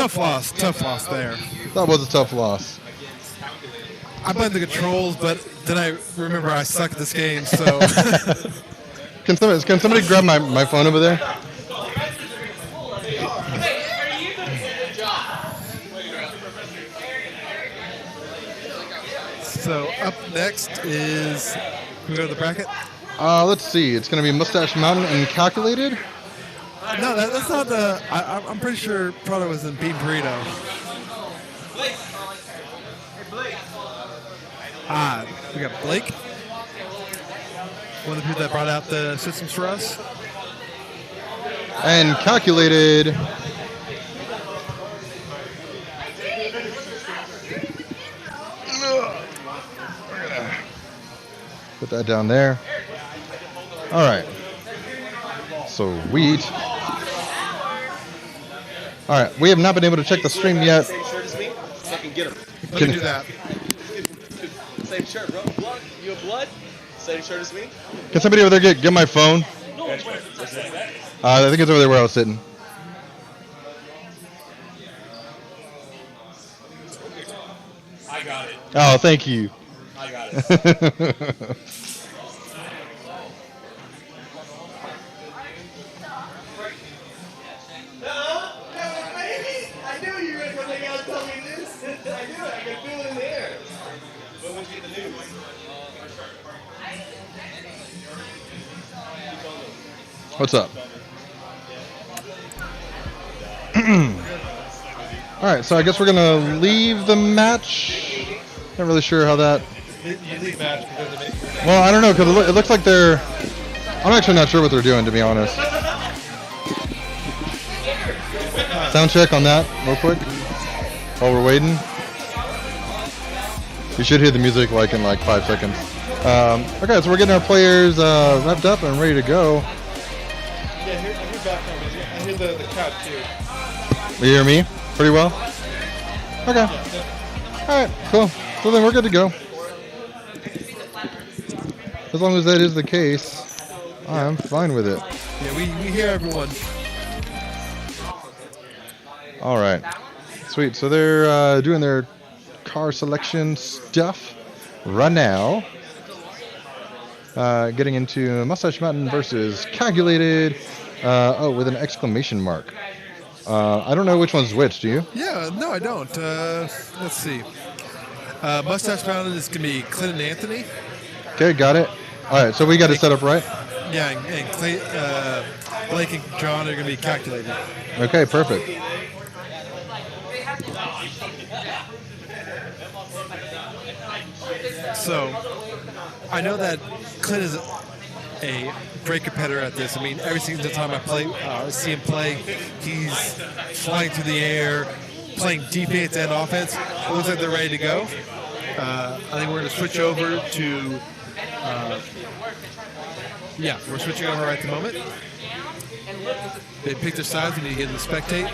Tough loss there. That was a tough loss. I blame the controls, but then I remember I suck at this game, so. Can somebody grab my phone over there? So up next is, can we go to the bracket? Let's see. It's going to be Mustache Mountain and Calculated. No, that's not the. I'm pretty sure Prado was in Bean Burrito. We got Blake, one of the people that brought out the systems for us. And Calculated. Put that down there. All right. Sweet. All right. We have not been able to check the stream yet. Same shirt as me, so I can get him. Let me do that. Same shirt, bro. Blood? You have blood? Same shirt as me? Can somebody over there get my phone? I think it's over there where I was sitting. I got it. Oh, thank you. I got it. What's up? All right, so I guess we're gonna leave the match. Not really sure how that. Well, I don't know because it looks like they're. I'm actually not sure what they're doing, to be honest. Sound check on that, real quick, while we're waiting. You should hear the music like in 5 seconds. Okay, so we're getting our players wrapped up and ready to go. Yeah, I hear background. I hear the crowd too. You hear me pretty well? Okay. All right, cool. So then we're good to go. As long as that is the case, I'm fine with it. Yeah, we hear everyone. All right. Sweet. So they're doing their car selection stuff right now. Getting into Mustache Mountain versus Calculated. With an exclamation mark. I don't know which one's which. Do you? Yeah, no, I don't. Let's see. Mustache Mountain is going to be Clint and Anthony. Okay, got it. All right, so we got it set up right. Yeah, and Blake and John are going to be Calculated. Okay, perfect. So, I know that Clint is a great competitor at this. I mean, every single time I see him play, he's flying through the air, playing defense and offense. It looks like they're ready to go. I think we're going to switch over to. We're switching over right at the moment. They picked their sides. We need to get in the spectate.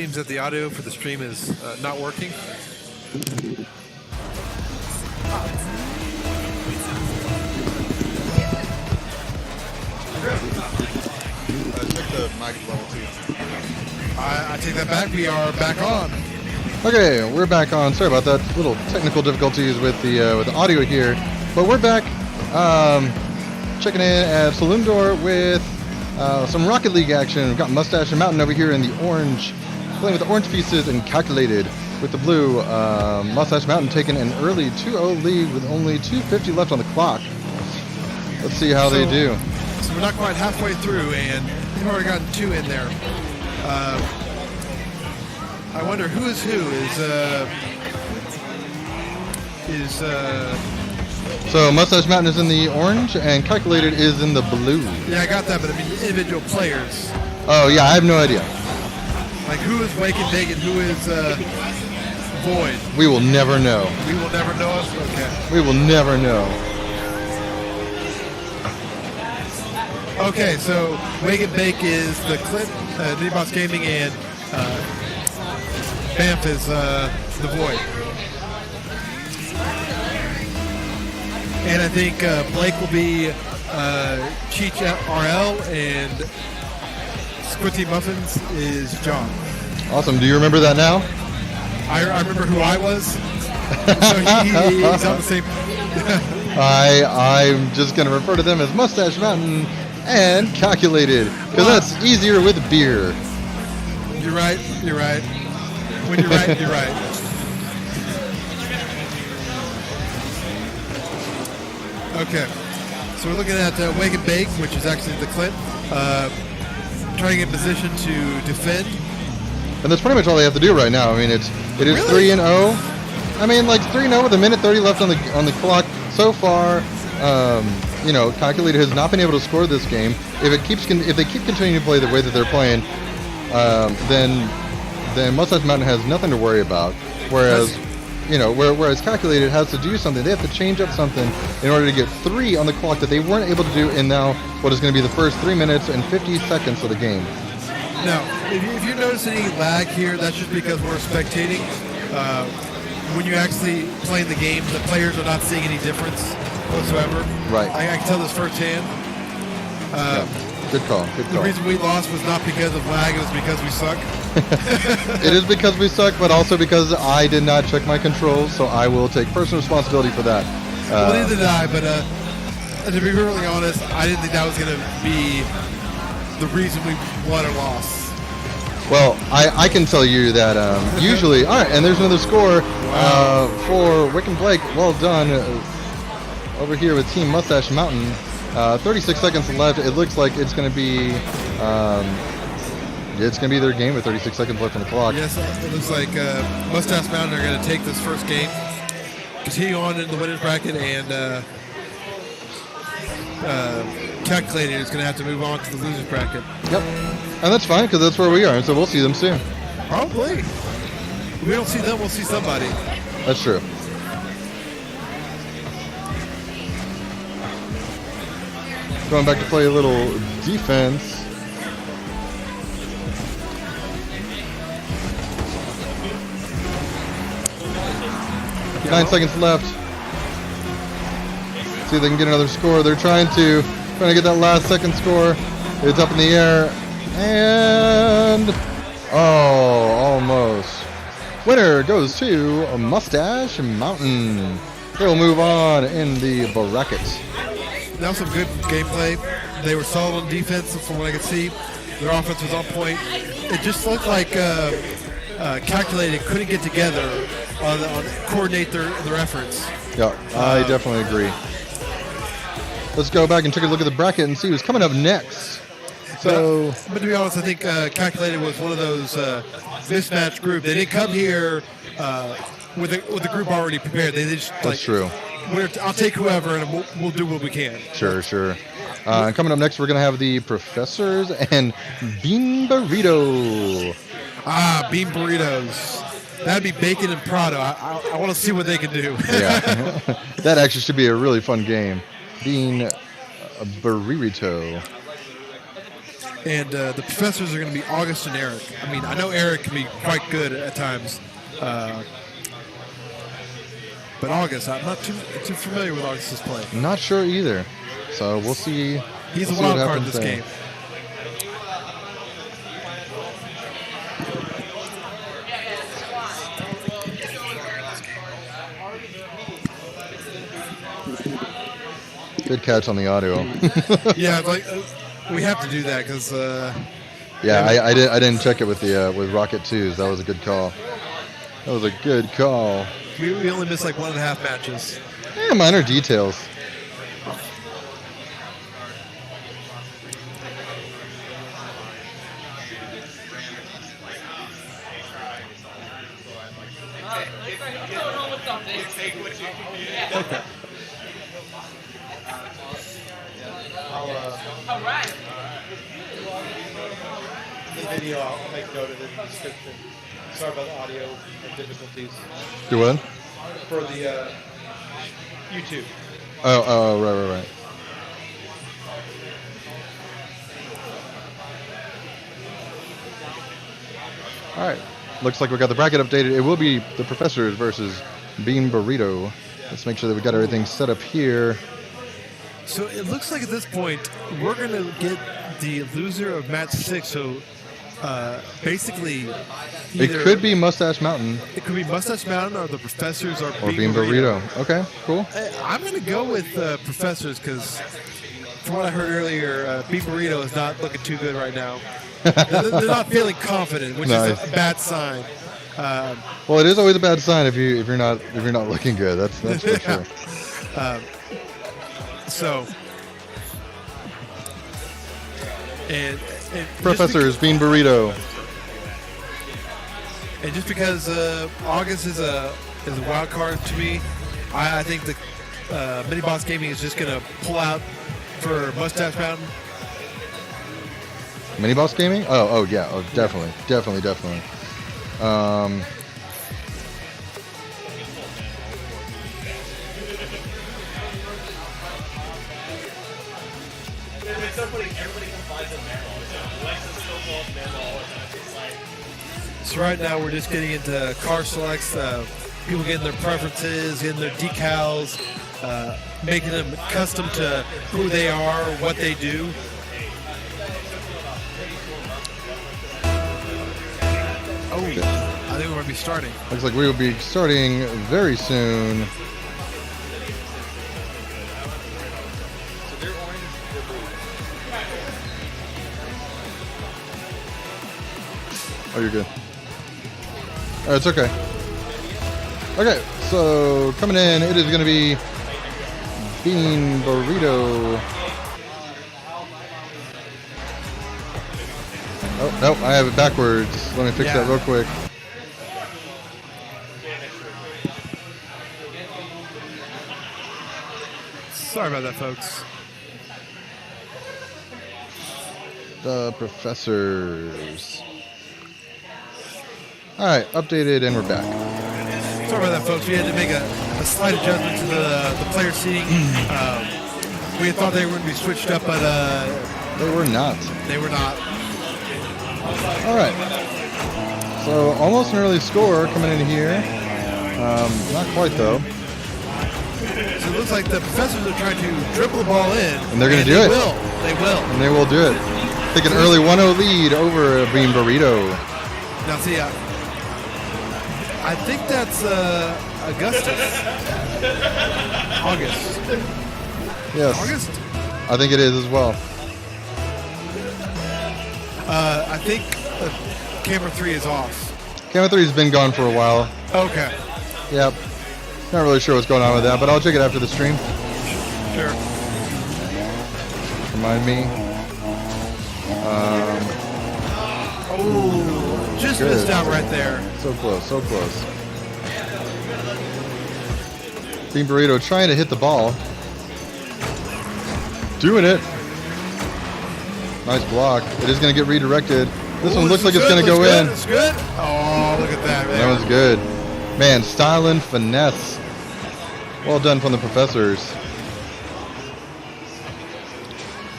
Seems that the audio for the stream is not working. Check the mic level too. I take that back. We are back on. Okay, we're back on. Sorry about that. Little technical difficulties with the audio here, but we're back. Checking in at Saloon door with some Rocket League action. We've got Mustache and Mountain over here in the orange, playing with the orange pieces and Calculated with the blue. Mustache Mountain taking an early 2-0 lead with only 2:50 left on the clock. Let's see how they do. So we're not quite halfway through, and we've already gotten 2 in there. I wonder who is who. So Mustache Mountain is in the orange and Calculated is in the blue. Yeah, I got that, but I mean individual players. Oh yeah, I have no idea. Like who is Wake and Bake and who is Void? We will never know. We will never know us? Okay. We will never know. Okay, so Wake and Bake is the Clint, MinibossGaming, and Banff is the Void. And I think Blake will be Cheech RL, and Squinty Muffins is John. Awesome. Do you remember that now? I remember who I was. So he's on the same. I'm just going to refer to them as Mustache Mountain and Calculated, because that's easier with beer. You're right. You're right. When you're right, you're right. Okay. So we're looking at Wake and Bake, which is actually the Clint, trying in position to defend. And that's pretty much all they have to do right now. I mean, it is Really? 3-0. I mean, like 3-0 with 1:30 left on the clock. So far, Calculated has not been able to score this game. If they keep continuing to play the way that they're playing, then Mustache Mountain has nothing to worry about. Whereas Calculated has to do something. They have to change up something in order to get 3 on the clock that they weren't able to do in now what is going to be the first 3 minutes and 50 seconds of the game. Now, if you notice any lag here, that's just because we're spectating. When you're actually playing the game, the players are not seeing any difference whatsoever. Right. I can tell this firsthand. Good call. The reason we lost was not because of lag, it was because we suck. It is because we suck, but also because I did not check my controls, so I will take personal responsibility for that. Well, neither did I, but to be really honest, I didn't think that was going to be the reason we won or lost. Well, I can tell you that usually... All right, and there's another score for Wick and Blake. Well done over here with Team Mustache Mountain. 36 seconds left. It looks like it's going to be... it's going to be their game with 36 seconds left on the clock. Yes, it looks like Mustache Mountain are going to take this first game, continue on in the winners bracket, and Calculated is going to have to move on to the losers bracket. Yep. And that's fine, because that's where we are, and so we'll see them soon. Probably. If we don't see them, we'll see somebody. That's true. Going back to play a little defense. Yeah. 9 seconds left. See if they can get another score. They're trying to get that last second score. It's up in the air. And almost. Winner goes to Mustache Mountain. They'll move on in the bracket. That was some good gameplay. They were solid on defense from what I could see. Their offense was on point. It just looked like Calculated couldn't get together on coordinate their efforts. Yeah, I definitely agree. Let's go back and take a look at the bracket and see who's coming up next. So, but to be honest, I think Calculated was one of those mismatched group. They didn't come here with the group already prepared. They just that's true. I'll take whoever, and we'll do what we can. Sure. And coming up next, we're going to have the Professors and Bean Burrito. Bean burritos. That'd be bacon and Prado. I want to see what they can do. Yeah, that actually should be a really fun game. Bean Burrito. And the professors are going to be August and Eric. I mean, I know Eric can be quite good at times. But August, I'm not too familiar with August's play. Not sure either. So we'll see. He's we'll a wild card in happens this there. game. Good catch on the audio. Yeah, like we have to do that because. Yeah, I didn't check it with the with Rocket 2s. That was a good call. That was a good call. We only missed like 1.5 matches. Yeah, minor details. Okay. The video, I'll make note of it in the description. Sorry about the audio difficulties. Do what? For the YouTube. Oh, right. All right. Looks like we got the bracket updated. It will be the professors versus Bean Burrito. Let's make sure that we got everything set up here. So it looks like at this point we're going to get the loser of match 6. So basically, It could be Mustache Mountain It could be Mustache Mountain or the professors or Bean Burrito. Okay, cool. I'm going to go with professors because from what I heard earlier, Bean Burrito is not looking too good right now. They're not feeling confident, which Nice. is a bad sign. Well, it is always a bad sign if you're not looking good. That's for sure. So, and Professors Bean Burrito. And just because August is a wild card to me, I think the MinibossGaming is just going to pull out for Mustache Mountain. MinibossGaming? Oh yeah. Oh, definitely. It's so funny, everybody combines in Miniboss. Alexa's still called Miniboss, and it's just like, So right now we're just getting into car selects, people getting their preferences, getting their decals, making them custom to who they are, what they do. Oh, I think we're going to be starting. Looks like we will be starting very soon. so they're orange, they're blue. Oh, you're good. Oh, it's okay. Okay, so coming in, it is going to be Bean Burrito. Oh, no, I have it backwards. Let me fix that real quick. Sorry about that, folks. The professors. All right, updated, and we're back. Sorry about that, folks. We had to make a slight adjustment to the player seating. We had thought they were going to be switched up, but They were not. they were not. All right. So almost an early score coming in here. Not quite though. So it looks like the professors are trying to dribble the ball in. And they're gonna do they it. Will. They will. And they will do it. Take an early 1-0 lead over Bean Burrito. Now see, I think that's Augustus. August. Yes. August? I think it is as well. I think camera 3 is off. Camera 3's been gone for a while. Okay. Yep. Not really sure what's going on with that, but I'll check it after the stream. Sure. Remind me. Oh, just Good. missed out right there. So close, so close. Bean Burrito trying to hit the ball. Doing it. Nice block. It is going to get redirected. This one looks like it's going to go in. It's good. Oh, look at that. That one's good. Man, style and finesse. Well done from the professors.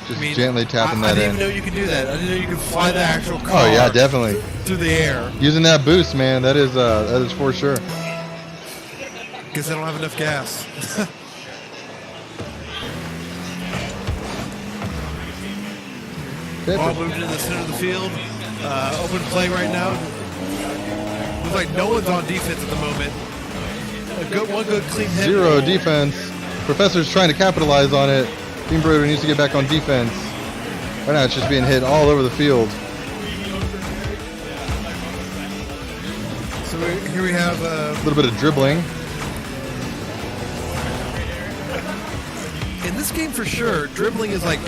Just gently tapping that I didn't in. even know you could do that. I didn't know you could fly the actual car. Oh yeah, definitely. Through the air. Using that boost, man, that is for sure. Guess I don't have enough gas. Okay, Ball moved into the center of the field. Open play right now. Looks like no one's on defense at the moment. One good clean hit. 0 defense. Professor's trying to capitalize on it. Team Burrito needs to get back on defense. Right now it's just being hit all over the field. So here we have A little bit of dribbling. in this game for sure, dribbling is like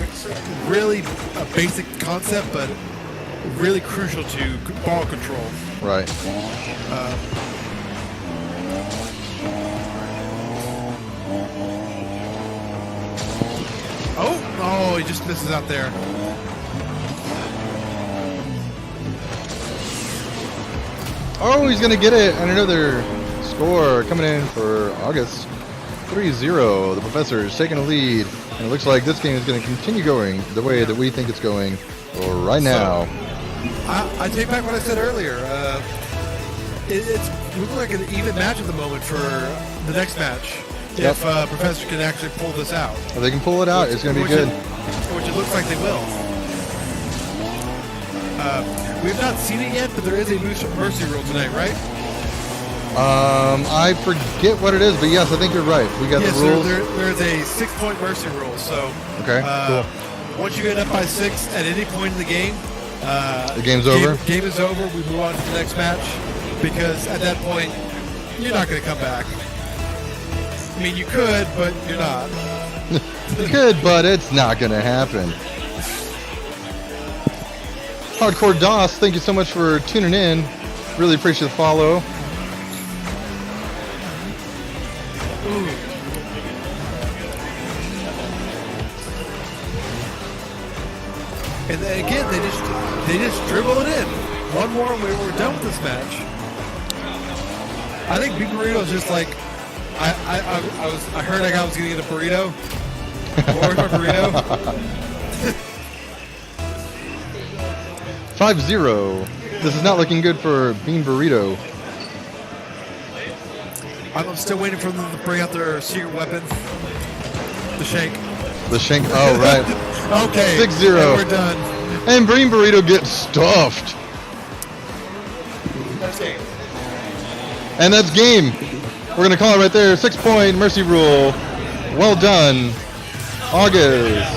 really a basic concept, but really crucial to ball control. Right. Oh, he just misses out there. Oh, he's going to get it. And another score coming in for August. 3-0. The Professor is taking a lead. And it looks like this game is going to continue going the way that we think it's going right now. I take back what I said earlier. It's looking like an even match at the moment for the next match. Yep. If Professor can actually pull this out. If they can pull it out, it's going to be good. Which it looks like they will. We've not seen it yet, but there is a mercy rule tonight, right? I forget what it is, but yes, I think you're right. We got the rules. There's a 6-point mercy rule. So Okay, cool. Once you get up by 6 at any point in the game, The game's over? Game is over. We move on to the next match because at that point, you're not going to come back. I mean, you could, but you're not. You could, but it's not going to happen. Hardcore DOS, thank you so much for tuning in. Really appreciate the follow. And then again, they just dribble it in. One more, and we're done with this match. I think Big Burrito's just like I heard I was going to get a burrito. Where's my burrito? 5-0. This is not looking good for Bean Burrito. I'm still waiting for them to bring out their secret weapon, the shank. The shank. Oh, right. Okay. 6-0. And we're done. And Bean Burrito gets stuffed. That's game. And that's game. We're going to call it right there. 6-point mercy rule. Well done, August.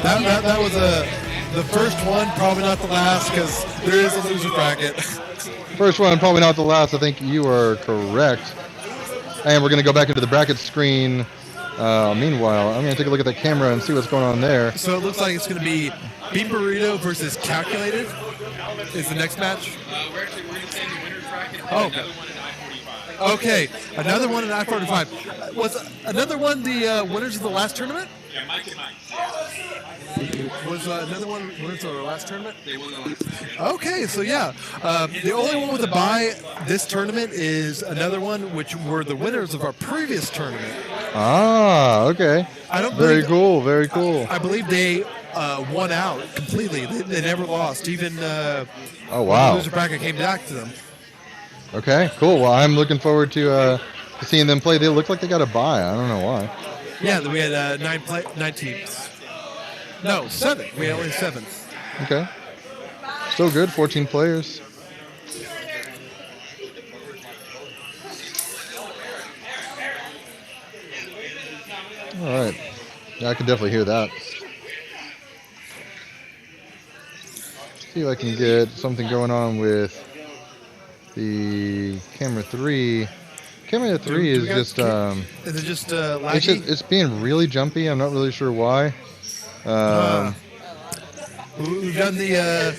That was the first one, probably not the last, because there is a loser bracket. First one, probably not the last. I think you are correct. And we're going to go back into the bracket screen. Meanwhile, I'm going to take a look at the camera and see what's going on there. So it looks like it's going to be Bean Burrito versus Calculated is the next match. We're going to send the winner's bracket. Oh. Another one at I-45. Okay, another one at I-45. Was another one the winners of the last tournament? Yeah, Mike and Mike. Was another one winners of the last tournament? They won the last tournament. Okay, so yeah, the only one with a bye this tournament is another one, which were the winners of our previous tournament. Ah, okay. I don't Very believe- cool, very cool. I believe they won out completely. They never lost. Even Oh, when wow. the loser bracket came back to them. Okay, cool. Well, I'm looking forward to seeing them play. They look like they got a bye. I don't know why. Yeah, we had 9 teams. No, 7. We had only 7. Okay. Still good, 14 players. All right. Yeah, I can definitely hear that. See if I can get something going on with the camera 3. Camera 3 Do is we got- just Is it just laggy? it's being really jumpy. I'm not really sure why. We've done the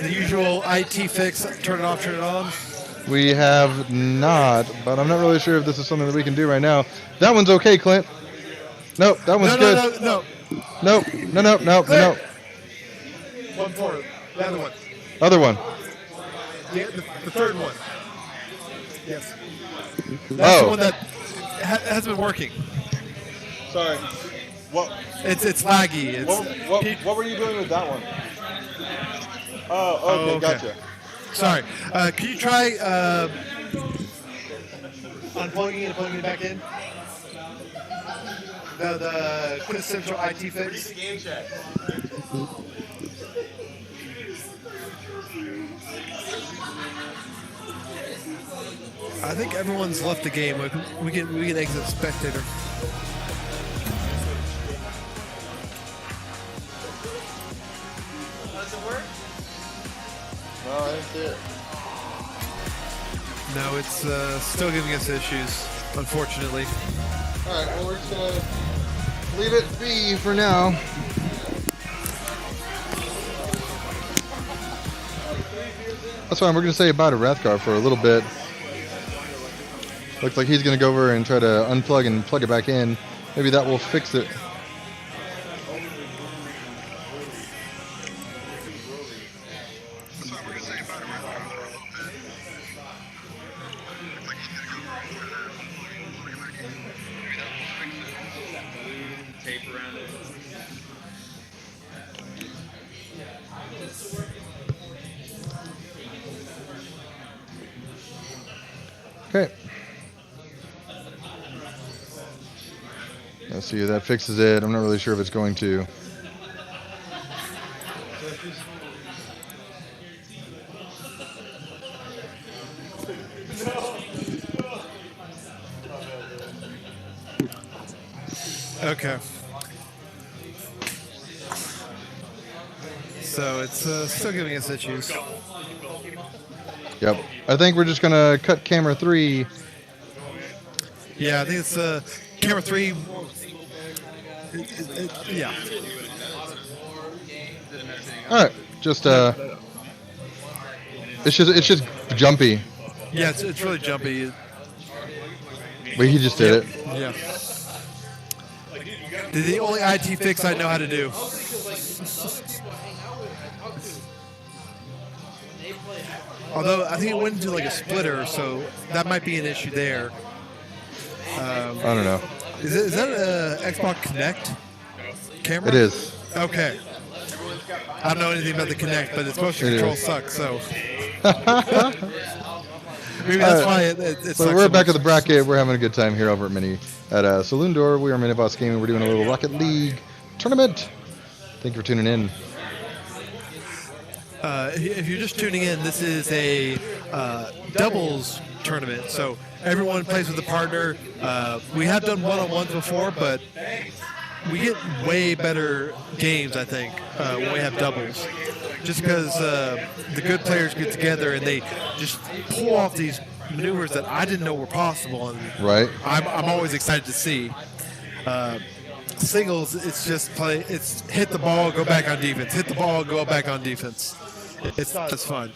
usual IT fix, turn it off, turn it on. We have not, but I'm not really sure if this is something that we can do right now. That one's okay, Clint. Nope, that one's good. No. Nope, no. Clear. One forward. The other one. Other one. The third one. Yes. That's the Oh, one that has been working. Sorry. What? It's laggy. It's What were you doing with that one? Oh, okay, gotcha. Sorry. Can you try unplugging and plugging it back in? The quintessential IT fix. Game check. I think everyone's left the game. We can exit spectator. Does it work? No, I didn't see it. No, it's still giving us issues, unfortunately. All right, well, we're just going to leave it be for now. That's fine. We're going to say bye to Rathgar for a little bit. Looks like he's going to go over and try to unplug and plug it back in. Maybe that will fix it. Tape around it. Okay. Let's see if that fixes it. I'm not really sure if it's going to. Okay. So it's still giving us issues. Yep. I think we're just going to cut camera 3. Yeah, I think it's camera 3. Yeah. All right. Just it's just jumpy. Yeah, it's really jumpy. But he just did it. Yeah. The only IT fix I know how to do. Although I think it went into like a splitter, so that might be an issue there. I don't know. Is that a Xbox Connect camera? It is. Okay. I don't know anything about the Connect, but its motion It control is. sucks, so. Maybe that's why it sucks. So we're back at the bracket. We're having a good time here over at Saloon Door. We are MinibossGaming. We're doing a little Rocket League tournament. Thank you for tuning in. If you're just tuning in, this is a doubles tournament. So everyone plays with a partner. We have done one-on-ones before, but we get way better games, I think, when we have doubles. Just because the good players get together and they just pull off these maneuvers that I didn't know were possible. And Right. I'm always excited to see. Singles, it's just play. It's hit the ball, go back on defense. Hit the ball, go back on defense. It's not as fun.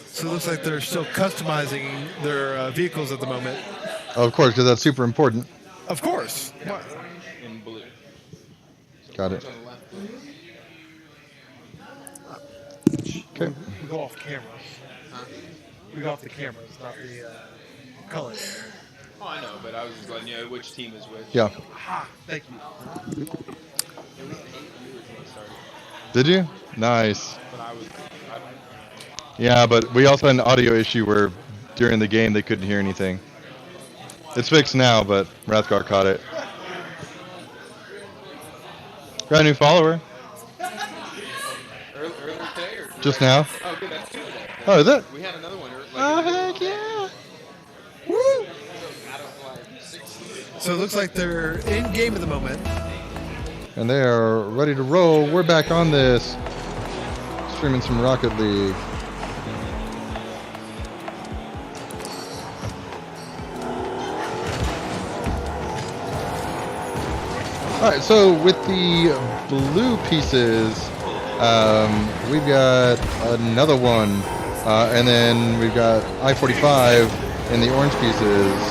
So it looks like they're still customizing their vehicles at the moment. Of course, because that's super important. Of course. In blue. Got it. Okay. We go off cameras. We go off the cameras, not the colors. Oh, I know, but I was just letting you know which team is which. Yeah. Aha, thank you. Did you? Nice. But I Yeah, but we also had an audio issue where during the game they couldn't hear anything. It's fixed now, but Rathgar caught it. Got a new follower. earlier today or Just now. oh, good, that's two today. Oh, is it? We had another one. Oh, heck yeah. Woo! Out of like 6. So it looks like they're in game at the moment. And they are ready to roll. We're back on this. Streaming some Rocket League. Alright, so with the blue pieces, we've got another one. And then we've got I-45 in the orange pieces.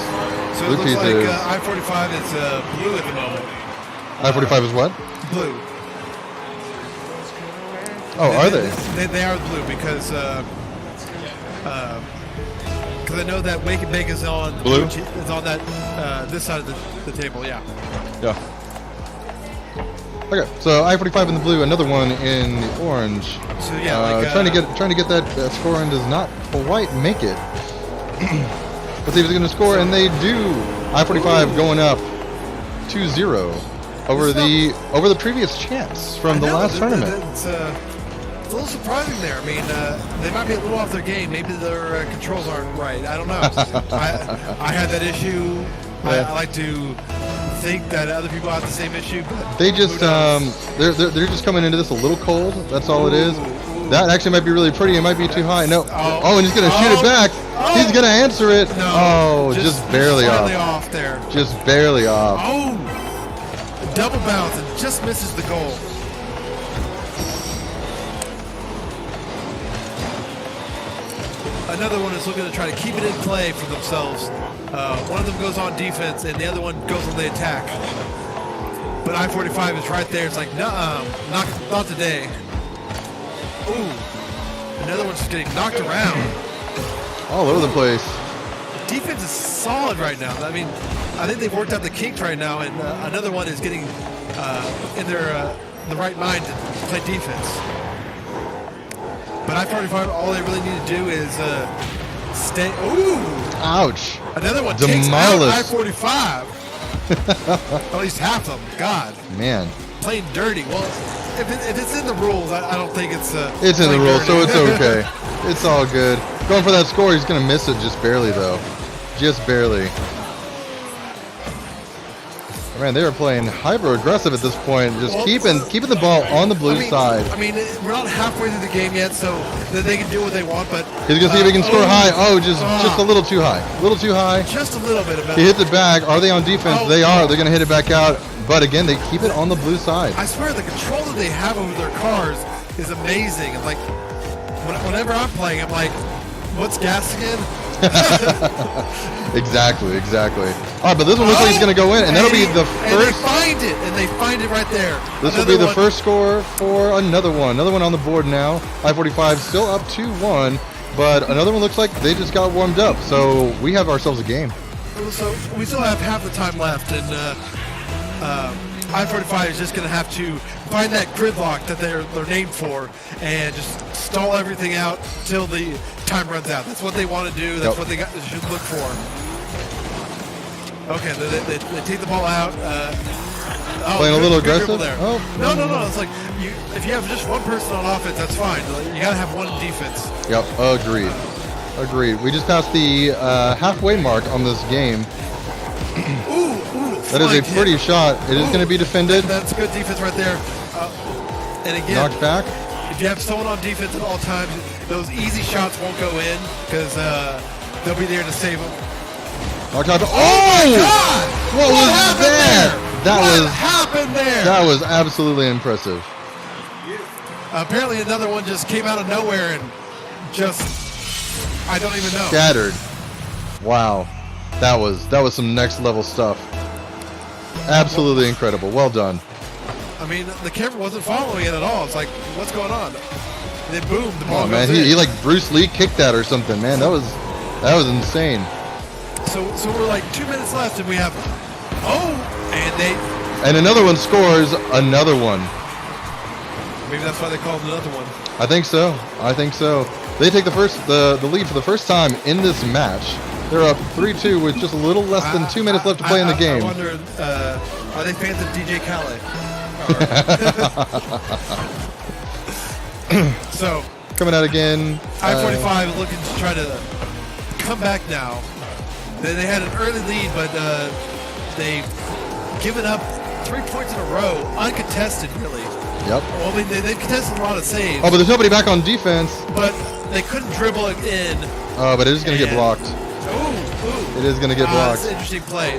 So Blue it looks pieces. like I-45 is blue at the moment. I-45 is what? Blue. Oh, are they? They are blue because Because I know that Wake and Bake is on Blue? is on that this side of the table. Yeah. Yeah. Okay, so I-45 in the blue, another one in the orange. So yeah, trying to get that score and does not quite make it. Let's see if he's going to score, and they do. I-45 going up 2-0 over the previous champs from the last tournament. It's a little surprising there. I mean, they might be a little off their game. Maybe their controls aren't right. I don't know. I had that issue. I like to think that other people have the same issue, but They just they're just coming into this a little cold. That's all it is. That actually might be really pretty. It might be too high. No. Oh, and he's gonna shoot it back. He's gonna answer it. No, Oh, just barely slightly off. off there. Just barely off. Oh, double bounce and just misses the goal. Another one is looking to try to keep it in play for themselves. One of them goes on defense, and the other one goes on the attack. But I-45 is right there. It's like, nuh-uh, not today. Ooh, another one's just getting knocked around. All over the place. Defense is solid right now. I mean, I think they've worked out the kinks right now, and another one is getting in their the right mind to play defense. But I-45, all they really need to do is stay. Ooh! Ouch. Another one takes out Demolished. I-45. At least half of them. God, Man. playing dirty. Well, if it's in the rules, I don't think it's. It's in the playing rules, so dirty. it's okay. It's all good. Going for that score, he's going to miss it just barely, though. Just barely. Man, they are playing hyper-aggressive at this point. Just keeping the ball on the blue side. I mean, we're not halfway through the game yet, so that they can do what they want. But He's going to see if he can score high. Oh, just a little too high. A little too high. Just a little bit of it. He hits it back. Are they on defense? Oh. They are. They're going to hit it back out. But again, they keep it on the blue side. I swear, the control that they have over their cars is amazing. And like, whenever I'm playing, I'm like, what's gas again? Exactly. All right, but this one looks like he's going to go in, and that'll be the And they first. find it right there. This will be the first score for another one. Another one on the board now. I-45 still up 2-1, but another one looks like they just got warmed up. So we have ourselves a game. So we still have half the time left, and I-45 is just going to have to find that gridlock that they're named for, and just stall everything out till the time runs out. That's what they want to do. That's what they should look for. Okay, they take the ball out. Playing a little good dribble aggressive? there. Oh. No. It's like if you have just one person on offense, that's fine. You got to have one defense. Yep, agreed. We just passed the halfway mark on this game. Ooh, That is a pretty shot. It is going to be defended. That's good defense right there. And again, Knocked back. if you have someone on defense at all times, those easy shots won't go in because they'll be there to save them. Knocked out. God! What was happened that? there? What happened there? That was absolutely impressive. Apparently another one just came out of nowhere and just, I don't even know. Scattered. Wow. That was some next level stuff. Absolutely incredible. Well done. I mean, the camera wasn't following it at all. It's like, what's going on? And then boom, the ball Oh man, goes in. he like Bruce Lee kicked that or something, man. That was insane. So we're like 2 minutes left, and we have, And another one scores another one. maybe that's why they called it another one. I think so. They take the lead for the first time in this match. They're up 3-2 with just a little less than 2 minutes left to play in the game. I wonder, are they fans of DJ Khaled? So Coming out again. I-45 is looking to try to come back now. They had an early lead, but they've given up 3 points in a row, uncontested, really. Yep. Well, I mean, they've contested a lot of saves, Oh, but there's nobody back on defense. but they couldn't dribble it in. Oh, but it is going to get And- blocked. Ooh. It is going to get blocked. It's an interesting play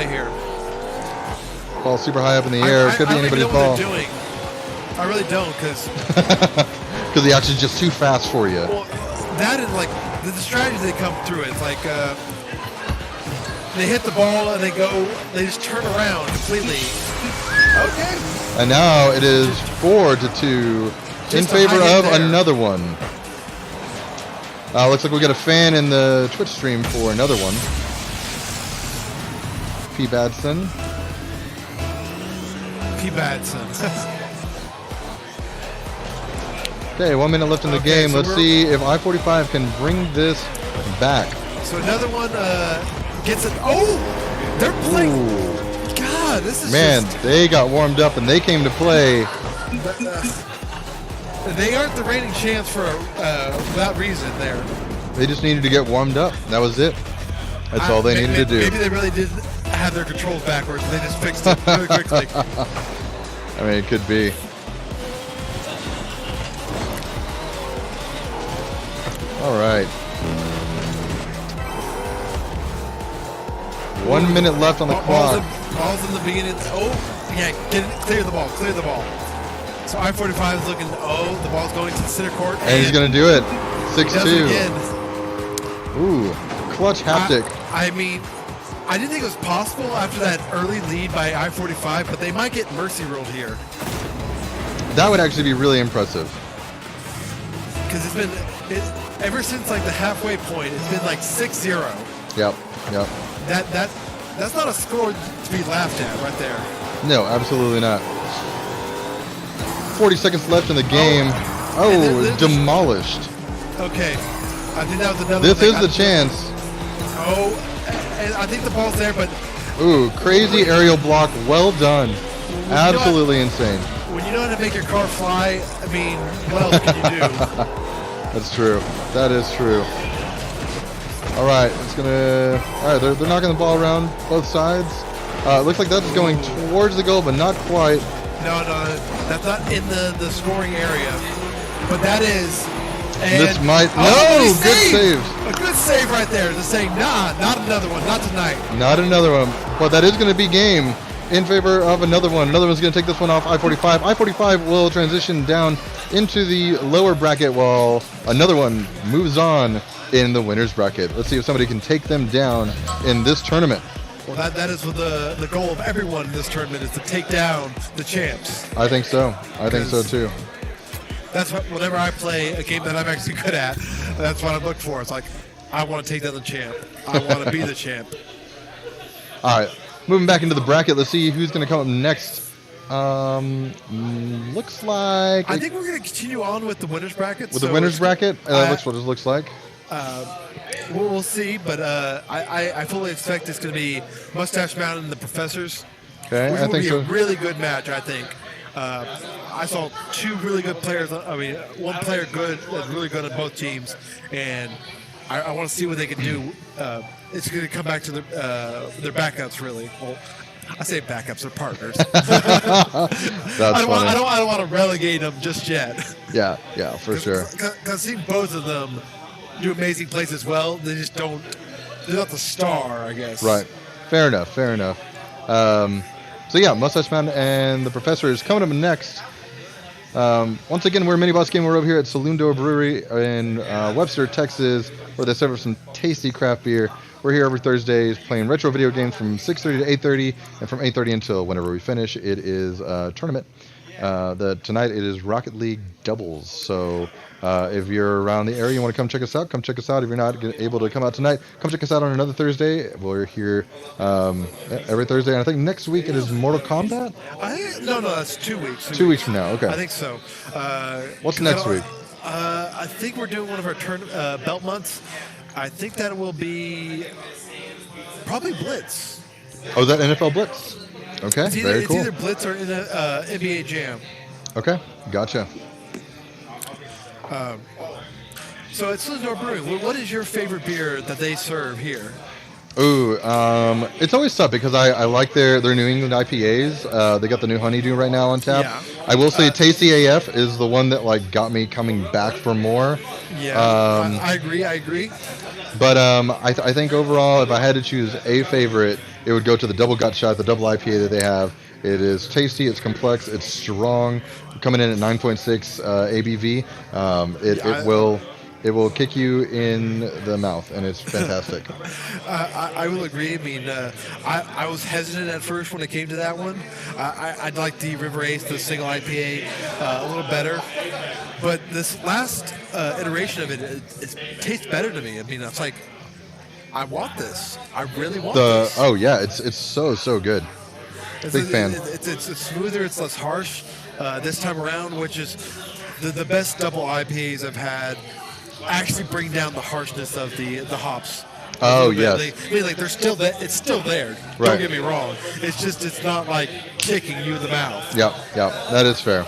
here. Ball super high up in the air. It could be I don't even anybody's know what ball. they're doing. I really don't, because Because the action's just too fast for you. well, that is like the strategy they come through. It's like they hit the ball and they just turn around completely. Okay. And now it is 4-2 in Just to favor hide it of there. another one. Looks like we got a fan in the Twitch stream for another one. P. Badson. P. Badson. Okay, 1 minute left in the game. So Let's see if I-45 can bring this back. So another one gets it. Oh, they're playing. Ooh. God, this is Man, just, they got warmed up and they came to play. they aren't the reigning champs for without reason. There. They just needed to get warmed up. That was it. That's all they needed to do. Maybe they really did have their controls backwards. And they just fixed it really quickly. I mean, it could be. All right. 1 minute left on the clock. Ball's in the beginning. Oh, yeah, clear the ball. Clear the ball. So I-45 is looking. Oh, the ball's going to the center court. And he's going to do it. He does it 6-2. again. Ooh, clutch haptic. I mean, I didn't think it was possible after that early lead by I-45, but they might get mercy ruled here. That would actually be really impressive. Because it's been, ever since like the halfway point, it's been like 6-0. Yep. That's not a score to be laughed at right there. No, absolutely not. 40 seconds left in the game. Demolished. Okay, I think that was another. This thing. is the chance. Oh, and I think the ball's there, but Ooh, crazy aerial block. Well done. Absolutely insane. when you know how to make your car fly, I mean, what else can you do? That's true. That is true. All right, it's gonna. All right, they're knocking the ball around both sides. Looks like that's going towards the goal, but not quite. No, that's not in the scoring area, but that is. And This might. Oh, No, he good saved! save. A good save right there. Just saying, nah, not another one, not tonight. Not another one. But that is going to be game in favor of another one. Another one's going to take this one off I-45. I-45 will transition down into the lower bracket while another one moves on in the winner's bracket. Let's see if somebody can take them down in this tournament. Well, that is what the goal of everyone in this tournament is to take down the champs. I think so. I think so too. That's what, whenever I play a game that I'm actually good at, that's what I look for. It's like, I want to take down the champ. I want to be the champ. All right, moving back into the bracket. Let's see who's going to come up next. Looks like I think we're going to continue on with the winners bracket. with the winners bracket. Looks what it looks like. We'll see, but I fully expect it's going to be Mustache Mountain and the Professors. Okay, Which I will think be so. a really good match, I think. I saw two really good players. I mean, one player good, really good on both teams, and I want to see what they can do. It's going to come back to their backups, really. Well, I say backups, they're partners. That's I funny. don't want to relegate them just yet. Yeah, for sure. Because I've seen both of them do amazing plays as well. They just don't. They're not the star, I guess. Right. Fair enough. So yeah, Mustache Mountain and the Professor is coming up next. Once again, we're MinibossGaming. We're over here at Saloon Brewery in Webster, Texas, where they serve some tasty craft beer. We're here every Thursdays playing retro video games from 6:30 to 8:30, and from 8:30 until whenever we finish. It is a tournament. Tonight it is Rocket League doubles. So if you're around the area, you want to come check us out, come check us out. If you're not able to come out tonight, come check us out on another Thursday. We're here every Thursday, and I think next week it is Mortal Kombat. No, that's 2 weeks. 2 weeks from now. Okay. I think so. What's next week? I think we're doing one of our belt months. I think that will be probably Blitz. Oh, is that NFL Blitz? Okay, very cool. It's either Blitz or NBA Jam. Okay, gotcha. So it's Saloon Brewing. What is your favorite beer that they serve here? Ooh, it's always tough because I like their New England IPAs. They got the new Honeydew right now on tap. Yeah. I will say Tasty AF is the one that like got me coming back for more. Yeah, I agree. But I think overall, if I had to choose a favorite, it would go to the Double Gut Shot, the double IPA that they have. It is tasty, it's complex, it's strong, coming in at 9.6 ABV. It will it will kick you in the mouth, and it's fantastic. I will agree. I mean, I was hesitant at first when it came to that one. I'd like the River Ace, the single IPA, a little better. But this last iteration of it tastes better to me. I mean, it's like, I want this. I really want this. Oh yeah, it's so good. Big fan. It's smoother. It's less harsh this time around, which is the best double IPAs I've had. Actually, bring down the harshness of the hops. Oh yes. Like they're still there. It's still there. Right. Don't get me wrong. It's just it's not like kicking you in the mouth. Yep. That is fair.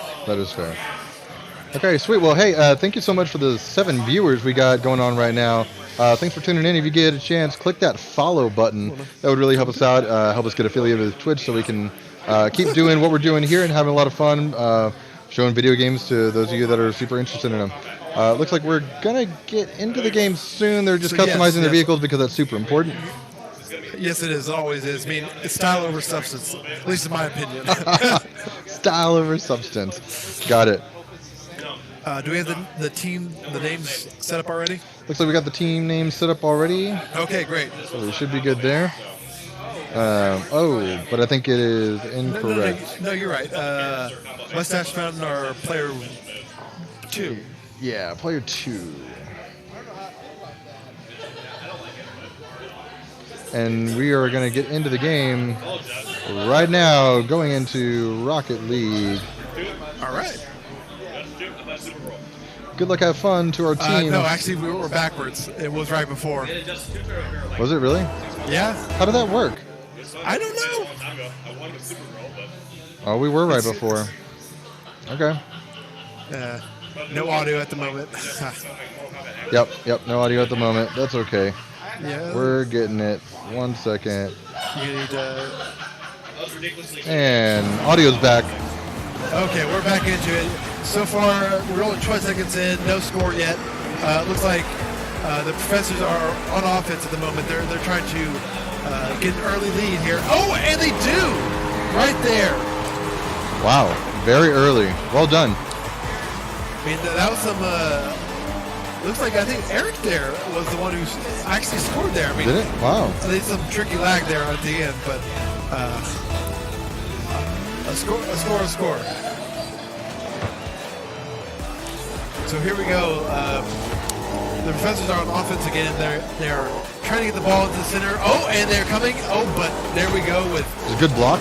Okay, sweet. Well, hey, thank you so much for the 7 viewers we got going on right now. Thanks for tuning in. If you get a chance, click that follow button. That would really help us out, help us get affiliated with Twitch so we can keep doing what we're doing here and having a lot of fun showing video games to those of you that are super interested in them. Looks like we're going to get into the game soon. They're just customizing their vehicles because that's super important. Yes, it is. It always is. I mean, it's style over substance, at least in my opinion. Style over substance. Got it. Do we have the names set up already? Looks like we got the team names set up already. Okay, great. So we should be good there. But I think it is incorrect. No, you're right. Mustache Fountain are player 2. Yeah, player 2. And we are going to get into the game right now, going into Rocket League. All right. Good luck, have fun to our team. No, actually, we were backwards. It was right before. Was it really? Yeah. How did that work? I don't know. Oh, we were right before. Okay. No audio at the moment. Yep. No audio at the moment. That's okay. Yeah. We're getting it. 1 second. You need And audio's back. Okay, we're back into it. So far, we're only 20 seconds in. No score yet. Looks like the professors are on offense at the moment. They're trying to get an early lead here. Oh, and they do! Right there. Wow. Very early. Well done. I mean, that was some... looks like I think Eric there was the one who actually scored there. I mean, did it? Wow. There's some tricky lag there at the end, but a score. So here we go. The professors are on offense again. They're trying to get the ball into the center. Oh, and they're coming. Oh, but there we go with It's a good block.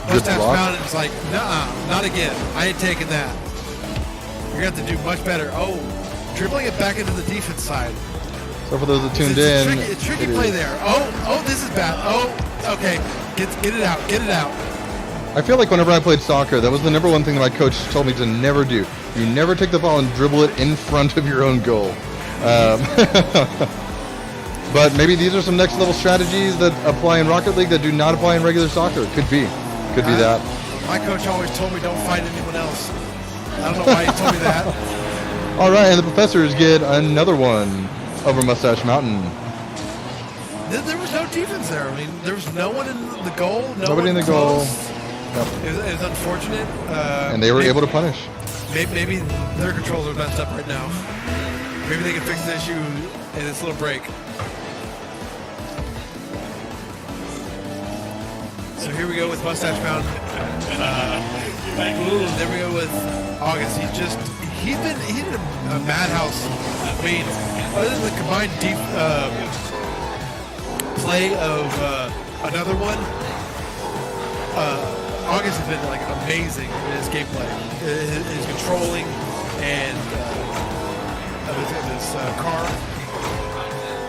Mustache Mountain's like, nah, not again. I ain't taking that. You're going to have to do much better. Oh, dribbling it back into the defense side. So for those that tuned in, It's tricky play there. Oh, this is bad. Oh, okay. Get it out. I feel like whenever I played soccer, that was the number one thing that my coach told me to never do. You never take the ball and dribble it in front of your own goal. But maybe these are some next level strategies that apply in Rocket League that do not apply in regular soccer. Could be that. My coach always told me don't fight anyone else. I don't know why he told me that. All right, and the professors get another one over Mustache Mountain. There was no defense there. I mean, there was no one in the goal. Nobody in the goal. Yep. It was unfortunate. And they were able to punish. Maybe their controls are messed up right now. Maybe they can fix the issue in this little break. So here we go with Mustache Mountain. There we go with August. He's in a madhouse. I mean, other than the combined deep play of another one, August has been like amazing in his gameplay, his controlling and of his car.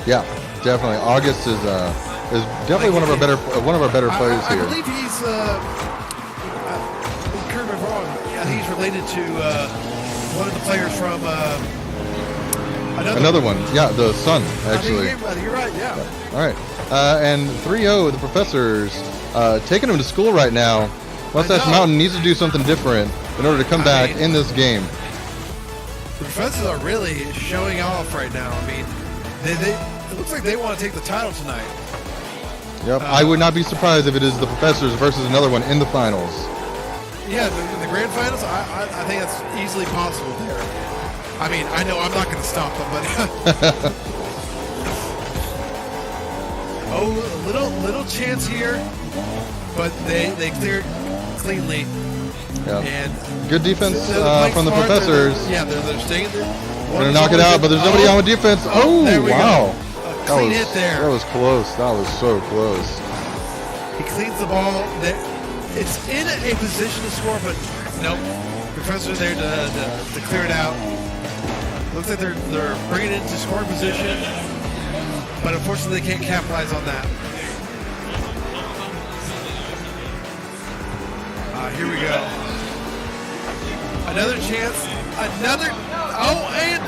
Yeah, definitely. August is definitely one of our better players here. I believe he's correct me if I'm wrong. I think he's related to one of the players from another one. Yeah, the son actually. I think you're right. Yeah. All right. And 3-0, the professors taking him to school right now. Mustache Mountain needs to do something different in order to come back in this game. The professors are really showing off right now. I mean, it looks like they want to take the title tonight. Yep. I would not be surprised if it is the professors versus another one in the finals. Yeah, the grand finals. I think that's easily possible there. I mean, I know I'm not going to stop them, but oh, little chance here, but they cleared cleanly. Yeah. And Good defense they're playing from the smart. professors. They're staying there. Gonna knock it out, but there's nobody on with defense. Oh, there we wow. go. A That clean was, hit there. That was close. That was so close. He cleans the ball. It's in a position to score, but nope. Professor's there to clear it out. Looks like they're bringing it into scoring position, but unfortunately they can't capitalize on that. Here we go. Another chance. Another. Oh, and.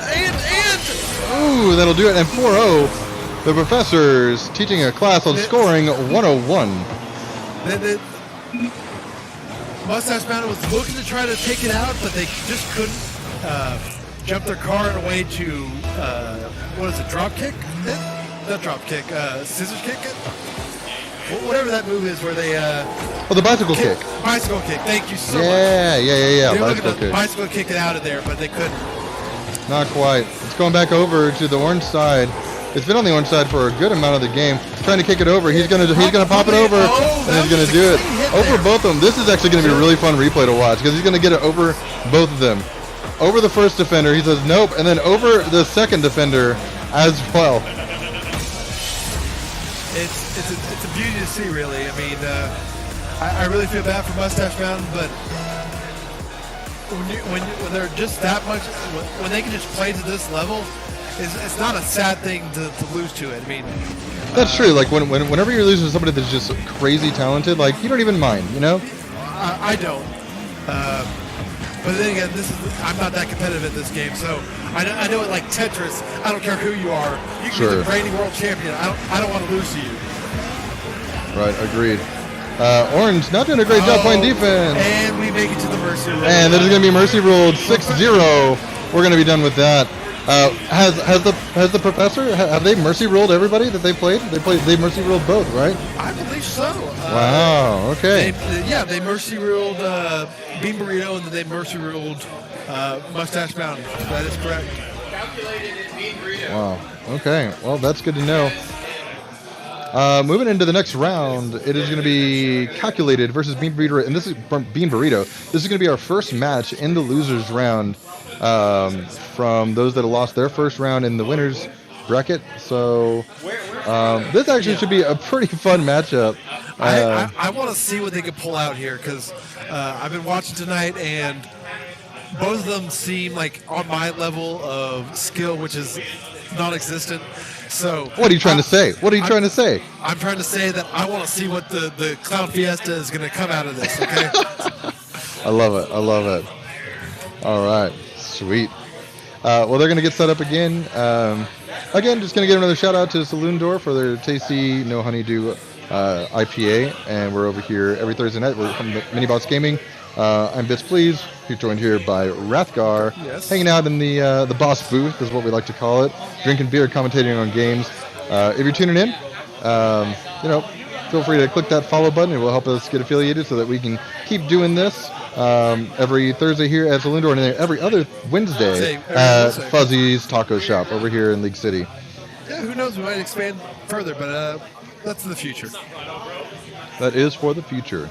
Ooh, that'll do it. And 4-0. The professors teaching a class on scoring 101. The Mustache Mountain was looking to try to take it out, but they just couldn't jump their car in a way to, what is it, drop kick? Not drop kick, scissors kick it? Whatever that move is where they... the bicycle kick. Bicycle kick, thank you so much. Yeah. They were Bicycle looking to kick. bicycle kick it out of there, but they couldn't. Not quite. It's going back over to the orange side. It's been on the orange side for a good amount of the game. Trying to kick it over. He's gonna pop it over, and he's gonna do it over both of them. This is actually gonna be a really fun replay to watch because he's gonna get it over both of them. Over the first defender, he says nope, and then over the second defender as well. It's a beauty to see, really. I mean, I really feel bad for Mustache Mountain, but when they're just that much, when they can just play to this level, it's not a sad thing to lose to it. I mean, that's true. Like whenever you're losing to somebody that's just crazy talented, like you don't even mind, you know? I don't. But then again, I'm not that competitive at this game, so I know it like Tetris. I don't care who you are. You can be the reigning world champion. I don't want to lose to you. Right, agreed. Orange not doing a great job playing defense. And we make it to the mercy rule. And that is going to be mercy ruled 6-0. We're going to be done with that. Has the professor, have they mercy ruled everybody that they played? They mercy ruled both, right? I believe so. Wow. Okay. They mercy ruled Bean Burrito, and then they mercy ruled Mustache Mountain. That is correct. Wow. Okay. Well, that's good to know. Moving into the next round, it is going to be Calculated versus Bean Burrito, and this is Bean Burrito. This is going to be our first match in the losers round from those that have lost their first round in the winners bracket. So this actually should be a pretty fun matchup. I want to see what they can pull out here because I've been watching tonight, and both of them seem like on my level of skill, which is non-existent. So what are you trying to say? What are you trying to say? I'm trying to say that I want to see what the Clown Fiesta is going to come out of this, okay? I love it. I love it. All right. Sweet. Well, they're going to get set up again. Again, just going to give another shout out to Saloon Door for their tasty no honeydew IPA. And we're over here every Thursday night. We're from Miniboss Gaming. I'm Bits Please. You're joined here by Rathgar, hanging out in the boss booth is what we like to call it, drinking beer, commentating on games. If you're tuning in, feel free to click that follow button. It will help us get affiliated so that we can keep doing this every Thursday here at Saloon Door and every other Wednesday at Fuzzy's Taco Shop over here in League City. Yeah, who knows? We might expand further, but that's in the future. That is for the future.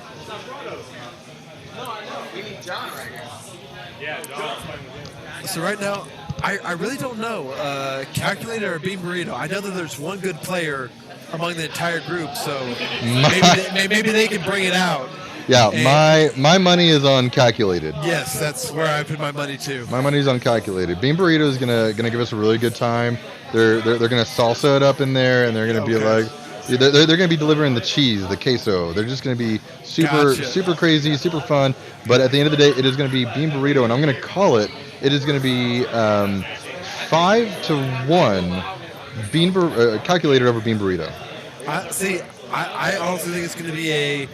So right now, I really don't know. Calculator or Bean Burrito. I know that there's one good player among the entire group, so maybe they can bring it out. Yeah, and my money is on Calculated. Yes, that's where I put my money too. My money's on Calculated. Bean Burrito is gonna give us a really good time. They're gonna salsa it up in there, and they're gonna be like. They're going to be delivering the cheese, the queso. They're just going to be super crazy, super fun. But at the end of the day, it is going to be Bean Burrito, and I'm going to call it. It is going to be 5-1 Calculated over Bean Burrito. I also think it's going to be a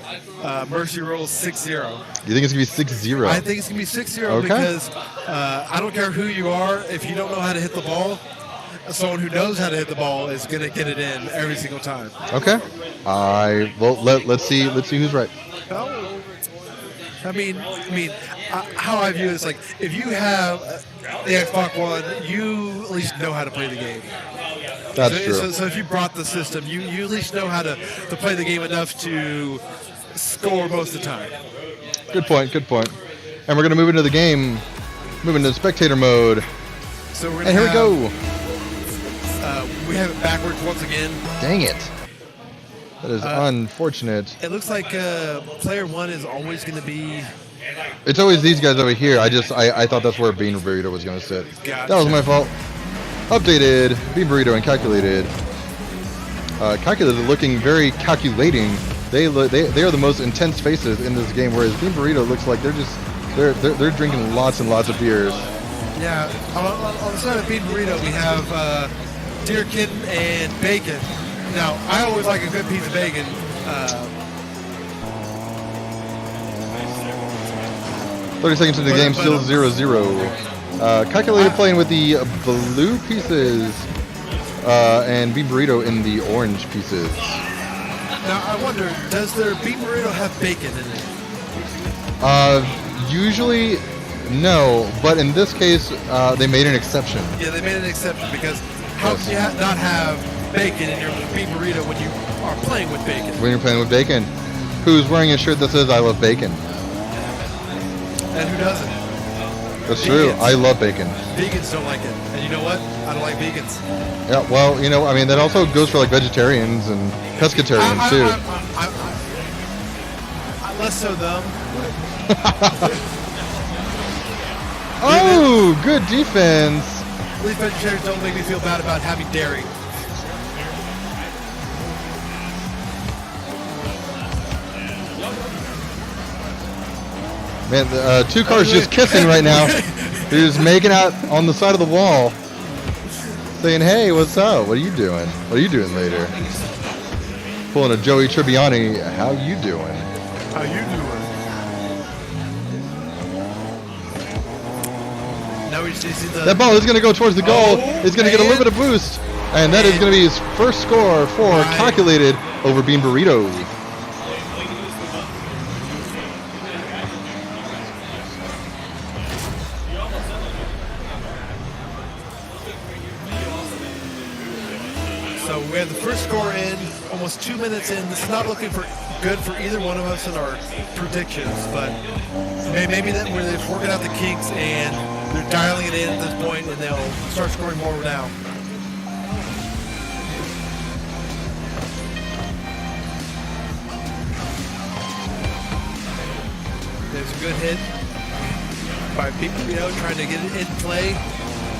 Mercy Roll 6-0. You think it's going to be 6-0? I think it's going to be 6-0 because I don't care who you are. If you don't know how to hit the ball, someone who knows how to hit the ball is going to get it in every single time. Okay. Let's see who's right. I mean, how I view it is like if you have the Xbox One, you at least know how to play the game. That's So, true. so if you brought the system, you at least know how to play the game enough to score most of the time. Good point. Good point. And we're gonna move into the game. Move into spectator mode. So we're And here we go. We have it backwards once again. Dang it. That is unfortunate. It looks like player one is always going to be. It's always these guys over here. I thought that's where Bean Burrito was going to sit. Gotcha. That was my fault. Updated. Bean Burrito and calculated. Calculated looking very calculating. They are the most intense faces in this game, whereas Bean Burrito looks like they're drinking lots and lots of beers. Yeah. On the side of Bean Burrito, we have deer kitten and bacon. Now, I always like a good piece of bacon. 30 seconds into the game, still 0-0. Calculated playing with the blue pieces, and Bean Burrito in the orange pieces. Now, I wonder, does their Bean Burrito have bacon in it? Usually, no, but in this case, they made an exception. Yeah, they made an exception because how can you not have bacon in your Bean Burrito when you are playing with bacon? When you're playing with bacon. Who's wearing a shirt that says, I love bacon? And who doesn't? That's true. Vegans. I love bacon. Vegans don't like it. And you know what? I don't like vegans. Yeah, well, you know, I mean, that also goes for like vegetarians and pescatarians too. I'm less so them. Oh, good defense. At least vegetarians don't make me feel bad about having dairy. Man, two cars just kissing right now. They're just making out on the side of the wall, saying, "Hey, what's up? What are you doing? What are you doing later?" Pulling a Joey Tribbiani. How you doing? How you doing? Now we just see the. That ball is going to go towards the goal. Oh, It's going to get a little bit of boost, and that is going to be his first score for Right. Calculated over Bean Burrito. So we have the first score in, almost 2 minutes in. This is not looking for good for either one of us in our predictions, but maybe that where they're working out the kinks and they're dialing it in at this point, and they'll start scoring more now. There's a good hit by people, trying to get it in play,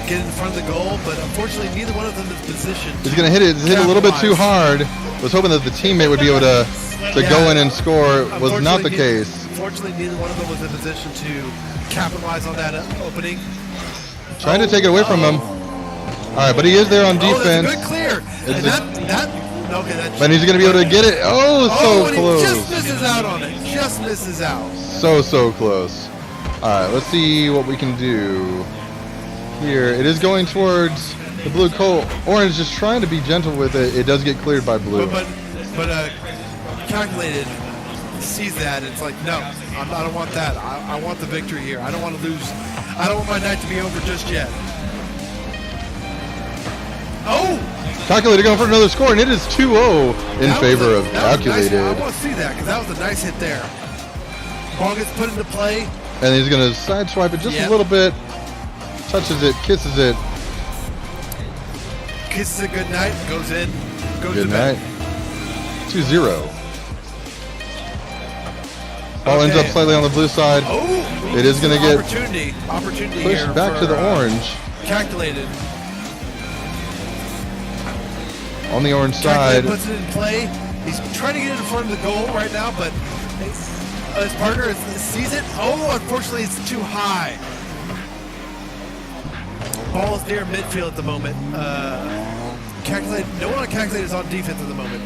get in front of the goal, but unfortunately neither one of them is positioned. He's going to hit it. It's hit a little bit too hard. Was hoping that the teammate would be able to go in and score. Was not the case. Unfortunately, neither one of them was in position to capitalize on that opening. Trying to take it away from him. All right, but he is there on defense. That's a good clear. And that And he's going to be able to get it. Oh, so and close. he just misses out on it. Just misses out. So close. All right, let's see what we can do here. It is going towards the blue coal. Orange just trying to be gentle with it. It does get cleared by blue. But Calculated sees that. It's like, no, I don't want that. I want the victory here. I don't want to lose. I don't want my night to be over just yet. Oh! Calculated going for another score, and it is 2-0 in favor of Calculated. I want to see that because that was a nice hit there. Ball gets put into play. And he's going to sideswipe it just Yep. a little bit. Touches it, kisses it. Kisses it good night. Goes in. Goes Good to night. bed. 2-0. Ball ends up Okay. slightly on the blue side. Oh! It is gonna get opportunity Pushed here back for, to the orange. Calculated. On the orange Calculated side. puts it in play. He's trying to get in front of the goal right now, but his partner sees it. Oh, unfortunately, it's too high. Ball is near midfield at the moment. Calculated. No one on Calculated is on defense at the moment.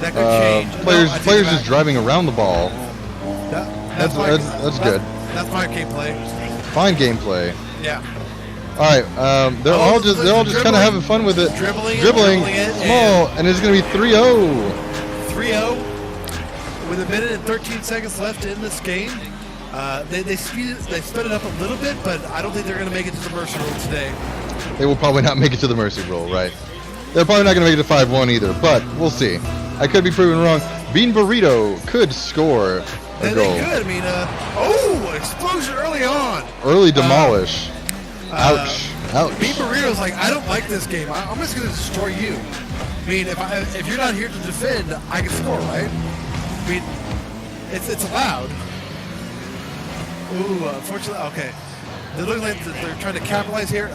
That could change. Players No, I take players it just back. driving around the ball. That's That's good. That's my gameplay. Fine gameplay. Yeah. All right, they're all just kind of having fun with it. Dribbling it, small, and it's going to be 3-0. 3-0 with a minute and 13 seconds left in this game. They sped it up a little bit, but I don't think they're going to make it to the Mercy Rule today. They will probably not make it to the Mercy Rule, right? They're probably not going to make it to 5-1 either, but we'll see. I could be proven wrong. Bean Burrito could score a They goal. could. I mean, explosion early on. Early demolish. Ouch. Ouch. Bean Burrito's like, I don't like this game. I'm just going to destroy you. I mean, if you're not here to defend, I can score, right? I mean, it's allowed. Ooh, unfortunately, okay. They look like they're trying to capitalize here.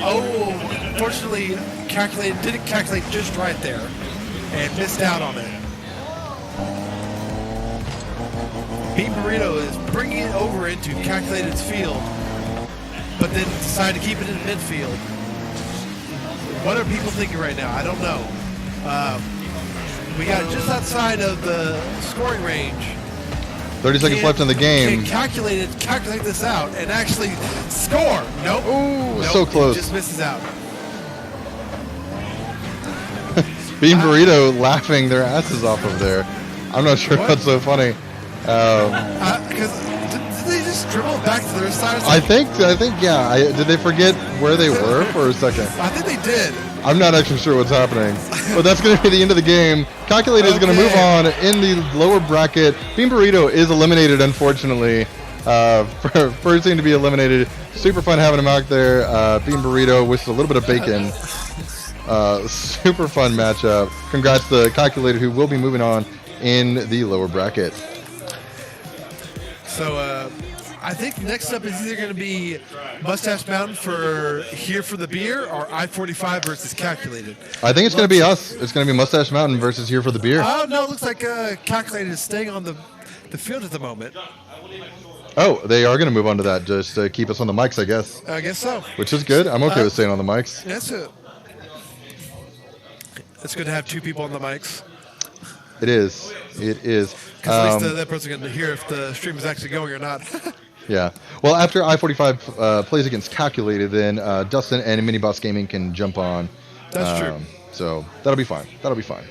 Unfortunately, didn't calculate just right there and missed out on it. Bean Burrito is bringing it over into Calculated's field, but then decided to keep it in midfield. What are people thinking right now? I don't know. We got just outside of the scoring range. 30 seconds left in the game. Can calculate this out and actually score. Nope. Ooh, Nope. so close. Just misses out. Bean Burrito laughing their asses off of there. I'm not sure What? what's so funny. Because did they just dribble it back to their side? I think, yeah. Did they forget where they were for a second? I think they did. I'm not actually sure what's happening. But that's going to be the end of the game. Calculated is going to move on in the lower bracket. Bean Burrito is eliminated, unfortunately. First team to be eliminated. Super fun having him out there. Bean Burrito with a little bit of bacon. Super fun matchup. Congrats to Calculated, who will be moving on in the lower bracket. So I think next up is either going to be Mustache Mountain for Here for the Beer or I-45 versus Calculated. I think it's going to be us. It's going to be Mustache Mountain versus Here for the Beer. Oh, no, it looks like Calculated is staying on the field at the moment. Oh, they are going to move on to that just to keep us on the mics, I guess. I guess so. Which is good. I'm okay with staying on the mics. That's it. It's good to have two people on the mics. It is. It is. Because at least that person can hear if the stream is actually going or not. Yeah. Well, after I-45 plays against Calculated, then Dustin and MinibossGaming can jump on. That's true. So that'll be fine. That'll be fine.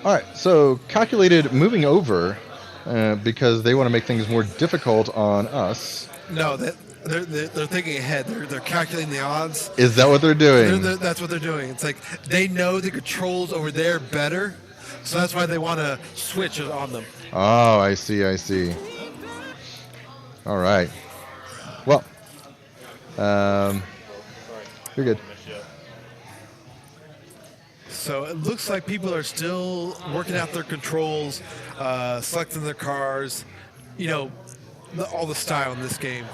All right. So Calculated moving over because they want to make things more difficult on us. No, they're thinking ahead. They're calculating the odds. Is that what they're doing? That's what they're doing. It's like they know the controls over there better, so that's why they want to switch it on them. Oh, I see. I see. All right. Well, you're good. So it looks like people are still working out their controls, selecting their cars. You know, all the style in this game.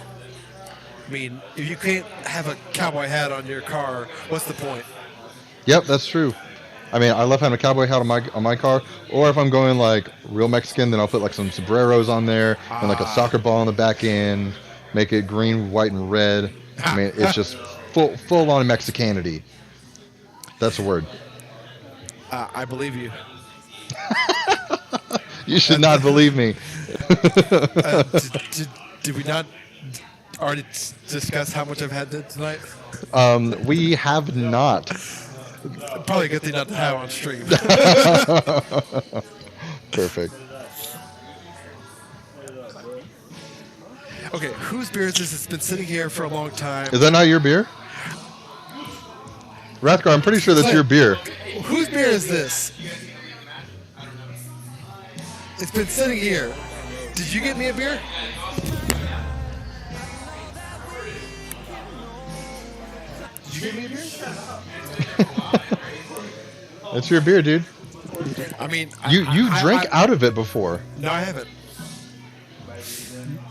I mean, if you can't have a cowboy hat on your car, what's the point? Yep, that's true. I mean, I love having a cowboy hat on my car, or if I'm going like real Mexican, then I'll put like some sombreros on there and like a soccer ball on the back end, make it green, white, and red. I mean, it's just full on Mexicanity. That's a word. I believe you. You should not believe me. Did we not already discuss how much I've had tonight? We have not. Probably a good thing not to have on stream. Perfect. Okay, whose beer is this? It's been sitting here for a long time. Is that not your beer? Rathgar, I'm pretty sure that's your beer. Whose beer is this? It's been sitting here. Did you get me a beer? Did you get me a beer? That's your beer, dude. I mean, You drank out of it before. No, I haven't.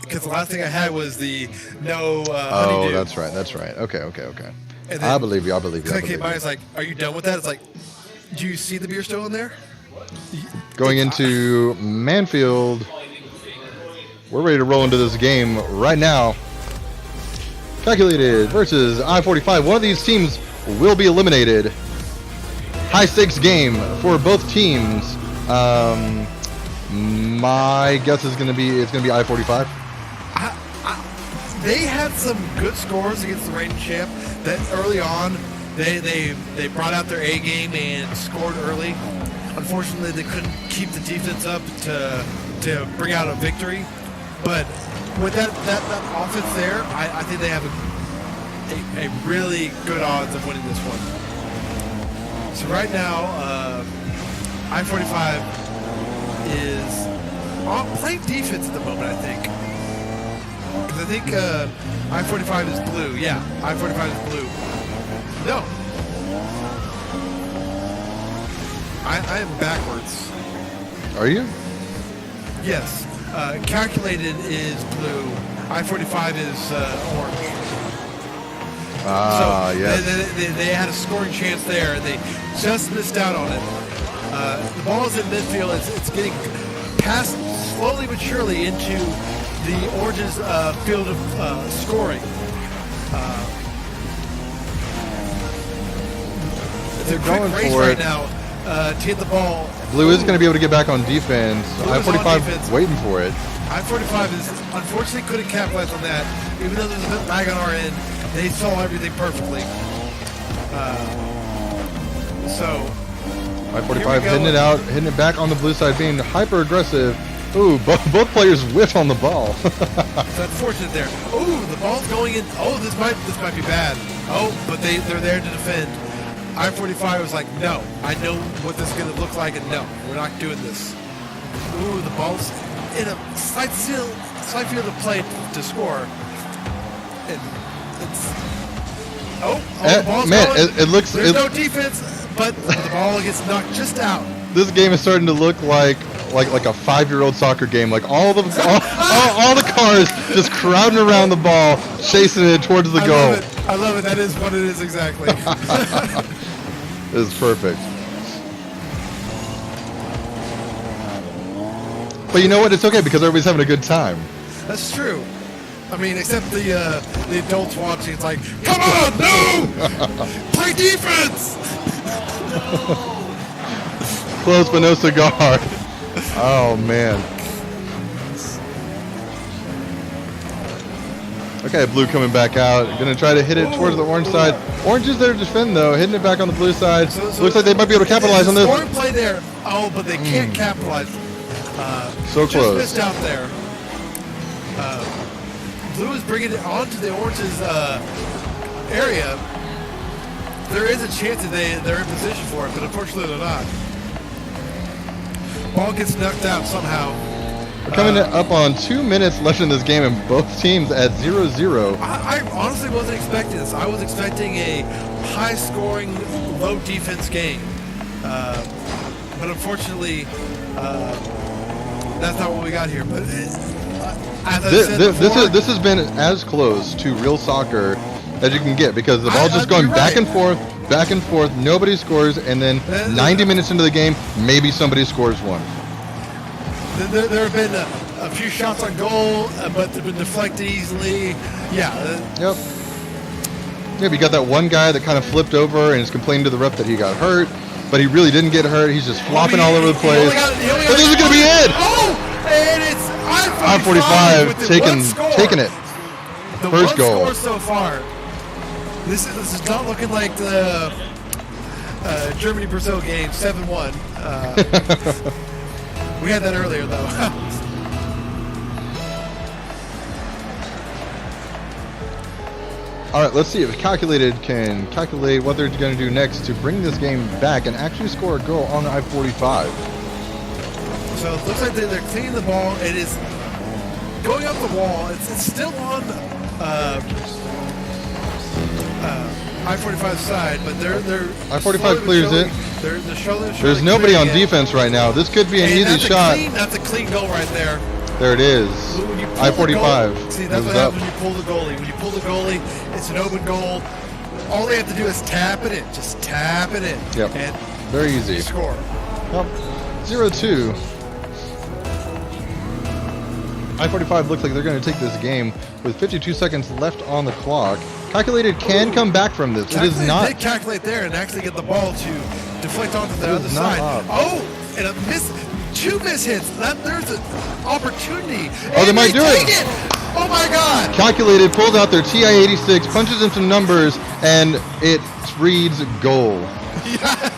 Because the last thing I had was the honeydew. Oh, that's right. That's right. Okay. And then I believe you. I believe you. I came by, it's like, are you done with that? It's like, do you see the beer still in there? Going into Manfield. We're ready to roll into this game right now. Calculated versus I-45. One of these teams will be eliminated. High stakes game for both teams. My guess is going to be I-45. They had some good scores against the reigning champ. That early on, they brought out their A game and scored early. Unfortunately, they couldn't keep the defense up to to bring out a victory. But with that offense there, I think they have a really good odds of winning this one. So right now, I-45 is playing defense at the moment, I think. Because I think I-45 is blue. Yeah, I-45 is blue. No. I am backwards. Are you? Yes. Calculated is blue. I-45 is orange. Ah, so yes. they had a scoring chance there, and they just missed out on it. The ball's in midfield. It's getting passed slowly but surely into the Orange's field of scoring. They're Quick going race for right it. now to hit the ball. Blue is going to be able to get back on defense. Blue is on I-45 defense. waiting for it. I-45 is unfortunately couldn't capitalize on that. Even though there's a bit lag on our end, they saw everything perfectly. So I-45 hitting it out, hitting it back on the blue side, being hyper aggressive. Ooh, both players whiff on the ball. it's unfortunate there. Ooh, the ball's going in. Oh, this might be bad. Oh, but they're there to defend. I-45 was like, no, I know what this is going to look like, and no, we're not doing this. Ooh, the ball's in a slight field of play to score. And it's the ball's man, going. it looks. There's no defense, but the ball gets knocked just out. This game is starting to look like a 5-year-old soccer game. Like all the cars just crowding around the ball, chasing it towards the goal. I love it. That is what it is exactly. This is perfect. But you know what? It's okay because everybody's having a good time. That's true. I mean, except the adults watching. It's like, come on, no! Play defense! Close but no cigar. Oh, man. Okay, blue coming back out. Going to try to hit it towards the orange side. Orange is there to defend, though. Hitting it back on the blue side. So Looks like they might be able to capitalize on this. Scoring play there. Oh, but they can't capitalize. So just close. Missed out there. Blue is bringing it onto the Orange's area. There is a chance that they're in position for it, but unfortunately they're not. Ball gets knocked out somehow. We're coming up on 2 minutes left in this game, and both teams at 0-0. I honestly wasn't expecting this. I was expecting a high-scoring, low-defense game. But unfortunately, that's not what we got here. But as I said before, This has been as close to real soccer as you can get because the ball's just going you're back right. and forth, nobody scores, and then 90 minutes into the game, maybe somebody scores one. There have been a few shots on goal, but they've been deflected easily. Yeah. Yep. Yeah, but you got that one guy that kind of flipped over and is complaining to the ref that he got hurt, but he really didn't get hurt. He's just flopping all over the place. But this is going to be it! Oh! And it's I-45 taking it. The First one goal. score so far. This is not looking like the Germany-Brazil game, 7-1. We had that earlier, though. All right, let's see if Calculated can calculate what they're going to do next to bring this game back and actually score a goal on the I-45. So it looks like they're cleaning the ball. It is going up the wall. It's still on I-45 side, but they're I-45 clears it. They're showing There's nobody on clearing it. defense right now. This could be an And easy shot. That's a clean goal right there. There it is. When you pull I-45 the goal- See, that's moves what up. happens when you pull the goalie. When you pull the goalie, it's an open goal. All they have to do is tap it in. Just tap it in. Yep. And Very you easy. score. Well, 0-2. I-45 looks like they're going to take this game with 52 seconds left on the clock. Calculated can come back from this. It is They not. did calculate there and actually get the ball to deflect onto the It other is not side. up. Oh, and two miss hits. There's an opportunity. Oh, they And might do it. take it. Oh my God. Calculated pulls out their TI-86, punches in some numbers, and it reads goal. Yeah.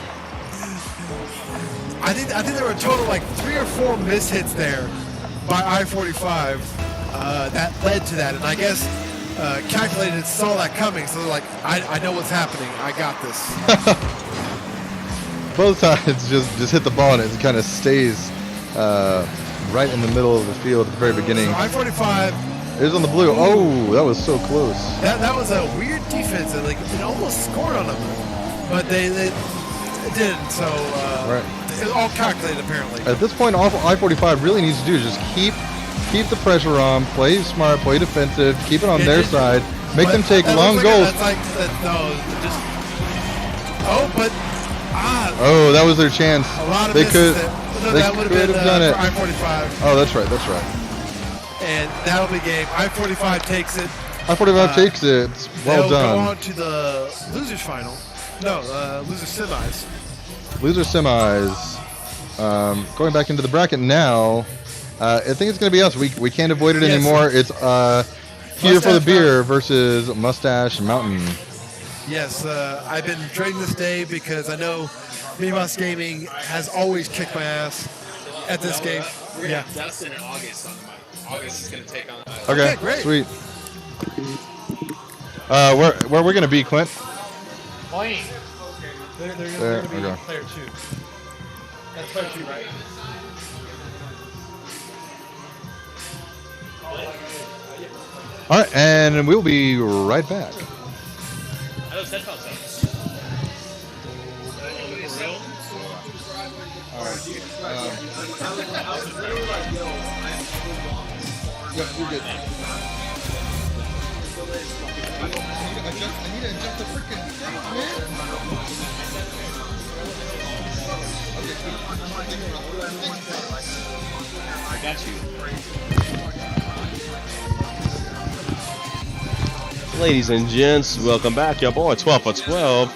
I think there were a total of like 3 or 4 miss hits there. by I-45 that led to that. And I guess calculated saw that coming. So they're like, I know what's happening. I got this. Both sides just hit the ball and it kind of stays right in the middle of the field at the very beginning. So I-45. It was on the blue. Oh, that was so close. That was a weird defense. Like it almost scored on them, but they didn't. So Right. it was all calculated apparently. At this point, all I-45 really needs to do is just keep the pressure on, play smart, play defensive, keep it on their side, make them take long goals. Oh, that was their chance. A lot of They misses could there. they That would could have done it. for I-45, Oh, that's right. and that'll be game. I-45 takes it. I-45 takes it. Well They'll go done. on to the losers final. No, losers semis. Loser semis. Going back into the bracket now. I think it's going to be us. We can't avoid it Yes. anymore. It's Here for the Mustache Beer versus Mustache Mountain. Yes, I've been trading this day because I know MinibossGaming has always kicked my ass at this game. Yeah. That's in August on the mic. August is going to take on that. Okay, great. sweet. Where we're going to be, Clint? Playing. They're There, going to be okay. player 2. That's player 2, right? All right, and we'll be right back. I know headphones out. Yep, you're good. I need to adjust the freaking I got you. Ladies and gents, welcome back. Your boy 12 for 12,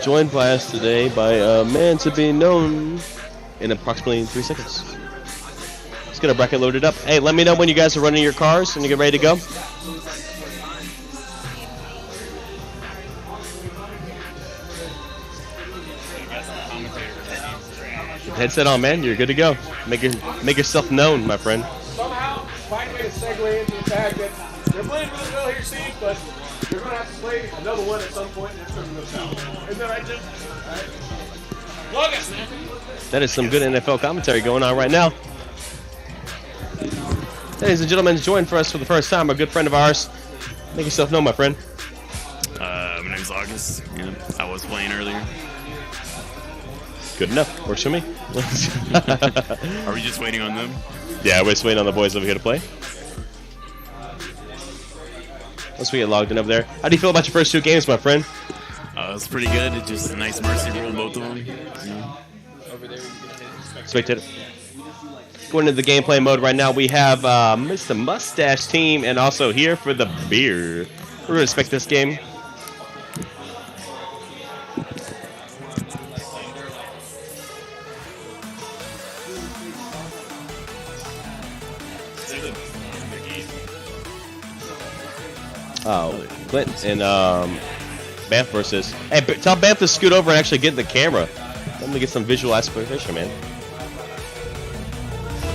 joined by us today by a man to be known in approximately 3 seconds. Let's get our bracket loaded up. Hey, let me know when you guys are running your cars and you get ready to go. Headset on, man. You're good to go. Make yourself known, my friend. Somehow, find a way to segue into the fact that they're playing really well here, Steve, but they're going to have to play another one at some point, and it's going to go south. Isn't that right, Jim? All right. Log us, man. That is some good NFL commentary going on right now. Ladies and gentlemen, join for us for the first time, a good friend of ours. Make yourself known, my friend. My name's August. Yeah, I was playing earlier. Good enough. Works for me. Are we just waiting on them? Yeah, we're just waiting on the boys over here to play. Once we get logged in over there. How do you feel about your first 2 games, my friend? It's pretty good. It's just a nice mercy roll, both of them. Yeah. Spectator. Going into the gameplay mode right now, we have Mr. Mustache Team and also Here for the Beer. We're going to expect this game. Oh, Clint and Banff versus. Hey, tell Banff to scoot over and actually get in the camera. Let me get some visual aspiration, man.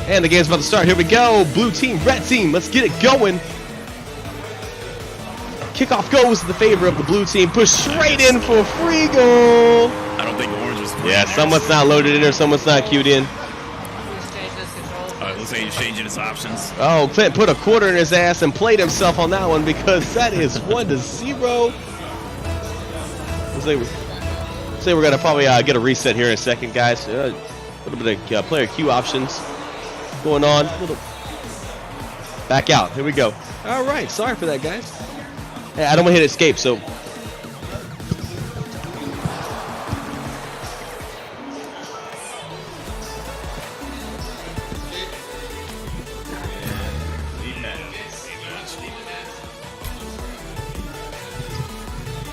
And the game's about to start. Here we go. Blue team, red team. Let's get it going. Kickoff goes in the favor of the blue team. Push straight in for a free goal. I don't think Orange was. Yeah, someone's not loaded in or someone's not queued in. Looks like he's changing his options. Oh, Clint put a quarter in his ass and played himself on that one because that is 1-0. Say we're gonna probably get a reset here in a second, guys. A little bit of player queue options going on. Back out. Here we go. All right. Sorry for that, guys. Hey, I don't want to hit escape, so.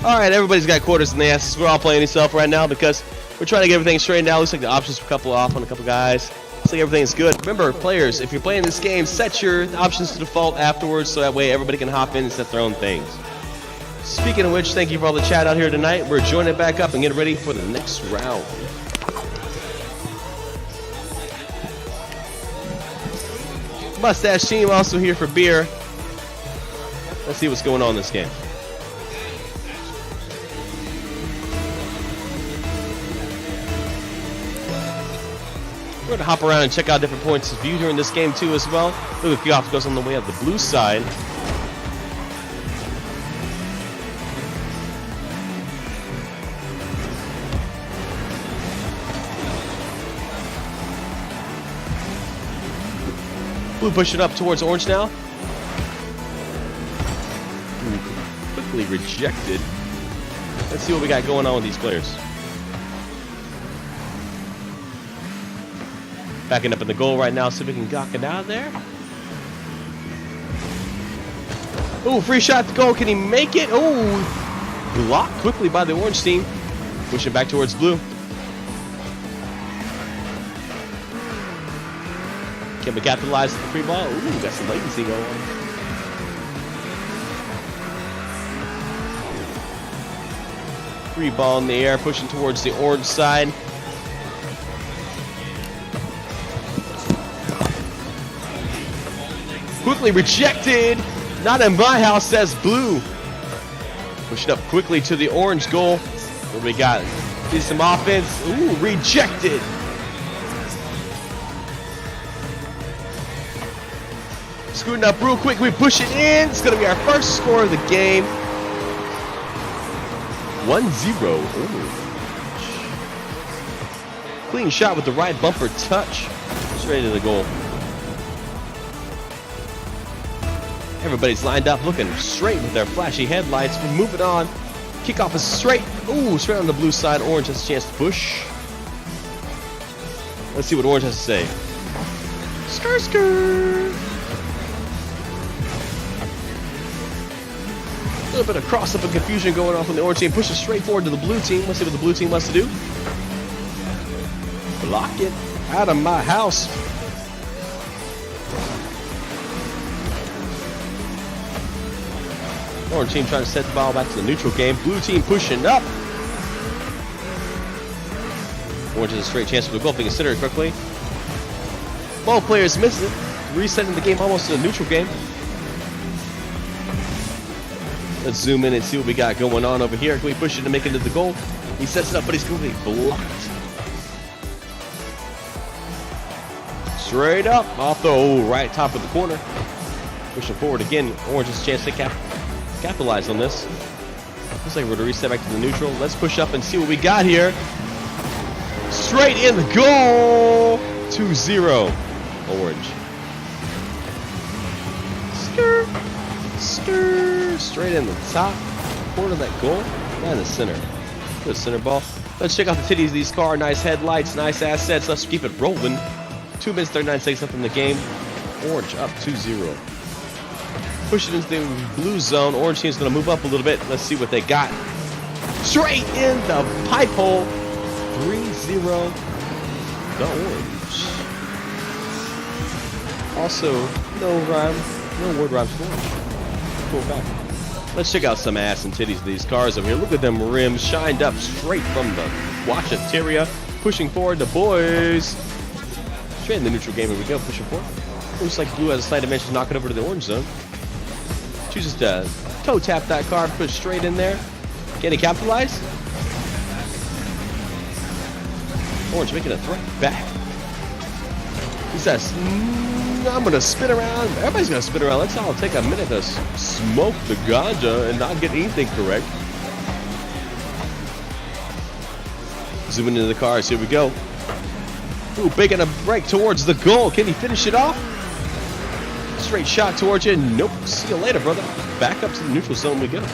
All right, everybody's got quarters in the asses. We're all playing yourself right now because we're trying to get everything straightened out. Looks like the options are a couple off on a couple guys. Looks like everything's good. Remember, players, if you're playing this game, set your options to default afterwards so that way everybody can hop in and set their own things. Speaking of which, thank you for all the chat out here tonight. We're joining it back up and getting ready for the next round. Mustache team also here for beer. Let's see what's going on in this game. We're going to hop around and check out different points of view during this game too as well. Look, the kickoff goes on the way of the blue side. Blue pushing up towards orange now. Ooh, quickly rejected. Let's see what we got going on with these players. Backing up in the goal right now, see if we can gawk it out of there. Ooh, free shot to goal. Can he make it? Ooh, blocked quickly by the orange team. Pushing back towards blue. Can we capitalize with the free ball? Ooh, got some latency going on. Free ball in the air, pushing towards the orange side. Quickly rejected. Not in my house, says blue. Pushing up quickly to the orange goal. What we got? See some offense. Ooh, rejected. Scooting up real quick, we push it in. It's gonna be our first score of the game. 1-0. Clean shot with the right bumper touch. Straight to the goal. Everybody's lined up looking straight with their flashy headlights. We move it on. Kickoff is straight. Ooh, straight on the blue side. Orange has a chance to push. Let's see what orange has to say. Skr, skr. A little bit of cross-up and confusion going on from the orange team. Pushes straight forward to the blue team. Let's see what the blue team wants to do. Block it out of my house. Orange team trying to set the ball back to the neutral game. Blue team pushing up. Orange has a straight chance for the goal if they consider it quickly. Both players miss it. Resetting the game almost to the neutral game. Let's zoom in and see what we got going on over here. Can we push it to make it into the goal? He sets it up, but he's completely blocked. Straight up off the right top of the corner. Pushing forward again. Orange has a chance to capitalize on this. Looks like we're going to reset back to the neutral. Let's push up and see what we got here. Straight in the goal. 2-0. Orange. Skirt. Stir, straight in the top corner of that goal. Right in the center. Good center ball. Let's check out the titties of these cars. Nice headlights, nice assets. Let's keep it rolling. 2 minutes, 39 seconds left in the game. Orange up 2-0. Push it into the blue zone. Orange team's going to move up a little bit. Let's see what they got. Straight in the pipe hole. 3-0. The orange. Also, no rhyme. No word rhymes for orange. Cool back. Let's check out some ass and titties of these cars over here. Look at them rims shined up straight from the watch interior. Pushing forward the boys. Straight in the neutral game. Here we go. Pushing forward. Looks like blue has a slight dimension to knock it over to the orange zone. Chooses to toe tap that car. Push straight in there. Can he capitalize? Orange making a threat back. He says, I'm going to spin around. Everybody's going to spin around. Let's all take a minute to smoke the ganja and not get anything correct. Zooming into the cars. Here we go. Ooh, making a break towards the goal. Can he finish it off? Straight shot towards you. Nope. See you later, brother. Back up to the neutral zone we go.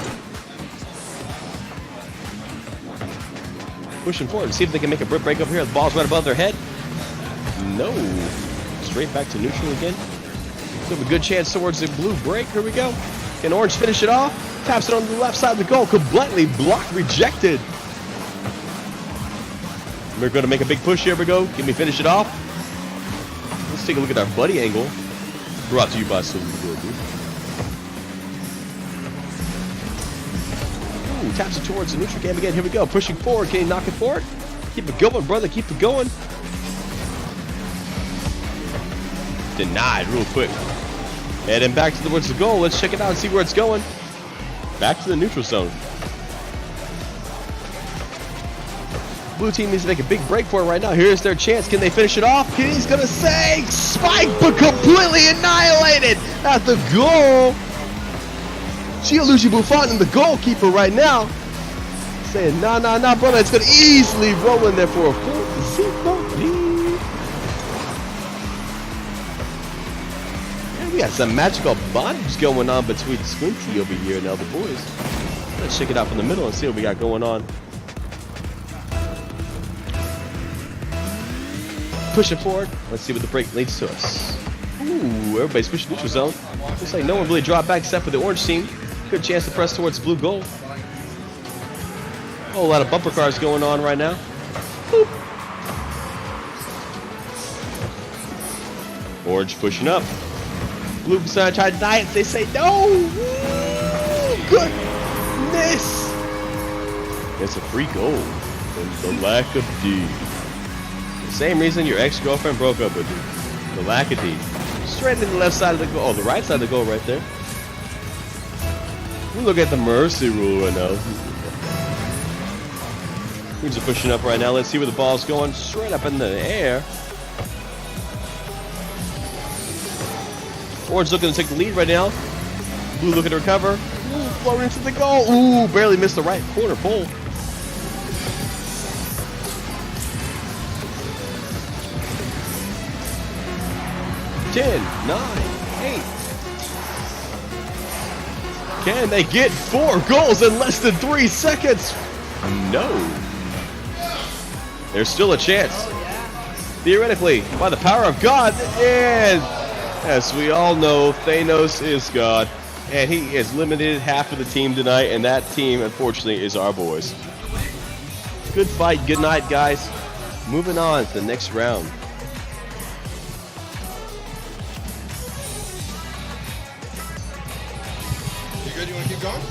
Pushing forward. See if they can make a break over here. The ball's right above their head. No. Straight back to neutral again. We have a good chance towards the blue break. Here we go. Can orange finish it off? Taps it on the left side of the goal. Completely blocked. Rejected. We're going to make a big push. Here we go. Can we finish it off? Let's take a look at our buddy angle. Brought to you by Saloon. Ooh, taps it towards the neutral game again. Here we go. Pushing forward. Can he knock it forward? Keep it going, brother. Keep it going. Denied real quick. Heading back towards the goal. Let's check it out and see where it's going. Back to the neutral zone. Blue team needs to make a big break for it right now. Here's their chance. Can they finish it off? He's going to say spike, but completely annihilated at the goal. Gianluigi Buffon, the goalkeeper right now, saying, nah, brother. It's going to easily roll in there for a 4-0 lead. And we got some magical bondage going on between Squinty over here and the boys. Let's check it out from the middle and see what we got going on. Pushing forward. Let's see what the break leads to us. Ooh, everybody's pushing neutral zone. Looks like no one really dropped back except for the orange team. Good chance to press towards blue goal. A whole lot of bumper cars going on right now. Boop. Orange pushing up. Blue beside trying to deny it. They say no. Ooh, goodness. It's a free goal from the lack of D. Same reason your ex-girlfriend broke up with you. The lack of D. Straight to the left side of the goal. Oh, the right side of the goal right there. We look at the mercy rule right now. Teams are pushing up right now. Let's see where the ball's going. Straight up in the air. Orange looking to take the lead right now. Blue looking to recover. Ooh, floating into the goal. Ooh, barely missed the right corner pole. Ten, 9, 8. Can they get 4 goals in less than 3 seconds? No. There's still a chance. Theoretically, by the power of God, and as we all know, Thanos is God, and he has limited half of the team tonight, and that team, unfortunately, is our boys. Good fight, good night, guys. Moving on to the next round. Good, you want to keep going?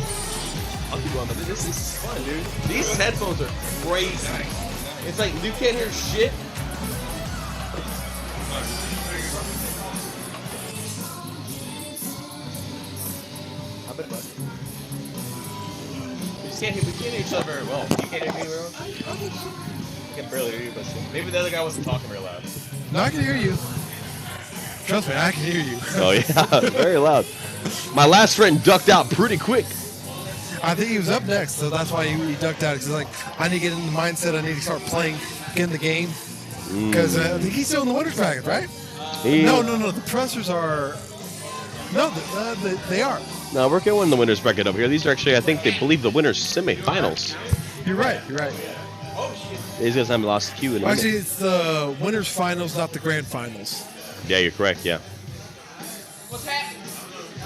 I'll keep going, but this is fun, dude. These headphones are crazy. It's like you can't hear shit. I bet it. We can't hear each other very well. You can't hear me very well? I can barely hear you, but maybe the other guy wasn't talking very loud. No, I can hear you. Trust me, I can hear you. Oh yeah, very loud. My last friend ducked out pretty quick. I think he was up next, so that's why he ducked out. Because like, I need to get in the mindset. I need to start playing, get in the game. Because I think he's still in the winners bracket, right? No. The pressers are. No, they are. No, we're going the winners bracket up here. These are actually, I think they believe the winners semifinals. You're right. These guys haven't lost Q in a Actually, minute. it's the winners finals, not the grand finals. Yeah, you're correct. Yeah.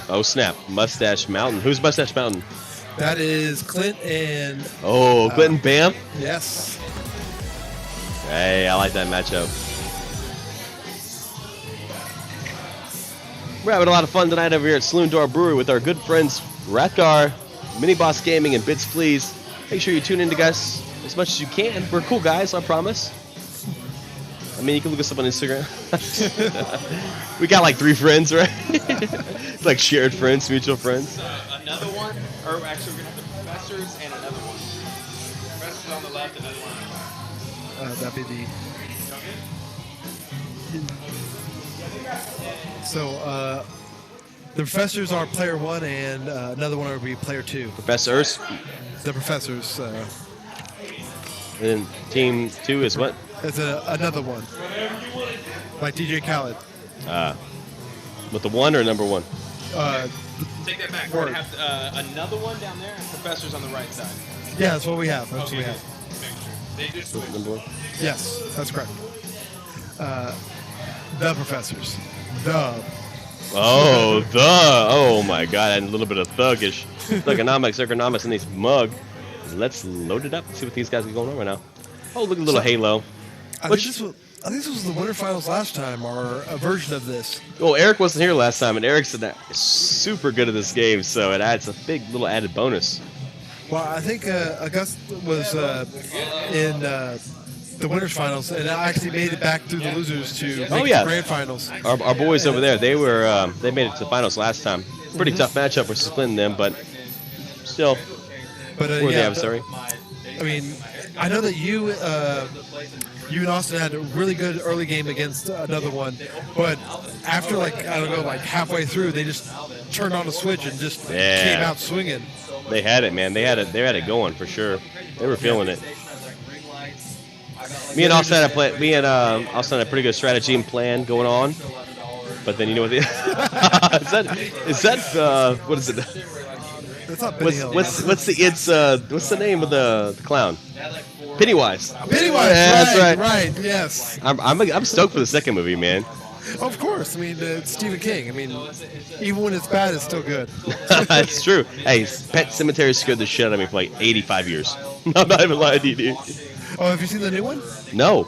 Oh snap! Mustache Mountain. Who's Mustache Mountain? That is Clint and. Oh, Clinton Bam. Yes. Hey, I like that matchup. We're having a lot of fun tonight over here at Saloon Brewery with our good friends Rathgar, MinibossGaming, and Bits Please. Make sure you tune in to guys as much as you can. We're cool guys, I promise. I mean, you can look us up on Instagram. We got like 3 friends, right? Like shared friends, mutual friends. Another one, or actually we're gonna have the professors and another one. Professors on the left, another one. That'd be the. So the professors are player 1, and another one would be player 2. Professors. The professors. And then team 2 is what? It's another one. Like DJ Khaled. With the 1 or number 1? Take that back. We're gonna have another one down there and professors on the right side. Yeah, that's what we have. That's what we have. They just switched. Number 1. Yes, that's correct. The professors. The. Oh my god, and a little bit of thuggish. Ergonomics in this mug. Let's load it up and see what these guys are going on right now. Oh, look at a little Halo. I think this was the winter finals last time, or a version of this. Well, Eric wasn't here last time, and Eric's super good at this game, so it adds a big little added bonus. Well, I think August was in the the winners finals, and I actually made it back through the losers to make Oh, yeah. the grand finals. Our boys over there, they were they made it to the finals last time. Pretty tough matchup versus Clinton them, but still But we're the yeah, adversary. I mean, I know that you and Austin had a really good early game against another one, but after like I don't know, like halfway through, they just turned on the switch and just came out swinging. They had it, man. They had it going for sure. They were feeling it. Me and Austin had Austin had a pretty good strategy and plan going on, but then you know what? Is that what is it? That's not Benny Hill. What's the name of the clown? Pennywise. Pennywise. Yeah, that's right. Yes. I'm stoked for the second movie, man. Of course. I mean, it's Stephen King. I mean, even when it's bad, it's still good. It's true. Hey, Pet Cemetery scared the shit out of me for like 85 years. I'm not even lying to you, dude. Oh, have you seen the new one? No,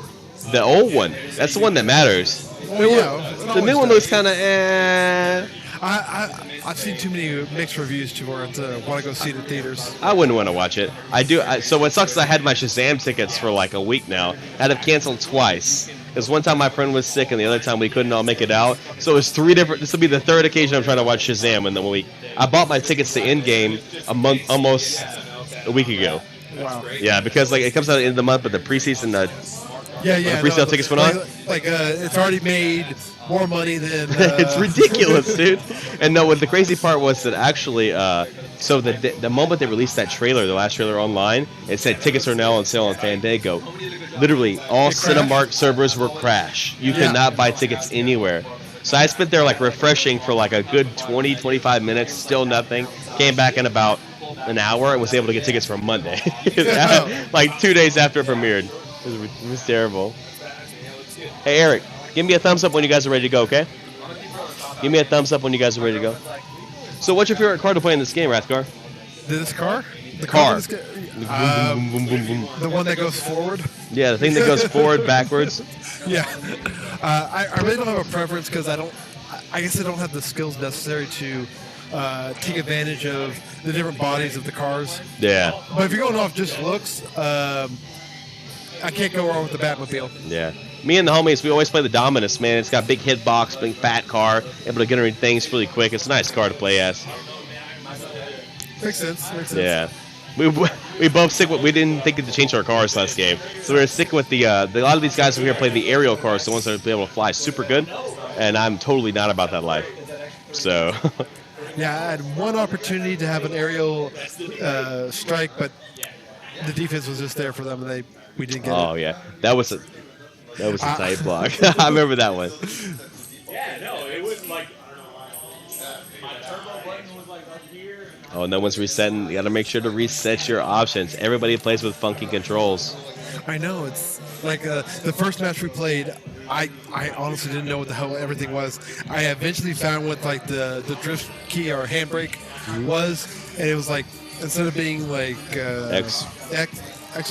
the old one. That's the one that matters. The new one looks kind of I've seen too many mixed reviews to want to go see it in theaters. I wouldn't want to watch it. So what sucks is I had my Shazam tickets for like a week now. Had them canceled twice. Because one time my friend was sick and the other time we couldn't all make it out. So it was 3 different. This will be the 3rd occasion I'm trying to watch Shazam in the week. I bought my tickets to Endgame almost a week ago. Wow. Yeah, because like it comes out at the end of the month, but the preseason, the pre-sale tickets went on. It's already made more money than. It's ridiculous, dude. And no, what the crazy part was that actually, so the moment they released that trailer, the last trailer online, it said tickets are now on sale on Fandango. Literally, all Cinemark servers were crash. You could not buy tickets anywhere. So I spent there like refreshing for like a good 20, 25 minutes, still nothing. Came back in about an hour and was able to get tickets for Monday. Like 2 days after it premiered. It was terrible. Hey, Eric, give me a thumbs up when you guys are ready to go, okay? Give me a thumbs up when you guys are ready to go. So what's your favorite car to play in this game, Rathgar? This car? The car. Boom, boom, boom, boom. The one that goes forward? Yeah, the thing that goes forward, backwards. Yeah. I really don't have a preference because I guess I don't have the skills necessary to take advantage of the different bodies of the cars. Yeah. But if you're going off just looks, I can't go wrong with the Batmobile. Yeah. Me and the homies, we always play the Dominus, man. It's got big hitbox, big fat car, able to get into things really quick. It's a nice car to play as. Makes sense. Yeah. We both stick with, we didn't think to change our cars last game. So we were sticking with a lot of these guys over here play the aerial cars, the ones that are able to fly super good. And I'm totally not about that life. So. Yeah, I had one opportunity to have an aerial strike, but the defense was just there for them, and we didn't get it. Oh, yeah. That was a tight block. I remember that one. Yeah, no, it was like, my turbo button was like up here. Oh, no one's resetting. You got to make sure to reset your options. Everybody plays with funky controls. I know. It's like the first match we played, I honestly didn't know what the hell everything was. I eventually found what like the drift key or handbrake was, and it was like, instead of being like X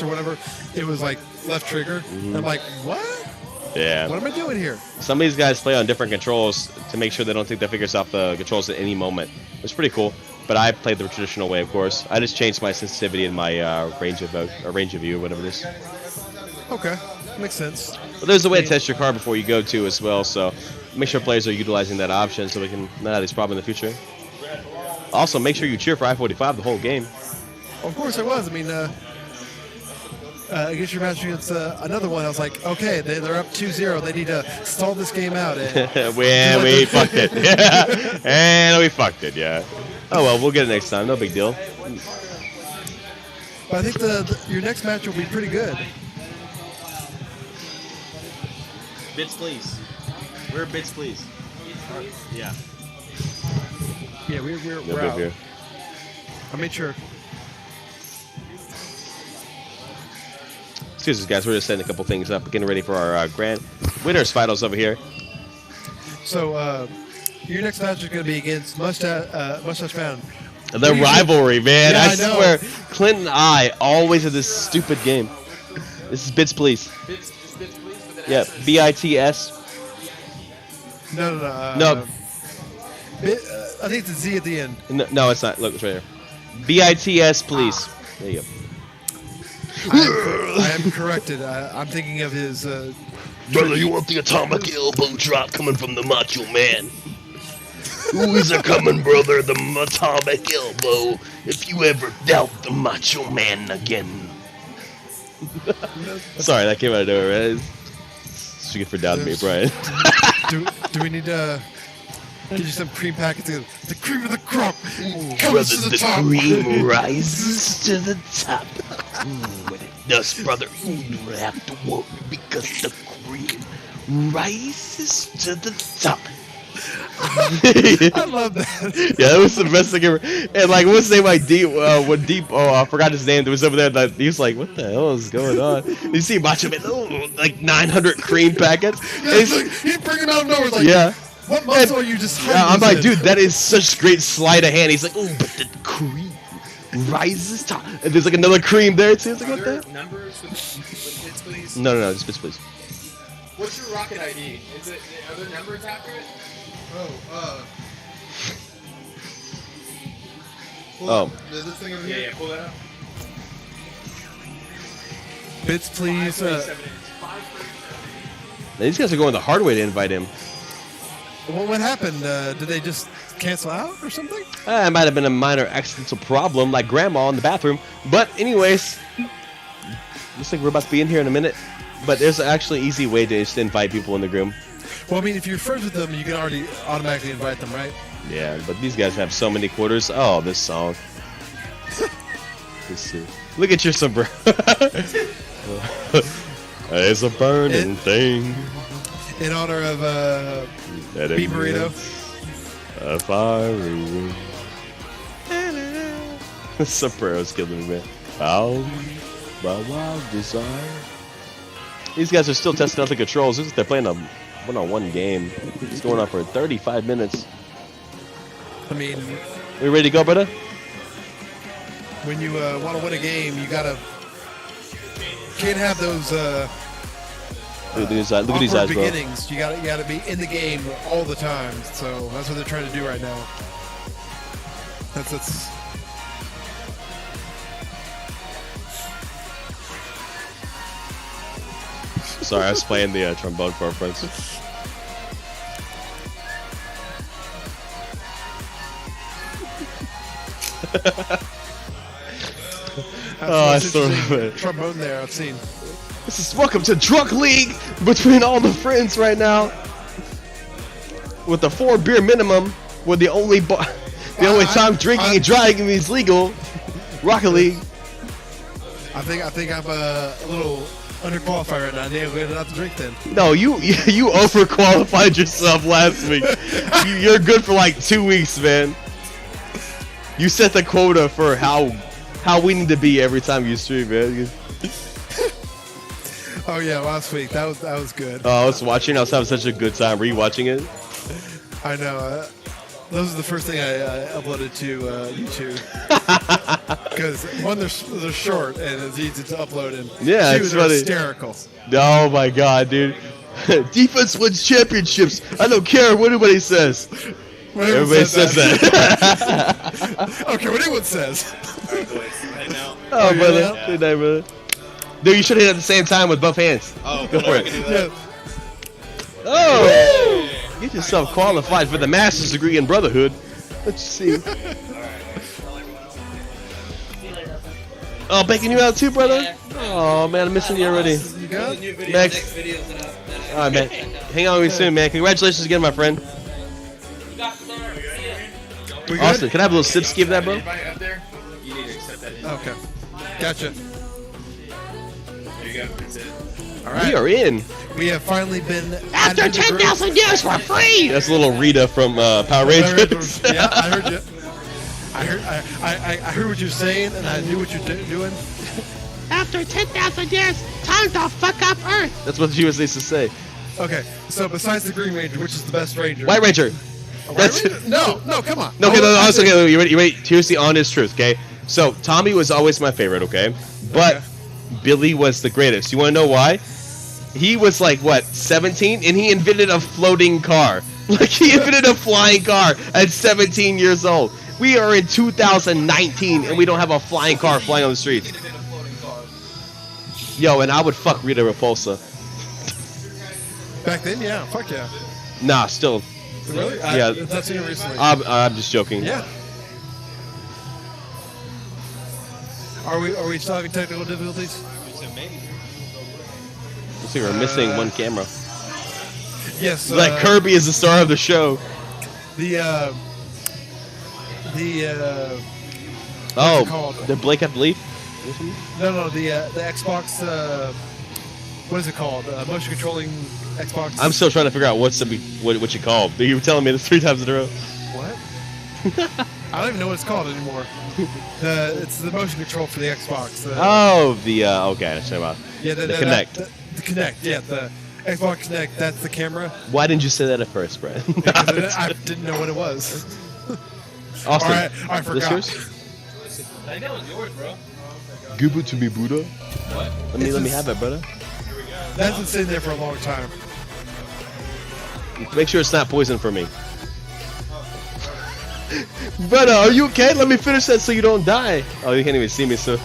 or whatever, it was like left trigger. I'm like, what? Yeah. What am I doing here? Some of these guys play on different controls to make sure they don't take their fingers off the controls at any moment. It's pretty cool. But I played the traditional way, of course. I just changed my sensitivity and my range of view, whatever it is. Okay, makes sense. But there's a way to test your car before you go to as well. So make sure players are utilizing that option so we can not have these problems in the future. Also, make sure you cheer for I-45 the whole game. Of course I was. I mean, against your match against another one, I was like, okay, they're up 2-0. They need to stall this game out. we fucked it. Yeah. And we fucked it, yeah. Oh, well, we'll get it next time. No big deal. But I think your next match will be pretty good. Bits, please. Where are bits, please? Yeah. Yeah, we're No out. big deal. I made sure. Excuse us, guys. We're just setting a couple things up, getting ready for our grand winners finals over here. So, your next match is going to be against Mustache Found. The rivalry, man. Yeah, I I know. swear, Clint and I always have this stupid game. This is Bits, please. Bits, please. With an Yeah, S. B-I-T-S. No. No. I think it's a Z at the end. No, it's not. Look, it's right here. B-I-T-S, please. There you go. I am corrected. I'm thinking of his. Brother, you want the atomic elbow drop coming from the Macho Man? Who is a coming, brother? The atomic elbow. If you ever doubt the Macho Man again. Sorry, that came out of nowhere, right? It's good for doubting me, Brian. do we need to get you some cream packets? The cream of the crop. Brother, the cream rises to the top. When it does, brother, you don't have to worry because the cream rises to the top. I love that. Yeah, that was the best thing ever. And like, what's his name? Like Deep, oh, I forgot his name. That was over there. Like, he was like, "What the hell is going on?" You see Macho Man, like 900 cream packets. Yeah, he's bringing out nowhere. Like, yeah. What muscle are you just? Yeah, I'm like, dude, that is such great sleight of hand. He's like, "Oh, but the cream rises top." And there's like another cream there too. It's like, what the? Numbers with bits, please? No, just bits, please. What's your rocket ID? Are there numbers after it? Is this thing over here? Yeah, pull that up. Bits, please. These guys are going the hard way to invite him. What happened? Did they just cancel out or something? It might have been a minor accidental problem, like grandma in the bathroom. But anyways, looks like we're about to be in here in a minute. But there's actually an easy way to just invite people in the room. Well, I mean, if you're friends with them, you can already automatically invite them, right? Yeah, but these guys have so many quarters. Oh, this song. Look at your sombrero. It's a burning thing. In honor of beef burrito. A fiery. Sombrero's killing me, man. Bound by wild desire. These guys are still testing out the controls. They're playing a one-on-one game. It's going on for 35 minutes. I mean, We ready to go, brother? when you want to win a game, you can't have those Look at these eyes, bro. beginnings. You gotta be in the game all the time. So that's what they're trying to do right now. That's. Sorry, I was playing the trombone for our friends. I still remember it. Trombone there, I've seen. This is welcome to Drunk League between all the friends right now. With the 4 beer minimum, where the only time drinking and driving is legal. Rocket League. I think I'm a little underqualified right now. I need to not to drink then. No, you overqualified yourself last week. You're good for like 2 weeks, man. You set the quota for how we need to be every time you stream, man. Oh yeah, last week that was good. Oh, I was watching. I was having such a good time rewatching it. I know. Those are the first thing I uploaded to YouTube. Because one, they're short and it's easy to upload, and Yeah, two, it's they're funny. hysterical. Oh my god, dude. Defense wins championships. I don't care what anybody says. When Everybody says that. Okay, what anyone says. Alright, boys. Right now. Oh, yeah, brother. yeah. Good night, brother. Dude, you should hit at the same time with both hands. Oh, Go for I it. can do that. Yeah. Oh! Get yourself qualified for the master's degree in brotherhood. Let's see. Oh, Bacon, you out too, brother? Oh, man, I'm missing you already. You good? Max. Alright, man. Hang on with me soon, man. Congratulations again, my friend. We good? Austin, can I have a little sip ski of that, bro? Everybody up there, you need to accept that. Okay. Gotcha. There you go. That's it. All We right. are in. We have finally been After added to the group. 10,000 years for free! That's a little Rita from Power Rangers. Yeah, I heard you. I heard what you're saying, and I knew what you're doing. After 10,000 years, time to fuck up Earth. That's what she used to say. Okay, so besides the Green Ranger, which is the best Ranger? White Ranger. A White That's Ranger? No, come on. No, okay, no, I honestly, think- okay, you ready? Here's the honest truth, okay? So Tommy was always my favorite, okay? But Okay. Billy was the greatest. You want to know why? He was like what, 17, and he invented a floating car. Like he invented a flying car at 17 years old. We are in 2019, and we don't have a flying car flying on the streets. Yo, and I would fuck Rita Repulsa. Back then, yeah. Fuck yeah. Nah, still. Really? Yeah. I've seen it recently. I'm just joking. Yeah. Are we still having technical difficulties? Looks like we're missing one camera. Yes. Like Kirby is the star of the show. What's it called? The Blake I believe. No, the Xbox. What is it called? Motion controlling Xbox. I'm still trying to figure out what you called. You were telling me this 3 times in a row. What? I don't even know what it's called anymore. It's the motion control for the Xbox. Okay, that's about. Yeah, the Kinect. The Kinect. Yeah, the Xbox Kinect. That's the camera. Why didn't you say that at first, Brad? I didn't know what it was. Austin, All right, I forgot. This yours? I know it's yours, bro. Give it to me, Buddha. What? Let me have it, brother. That's been sitting there for a long time. Make sure it's not poison for me. Brother, are you okay? Let me finish that so you don't die. Oh, you can't even see me, so.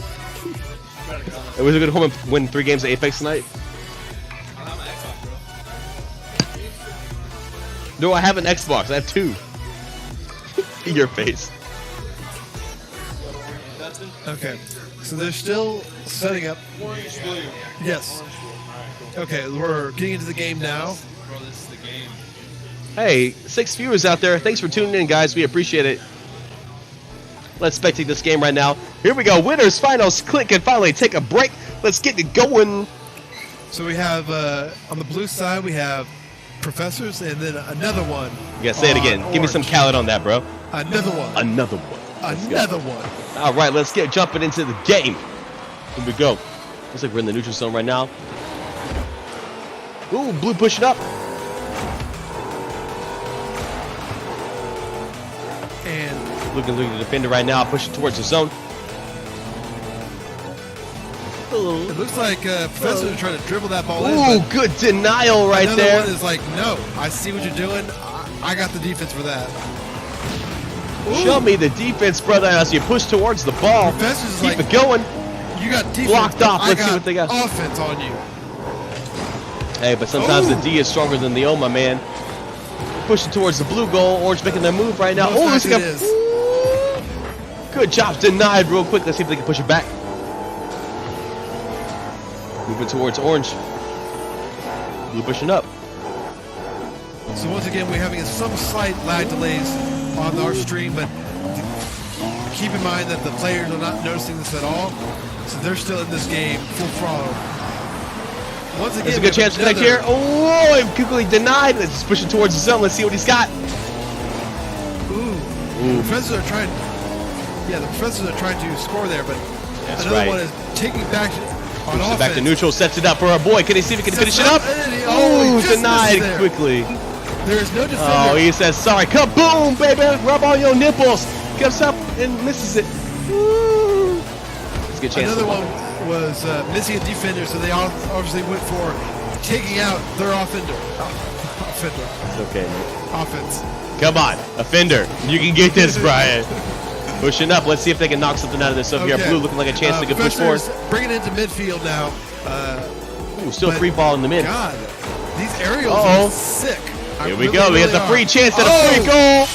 It was a good home and win 3 games of Apex tonight. No, I have an Xbox. I have 2. In your face. Okay, so they're still setting up. Yes. Okay, we're getting into the game now. Bro, this is the game. Hey, 6 viewers out there. Thanks for tuning in, guys. We appreciate it. Let's spectate this game right now. Here we go. Winners, finals, click, and finally take a break. Let's get it going. So we have, on the blue side, we have professors, and then another one. You gotta say it again. Give me some Khaled on that, bro. Another one. Another one. Another one. All right, let's get jumping into the game. Here we go. Looks like we're in the neutral zone right now. Ooh, blue pushing up. And Looking at the defender right now, pushing towards the zone. it looks like professors are trying to dribble that ball in. Ooh, but good denial right another there. one is like, no, I see what you're doing. I got the defense for that. Show me the defense, brother, as you push towards the ball. Professors is Keep like, it going. you got defense. Blocked but off. I Let's see what they got. Offense on you. Hey, but sometimes Ooh. the D is stronger than the O, my man. Pushing towards the blue goal. Orange making their move right now. Most Oh, looks likely like it is. good job. Denied real quick. Let's see if they can push it back. Moving towards orange. Blue pushing up. So once again, we're having some slight lag delays on our stream, but keep in mind that the players are not noticing this at all. So they're still in this game full throttle. Once again, There's a good chance to connect here. Oh, and quickly denied. Let's just push it towards the zone. Let's see what he's got. Ooh. The professors are trying. Yeah, the professors are trying to score there, but That's another right. one is taking back on Pushes offense. it back to neutral. Sets it up for our boy. Can he see if he can finish it up? Oh, Ooh, denied quickly. There is no defender. Oh, he says sorry. Kaboom, baby. Rub on your nipples. Gets up and misses it. Woo. Let's get a chance. Another one was missing a defender, so they obviously went for taking out their offender. It's okay, man. Offense. Come on, offender. You can get this, Brian. Pushing up. Let's see if they can knock something out of this. So if you're blue, looking like a chance to get push forward. Professor's bringing it into midfield now. Ooh, still but free ball in the mid. God, these aerials Uh-oh. are sick. Here we go. We get the free chance at a free goal.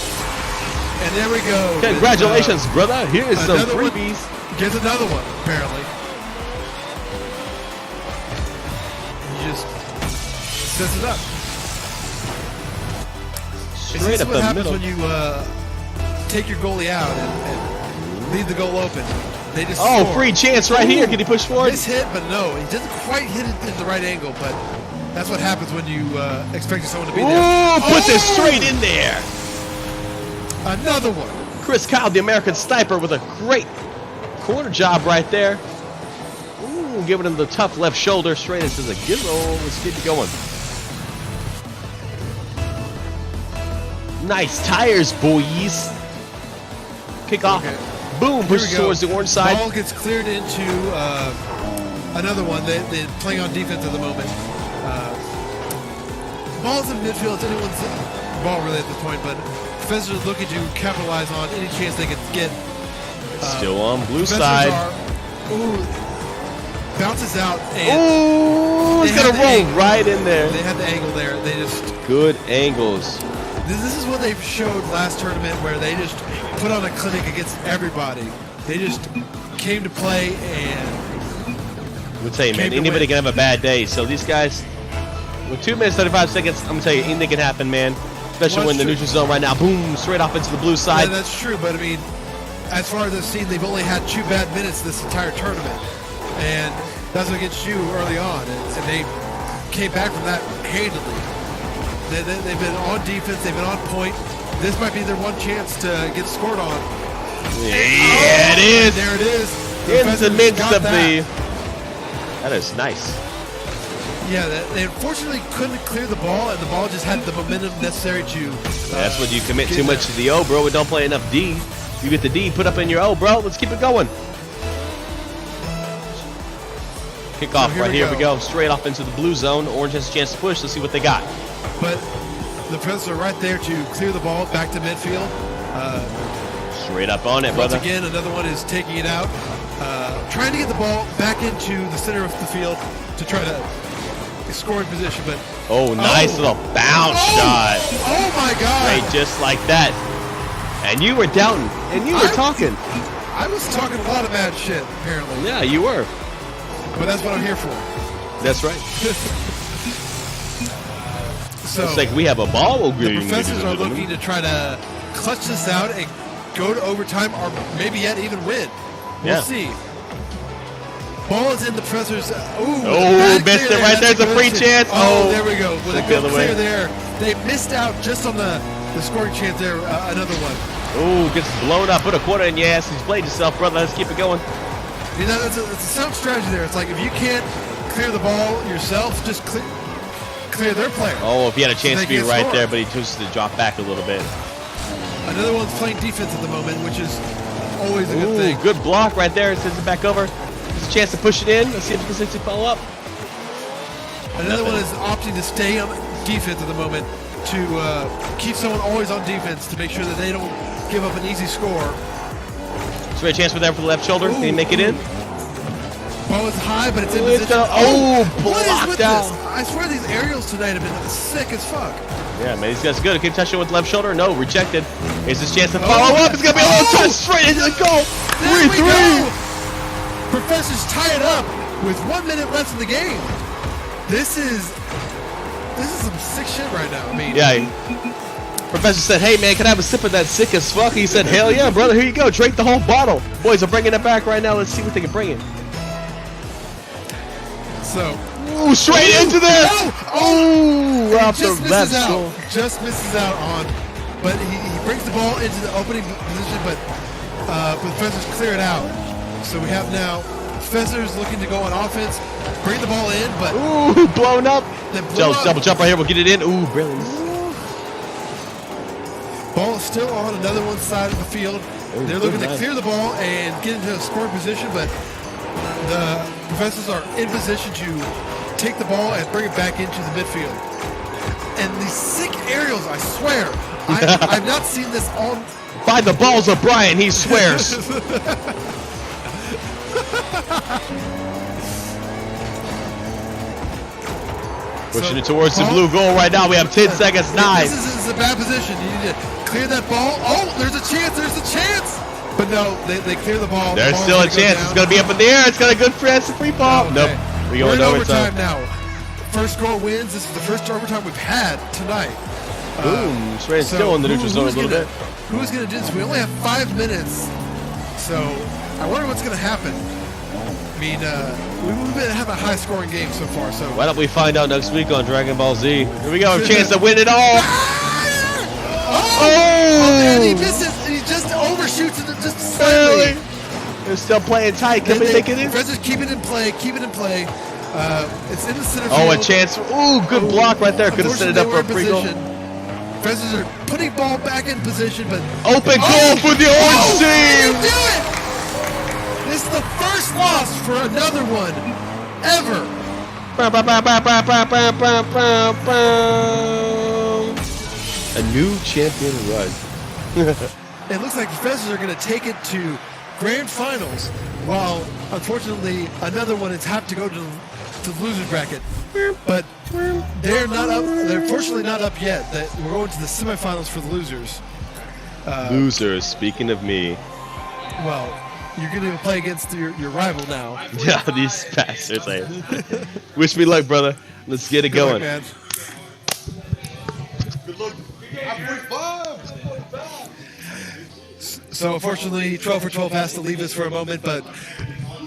And there we go. Congratulations, brother. Here's some another one. freebies. Gets another one, apparently. He just sets it up. Straight This is up what the happens middle. when you take your goalie out and leave the goal open. They just Oh, score. free chance right here. Can he push forward? Nice hit, but no, he doesn't quite hit it in the right angle. But that's what happens when you expect someone to be there. Ooh, puts it straight in there. Another one. Chris Kyle, the American sniper, with a great corner job right there. Ooh, giving him the tough left shoulder straight into the gizzo. Let's keep it going. Nice tires, boys. Kick off. Okay. Boom, Here we pushes go. towards the orange side. Ball gets cleared into another one. They're playing on defense at the moment. Ball's in midfield. It's anyone's ball really at this point, but Professors are looking to capitalize on any chance they can get. Still on blue Professors side. Are, ooh, bounces out and Ooh, it's they gonna had the roll angle. right in there. They had the angle there. They just Good angles. this is what they showed last tournament where they just put on a clinic against everybody. They just came to play and I'm gonna tell you, man, Came to anybody win. can have a bad day. So these guys, with 2 minutes 35 seconds, I'm gonna tell you, anything can happen, man. Especially Well, when the true. neutral zone right now, boom, straight off into the blue yeah, side. that's true. But I mean, as far as I've seen, they've only had 2 bad minutes this entire tournament, and that's what gets you early on. And they came back from that handily. They've been on defense. They've been on point. This might be their one chance to get scored on. Yeah, it is. There it is. In the Professor midst got of that. that is nice. Yeah, they unfortunately couldn't clear the ball, and the ball just had the momentum necessary to. That's when you commit get too much there. to the O, bro. We don't play enough D. You get the D, put up in your O, bro. Let's keep it going. Kick off here right we here. We go. go straight off into the blue zone. Orange has a chance to push. Let's see what they got. But the Professors are right there to clear the ball back to midfield. Straight up on it, Once brother. again, another one is taking it out, trying to get the ball back into the center of the field to try to score in position. But Oh, nice little bounce shot. Oh my God! Right, just like that. And you were doubting, and you were talking. I was talking a lot of bad shit, apparently. Yeah, you were. But that's what I'm here for. That's right. So It's like we have a ball the game. Professors are looking to try to clutch this out and go to overtime, or maybe yet even win. We'll Yeah. see. Ball is in the Professors. Oh, bad missed clear it right there. there. It's a free That's chance. Oh, there we go. With a took the good other way. clear there. They missed out just on the scoring chance there. Another one. Oh, gets blown up. Put a quarter in your ass. He's played yourself, brother. Let's keep it going. You know, it's a sound strategy there. It's like if you can't clear the ball yourself, just clear their player. Oh, if he had a chance they to be can right score. there, but he chose to drop back a little bit. Another one's playing defense at the moment, which is always a good Ooh, thing. good block right there. Sends it back over. There's a chance to push it in. Let's see if he can actually follow up. Another one is opting to stay on defense at the moment to keep someone always on defense to make sure that they don't give up an easy score. Is there a chance for that for the left shoulder? Can he make it in? Ball is high, but it's in It's position. gonna- What is blocked with out. this? I swear these aerials tonight have been sick as fuck. Yeah, man, these guys good. Can he touch it with the left shoulder? No, rejected. Here's his chance to follow up. It's gonna be a little touch straight into the goal. There we 3-3. go. Professors tie it up with 1 minute left in the game. This is some sick shit right now. I mean, Yeah. Professor said, "Hey man, can I have a sip of that sick as fuck?" He said, "Hell yeah, brother. Here you go. Drink the whole bottle." Boys are bringing it back right now. Let's see what they can bring in. so Ooh, straight into there. Oh, off the just left misses out. shoulder. Just misses out on, but he brings the ball into the opening position, but Professors clear it out. So we have now Professors looking to go on offense, bring the ball in, but Ooh, blown up. they blew up. Double jump right here. We'll get it in. Ooh, barely. Ball is still on another one side of the field. They're looking to nice. clear the ball and get into a scoring position, but the Professors are in position to take the ball and bring it back into the midfield. And these sick aerials, I swear, I've not seen this on. By the balls of Brian, he swears. Pushing it towards the blue goal right now. We have 10 seconds. 9. This is a bad position. You need to clear that ball. Oh, there's a chance. There's a chance. But no, they clear the ball. There's The ball's still a gonna go chance. down. It's going to be up in the air. It's got a good chance to free ball. Okay. Nope. We go We're in into overtime overtime. now. First score wins. This is the first overtime we've had tonight. Boom. Straight still in the neutral zone a little bit. Who's going to do this? We only have 5 minutes. So I wonder what's going to happen. I mean, we've been having a high scoring game so far. So Why don't we find out next week on Dragon Ball Z? Here we go. A chance to win it all. Oh, man, he misses. He just overshoots it just slightly. Barely. They're still playing tight. Can we make it in? Professors keep it in play. Keep it in play. It's in the center Oh, a field. chance. Ooh, good block right there. Could have set it up for a free goal. Professors are putting ball back in position, but Open goal for the orange team. Do it! This is the first loss for another one ever. A new champion run. It looks like Professors are going to take it to grand finals, while unfortunately another one has had to go to the losers bracket. But they're not up. They're fortunately not up yet. We're going to the semifinals for the losers. Losers. Speaking of me. Well, you're going to play against your rival now. Yeah, these bastards. Wish me luck, brother. Let's get it Good luck, going. man. Good luck. So unfortunately, 12 for 12 has to leave us for a moment, but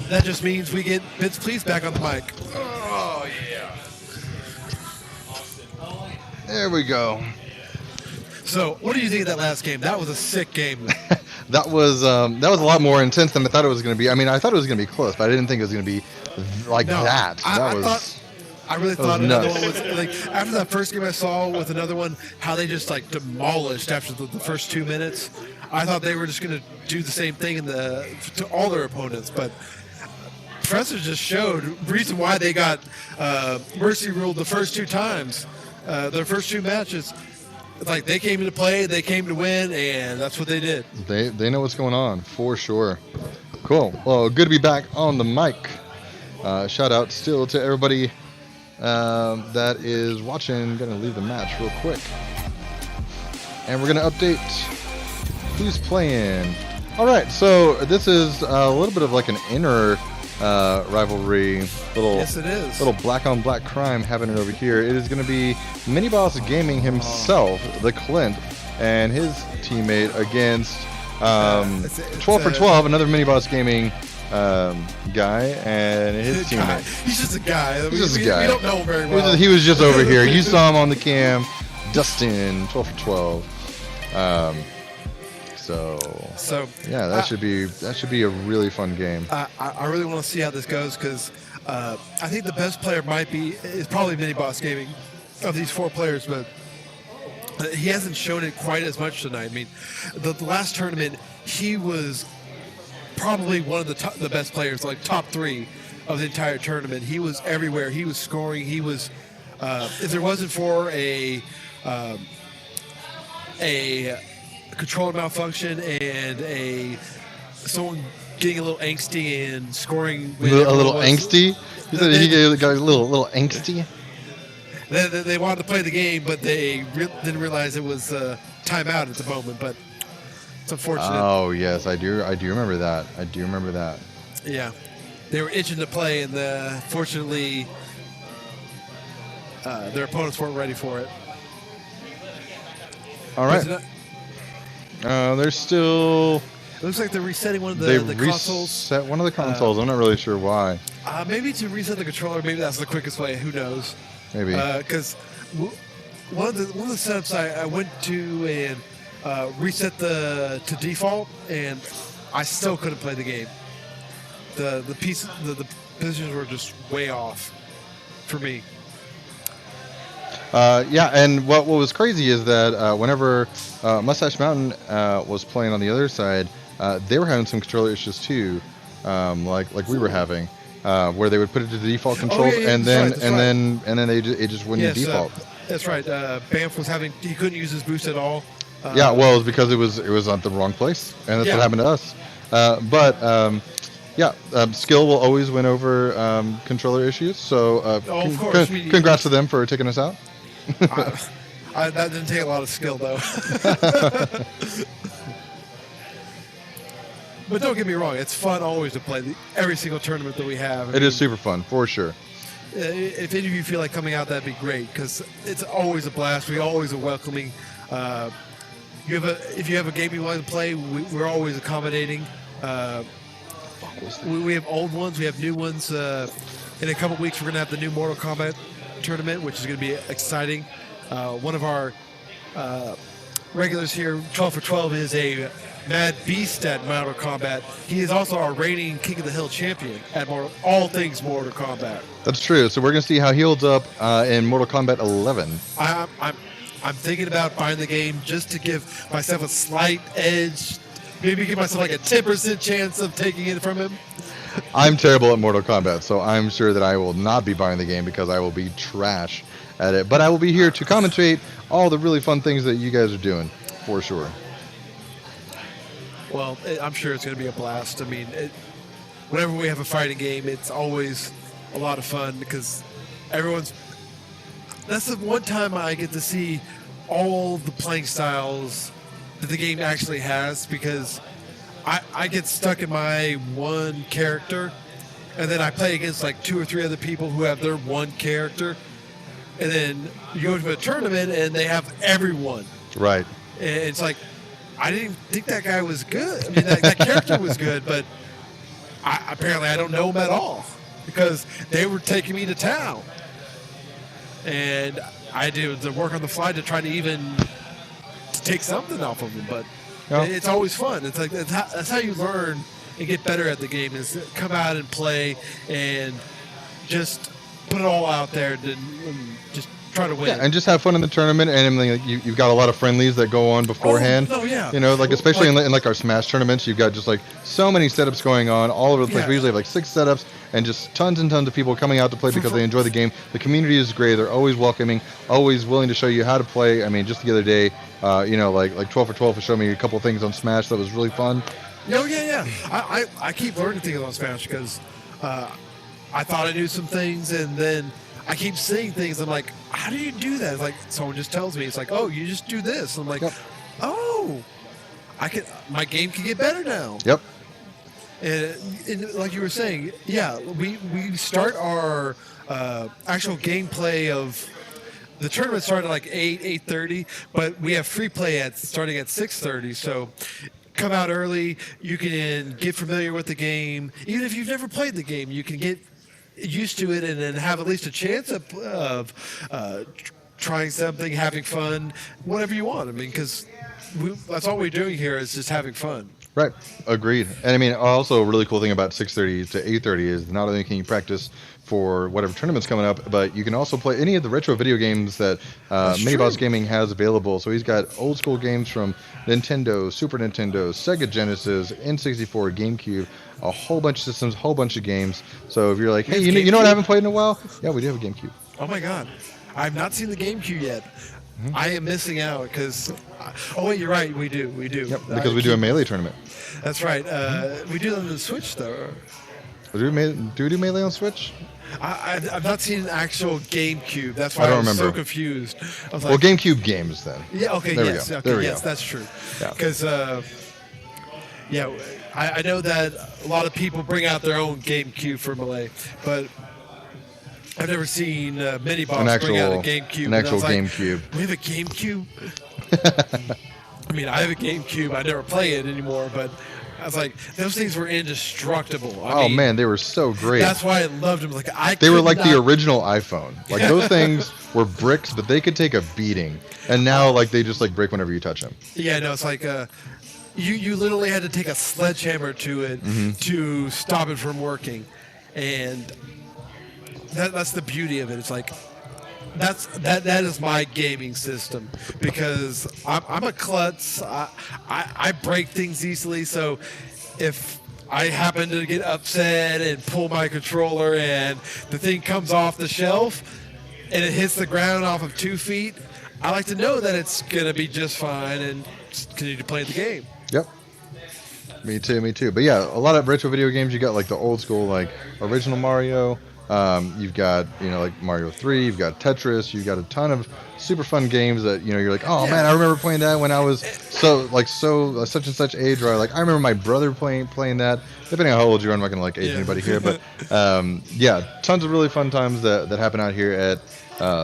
that just means we get Vince Please back on the mic. Oh, yeah. There we go. So, what do you think of that last game? That was a sick game. That was a lot more intense than I thought it was going to be. I mean, I thought it was going to be close, but I didn't think it was going to be like that. I really thought another one was like after that first game I saw with another one, how they just like demolished after the first 2 minutes. I thought they were just going to do the same thing to all their opponents, but Professor just showed reason why they got mercy ruled the first 2 times, their first 2 matches. Like they came to play, they came to win, and that's what they did. They know what's going on for sure. Cool. Well, good to be back on the mic. Shout out still to everybody that is watching. Gonna leave the match real quick, and we're gonna update who's playing. All right, so this is a little bit of like an inner rivalry, Yes, it is. little black on black crime happening over here. It is going to be MinibossGaming himself, the Clint, and his teammate against 12 for 12, another MinibossGaming guy, and his teammate. He's just a guy. He's just a guy. We don't know him very well. He was just over here. You saw him on the cam. Dustin, 12 for 12. So yeah, that should be a really fun game. I really want to see how this goes because I think the best player is probably MinibossGaming of these 4 players, but he hasn't shown it quite as much tonight. I mean, the last tournament he was probably one of the best players, like top 3 of the entire tournament. He was everywhere. He was scoring. He was if there wasn't for a controller malfunction and someone getting a little angsty and scoring A little angsty? You said he got a little angsty? They wanted to play the game, but they didn't realize it was timeout at the moment. But it's unfortunate. Oh yes, I do remember that. Yeah, they were itching to play, and fortunately, their opponents weren't ready for it. All right. They're still. It looks like they're resetting one of the consoles. Reset one of the consoles. I'm not really sure why. Maybe to reset the controller. Maybe that's the quickest way. Who knows? Maybe. Because one of the setups I went to and reset to default, and I still couldn't play the game. The positions were just way off for me. Yeah, and what was crazy is that whenever Mustache Mountain was playing on the other side, they were having some controller issues too, like we were having, where they would put it to the default controls, and then it just wouldn't default. That's right. Banff was he couldn't use his boost at all. Yeah, well, it was because it was on the wrong place, and that's what happened to us. Skill will always win over controller issues. So of course. Congrats to them for taking us out. That didn't take a lot of skill, though. But don't get me wrong, it's fun always to play every single tournament that we have. It is super fun, for sure. If any of you feel like coming out, that'd be great, because it's always a blast. We always are welcoming. If you have a game you want to play, we're always accommodating. We have old ones, we have new ones. In a couple weeks, we're going to have the new Mortal Kombat tournament, which is going to be exciting. One of our regulars here, 12 for 12, is a mad beast at Mortal Kombat. He is also our reigning King of the Hill champion at all things Mortal Kombat. That's true. So we're going to see how he holds up in Mortal Kombat 11. I'm thinking about buying the game just to give myself a slight edge. Maybe give myself like a 10% chance of taking it from him. I'm terrible at Mortal Kombat, so I'm sure that I will not be buying the game because I will be trash at it. But I will be here to commentate all the really fun things that you guys are doing, for sure. Well, I'm sure it's going to be a blast. I mean, whenever we have a fighting game, it's always a lot of fun because that's the one time I get to see all the playing styles that the game actually has, because I get stuck in my one character, and then I play against like 2 or 3 other people who have their one character, and then you go to a tournament and they have everyone. Right. And it's like, I didn't think that guy was good. I mean, that character was good, but apparently I don't know him at all because they were taking me to town. And I did the work on the fly to try to even take something off of them, but it's always fun. It's like that's how you learn and get better at the game, is come out and play and just put it all out there and just try to win. Yeah, and just have fun in the tournament. And like, you've got a lot of friendlies that go on beforehand. Oh, yeah. You know, like especially in like our Smash tournaments, you've got just like so many setups going on all over the place. Yeah. We usually have like 6 setups and just tons and tons of people coming out to play because they enjoy the game. The community is great. They're always welcoming, always willing to show you how to play. I mean, just the other day, you know, like 12 for 12 for showing me a couple of things on Smash that was really fun. Oh, yeah. I keep learning things on Smash because I thought I knew some things, and then I keep seeing things. I'm like, how do you do that? It's like someone just tells me. It's like, oh, you just do this. I'm like, oh, my game can get better now. Yep. And like you were saying, yeah, we start our actual gameplay of the tournament started at like 8:30, but we have free play starting at 6:30. So come out early. You can get familiar with the game. Even if you've never played the game, you can get used to it and then have at least a chance of trying something, having fun, whatever you want. I mean, because that's all we're doing here is just having fun. Right. Agreed. And I mean, also a really cool thing about 6:30 to 8:30 is not only can you practice for whatever tournament's coming up, but you can also play any of the retro video games that MinibossGaming has available. So he's got old school games from Nintendo, Super Nintendo, Sega Genesis, N64, GameCube, a whole bunch of systems, a whole bunch of games. So if you're like, hey, you know what I haven't played in a while? Yeah, we do have a GameCube. Oh my God. I've not seen the GameCube yet. I am missing out because, oh wait, you're right, we do. Yep, because we do a Melee tournament. That's right. We do them on the Switch though. Do we do Melee on Switch? I've not seen an actual GameCube. That's why I was so confused. I was like, well, GameCube games then. Yeah. Okay. There Yes. we go. Okay. There we Yes, go. that's true. Yeah. Because I know that a lot of people bring out their own GameCube for Melee, but I've never seen Miniboss bring out a GameCube. An actual like, GameCube. We have a GameCube. I mean, I have a GameCube. I never play it anymore, but I was like, those things were indestructible. I mean, man, they were so great. That's why I loved them. Like they were like the original iPhone. Like those things were bricks, but they could take a beating. And now, like they just like break whenever you touch them. Yeah, no, it's like you literally had to take a sledgehammer to it to stop it from working, and that's the beauty of it. It's like that is my gaming system because I'm a klutz. I break things easily, so if I happen to get upset and pull my controller and the thing comes off the shelf and it hits the ground off of 2 feet, I like to know that it's gonna be just fine and just continue to play the game. Yep. Me too. But yeah, a lot of retro video games. You got like the old school, like original Mario. You've got, like Mario 3, you've got Tetris, you've got a ton of super fun games that, you're like, oh man, I remember playing that when I was such and such age, or I remember my brother playing that. Depending on how old you are, I'm not going to age anybody here, but tons of really fun times that happen out here at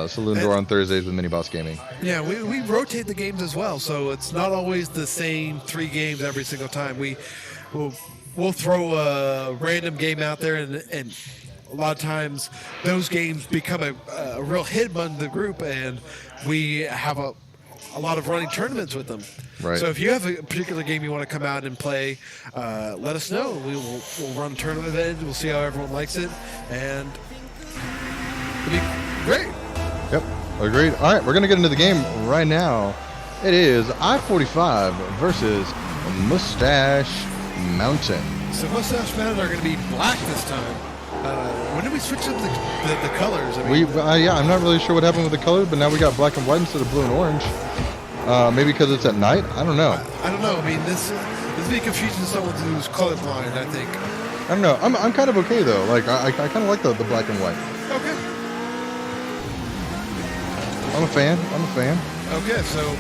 Saloon Door on Thursdays with MinibossGaming. Yeah, we rotate the games as well, so it's not always the same 3 games every single time. We'll throw a random game out there and a lot of times those games become a real hit among the group, and we have a lot of running tournaments with them. Right. So if you have a particular game you want to come out and play, let us know. We'll run a tournament of it. We'll see how everyone likes it, and it'll be great. Yep, agreed. All right, we're going to get into the game right now. It is I-45 versus Mustache Mountain. So Mustache Mountain are going to be black this time. When did we switch up the colors? I mean, I'm not really sure what happened with the colors, but now we got black and white instead of blue and orange. Maybe because it's at night? I don't know. I don't know. I mean, This would be confusing to someone who's colorblind, I think. I don't know. I'm kind of okay though. Like I kind of like the black and white. Okay. I'm a fan. Okay, so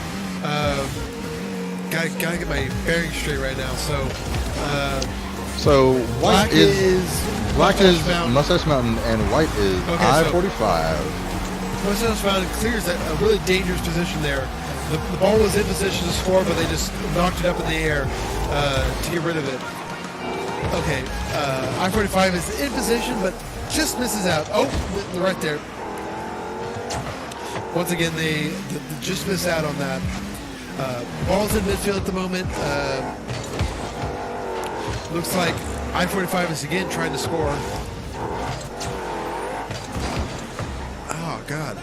gotta get my bearings straight right now. So white black is Mountain. Mustache Mountain, and white is I-45. Mustache Mountain clears a really dangerous position there. The ball was in position to score, but they just knocked it up in the air to get rid of it. Okay, I-45 is in position, but just misses out. Oh, right there. Once again, they just miss out on that. Ball's in midfield at the moment. Looks like I-45 is again trying to score. Oh, God.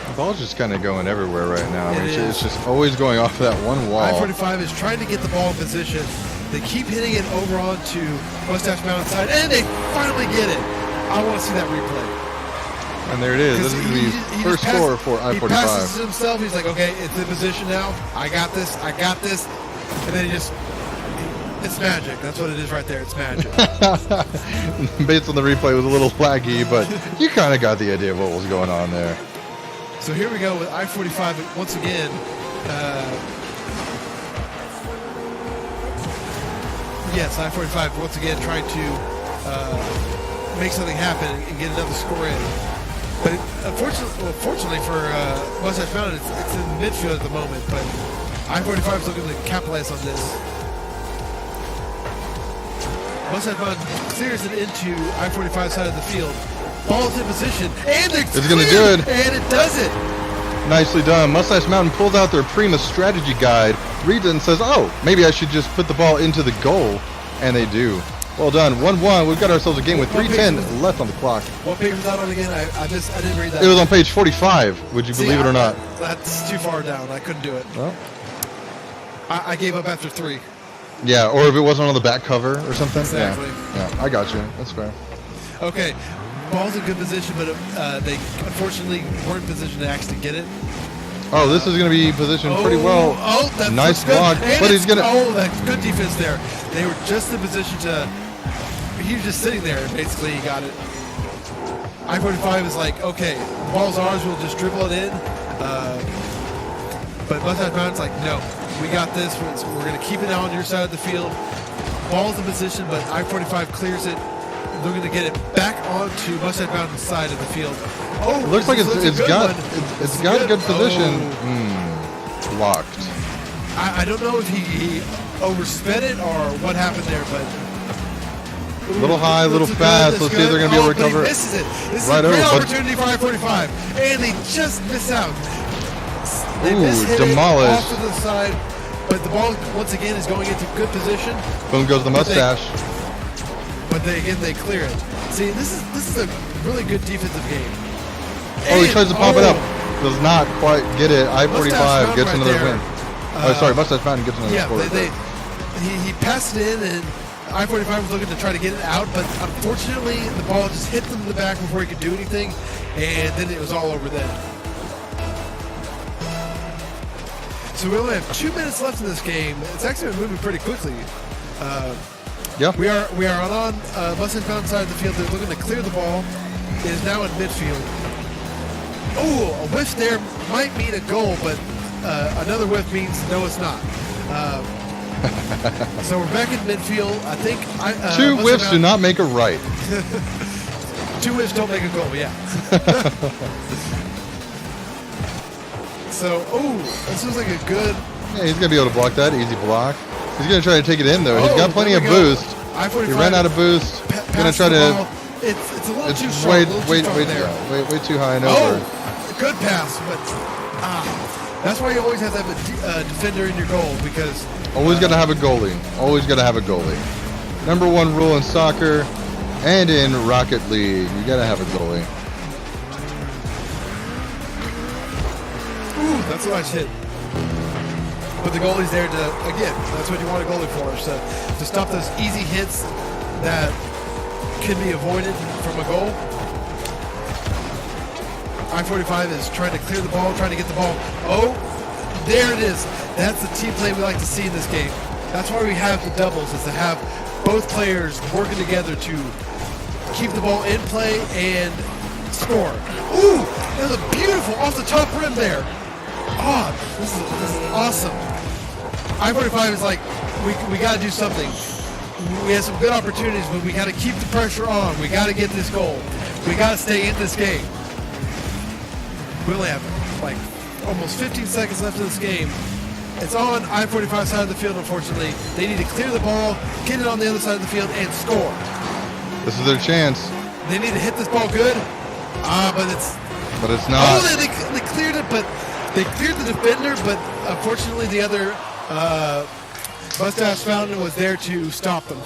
The ball's just kind of going everywhere right now. I mean, It it's is. just always going off that one wall. I-45 is trying to get the ball in position. They keep hitting it over onto Mustache Mountain side, and they finally get it. I want to see that replay. And there it is. This is the first score for He passes I-45. to himself. He's like, okay, it's in position now. I got this. And then it's magic. That's what it is right there. It's magic. Based on the replay, it was a little laggy, but you kind of got the idea of what was going on there. So here we go with I-45 once again. Yes, I-45 once again trying to make something happen and get another score in. But fortunately for Mustache Mountain, it's in midfield at the moment. But I-45 is looking to capitalize on this. Mustache Mountain clears it into I-45 side of the field. Ball's in position, and it's going to do it. And it does it. Nicely done. Mustache Mountain pulls out their Prima strategy guide, reads it, and says, oh, maybe I should just put the ball into the goal. And they do. Well done. 1-1. We've got ourselves a game with 3:10 left on the clock. What page was that on again? I didn't read that. It was on page 45. Would you believe it or not? That's too far down. I couldn't do it. Well, I gave up after 3. yeah, or if it wasn't on the back cover or something. Exactly. Yeah, I got you. That's fair. Okay. Ball's in good position, but they unfortunately weren't in position to actually get it. Oh, this is going to be positioned pretty well. Oh, that's Nice good. block, And but he's going to... Oh, that's good defense there. They were just in position to... He was just sitting there, and basically he got it. I-45 is like, okay, the ball's ours, we'll just dribble it in. But Mustache Mountain's like, no, we got this. We're going to keep it on your side of the field. Ball's in position, but I-45 clears it. They're going to get it back onto Mustache Mountain's side of the field. Oh, It looks like it's got good position. Oh. Blocked. I don't know if he oversped it or what happened there, but A little high, a little fast. Let's see if they're going to be able to recover it. it. This is it. This is Right a great over, but- opportunity for I-45, and they just miss out. They Ooh, mishit it demolished. off to the side, but the ball once again is going into good position. Boom goes the mustache. But they clear it. See, this is a really good defensive game. Oh, he And- tries to pop it up. Does not quite get it. Mustache I-45 Mountain gets right another there. win. Oh, sorry, Mustache Mountain gets another score. He passed it in, and I-45 was looking to try to get it out, but unfortunately, the ball just hit them in the back before he could do anything, and then it was all over then. So we only have 2 minutes left in this game. It's actually been moving pretty quickly. Yeah. We are on Mustache Mountain side of the field. They're looking to clear the ball. It is now in midfield. Oh, a whiff there might mean a goal, but another whiff means no, it's not. So we're back in midfield. I think Two Mustache whiffs do Mountain- not make a right. 2 whiffs don't make a goal. Yeah. So, this was like a good. Yeah, he's going to be able to block that. Easy block. He's going to try to take it in, though. He's got plenty there of we go. boost. I-45 He ran out of boost. Going to passed try the to... ball. It's a little It's too strong. way, a little too way, strong way, there. way too high and over. Good pass, but that's why you always have to have a defender in your goal because Always got to have a goalie. Always got to have a goalie. Number one rule in soccer and in Rocket League. You got to have a goalie. that's a nice hit. But the goalie's there to, again, that's what you want a goalie for, so to stop those easy hits that can be avoided from a goal. I-45 is trying to clear the ball, trying to get the ball. Oh, there it is. That's the team play we like to see in this game. That's why we have the doubles, is to have both players working together to keep the ball in play and score. Ooh, that was a beautiful off the top rim there. Oh, this is awesome. I-45 is like, we got to do something. We have some good opportunities, but we got to keep the pressure on. We got to get this goal. We got to stay in this game. We only have like almost 15 seconds left in this game. It's on I-45 side of the field, unfortunately. They need to clear the ball, get it on the other side of the field, and score. This is their chance. They need to hit this ball good, but it's not. Oh, they cleared it, but they cleared the defender, but unfortunately the other Mustache Fountain was there to stop them.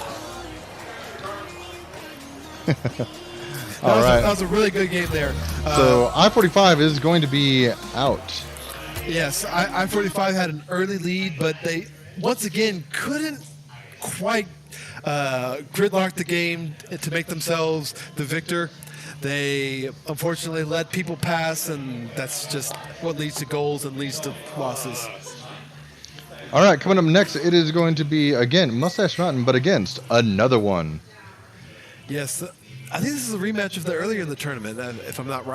That was a really good game there. So I-45 is going to be out. Yes, I-45 had an early lead, but they once again couldn't quite gridlock the game to make themselves the victor. They unfortunately let people pass, and that's just what leads to goals and leads to losses. All right, coming up next, it is going to be, again, Mustache Mountain, but against another one. Yes, I think this is a rematch of the earlier in the tournament, if I'm not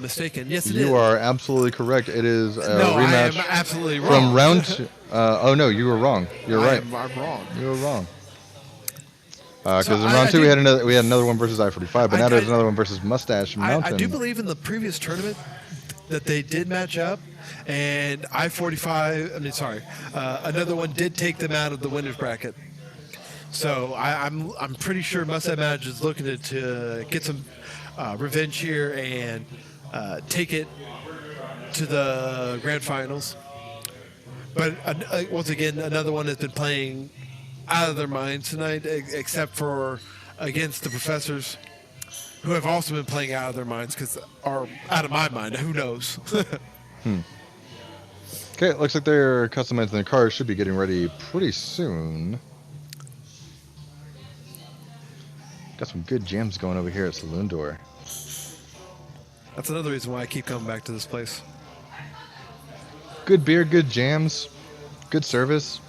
mistaken. Yes, it is. You are absolutely correct. It is a no, rematch I am absolutely wrong. from round two. Oh, no, you were wrong. You're right. I'm wrong. You were wrong. Because in round two, we had another one versus I-45, but now there's another one versus Mustache Mountain. I do believe in the previous tournament that they did match up, and I-45, another one did take them out of the winner's bracket. So I'm pretty sure Mustache Manage is looking to get some revenge here and take it to the grand finals. But once again, another one has been playing out of their minds tonight, except for against the professors, who have also been playing out of their minds, or out of my mind. Who knows? Okay, it looks like they're customizing their cars. Should be getting ready pretty soon. Got some good jams going over here at Saloon Door. That's another reason why I keep coming back to this place. Good beer, good jams, good service.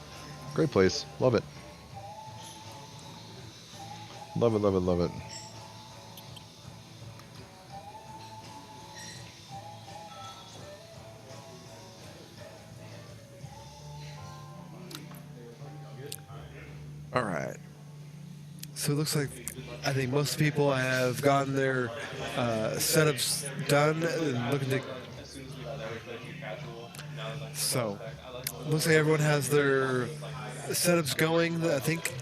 Great place. Love it. Love it, love it, love it. All right. So it looks like I think most people have gotten their setups done and looking to. So looks like everyone has their setups going. I think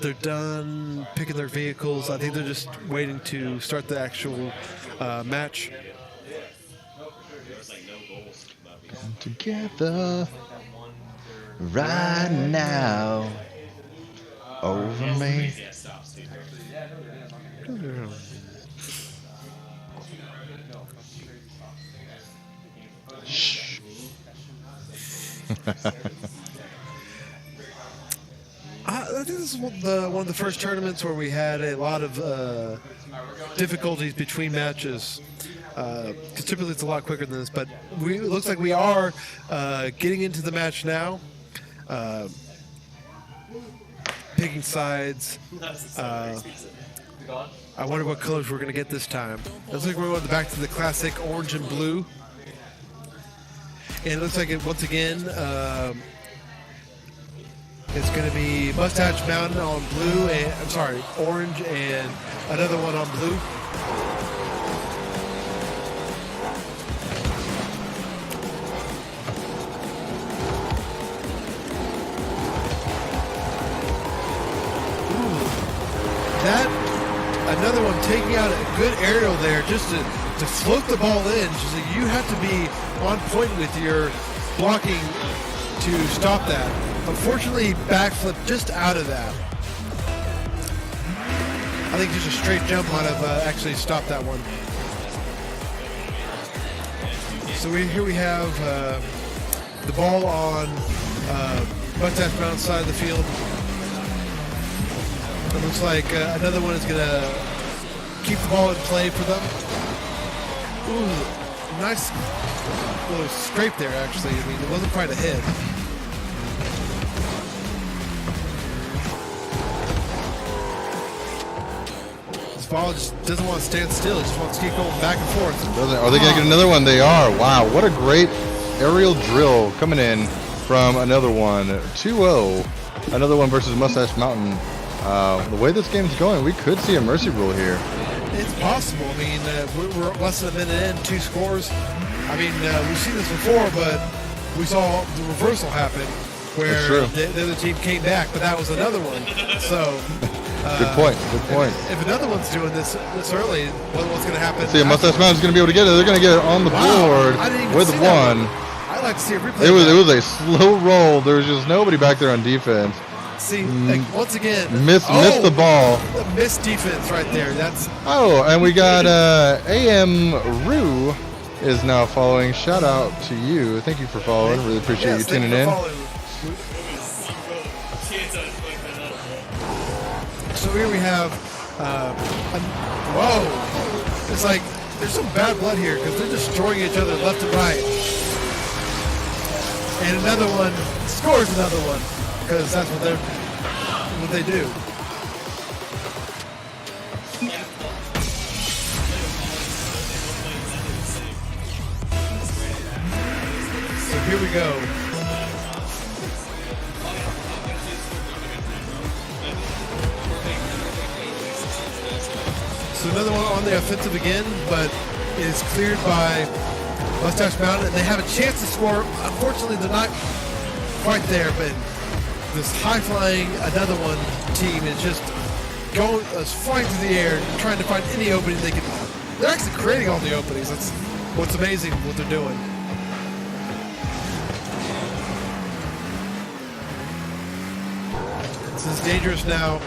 they're done picking their vehicles. I think they're just waiting to start the actual match. Come together right now over me. Shh. I think this is one of the first tournaments where we had a lot of difficulties between matches. Because typically it's a lot quicker than this, but it looks like we are getting into the match now. Picking sides. I wonder what colors we're going to get this time. It looks like we're going back to the classic orange and blue. And it looks like it once again, it's going to be Mustache Mountain on blue, and I'm sorry, orange, and another one on blue. Another one taking out a good aerial there just to float the ball in. So you have to be on point with your blocking to stop that. Unfortunately, backflip just out of that. I think just a straight jump might have actually stopped that one. So here we have the ball on Mustache Mountain side of the field. It looks like another one is going to keep the ball in play for them. Ooh, nice little scrape there, actually. I mean, it wasn't quite a hit. ball just doesn't want to stand still. It just wants to keep going back and forth. Are they going to get another one? They are. Wow, what a great aerial drill coming in from another one. 2-0. Another one versus Mustache Mountain. The way this game's going, we could see a mercy rule here. It's possible. I mean, we're less than a minute in, 2 scores. I mean, we've seen this before, but we saw the reversal happen where the other team came back, but that was another one. So, good point. Good point. If another one's doing this early, what's going to happen? See, Mustache Mountain's going to be able to get it. They're going to get it on the board with one. I'd like to see a replay. It was a slow roll. There was just nobody back there on defense. See, like, once again, missed the ball. The missed defense right there. That's and we got AM Rue is now following. Shout out to you. Thank you for following. Really appreciate you tuning in. So here we have, whoa! It's like there's some bad blood here because they're destroying each other left and right. And another one scores another one because that's what they do. So here we go. So another one on the offensive again, but it is cleared by Mustache Mountain, and they have a chance to score. Unfortunately, they're not quite there, but this high-flying another one team is just going, flying through the air, trying to find any opening they can. They're actually creating all the openings. That's what's amazing what they're doing. This is dangerous now.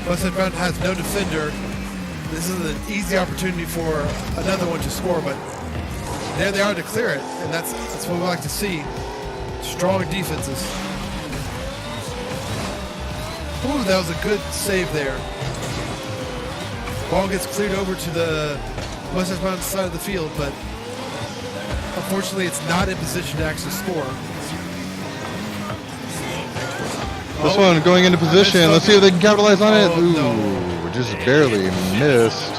Mustache Mountain has no defender. This is an easy opportunity for another one to score, but there they are to clear it, and that's what we like to see. Strong defenses. Ooh, that was a good save there. Ball gets cleared over to the Mustache Mountain side of the field, but unfortunately it's not in position to actually score. This one going into position. Let's see if they can capitalize on it. Ooh, no. Just barely missed.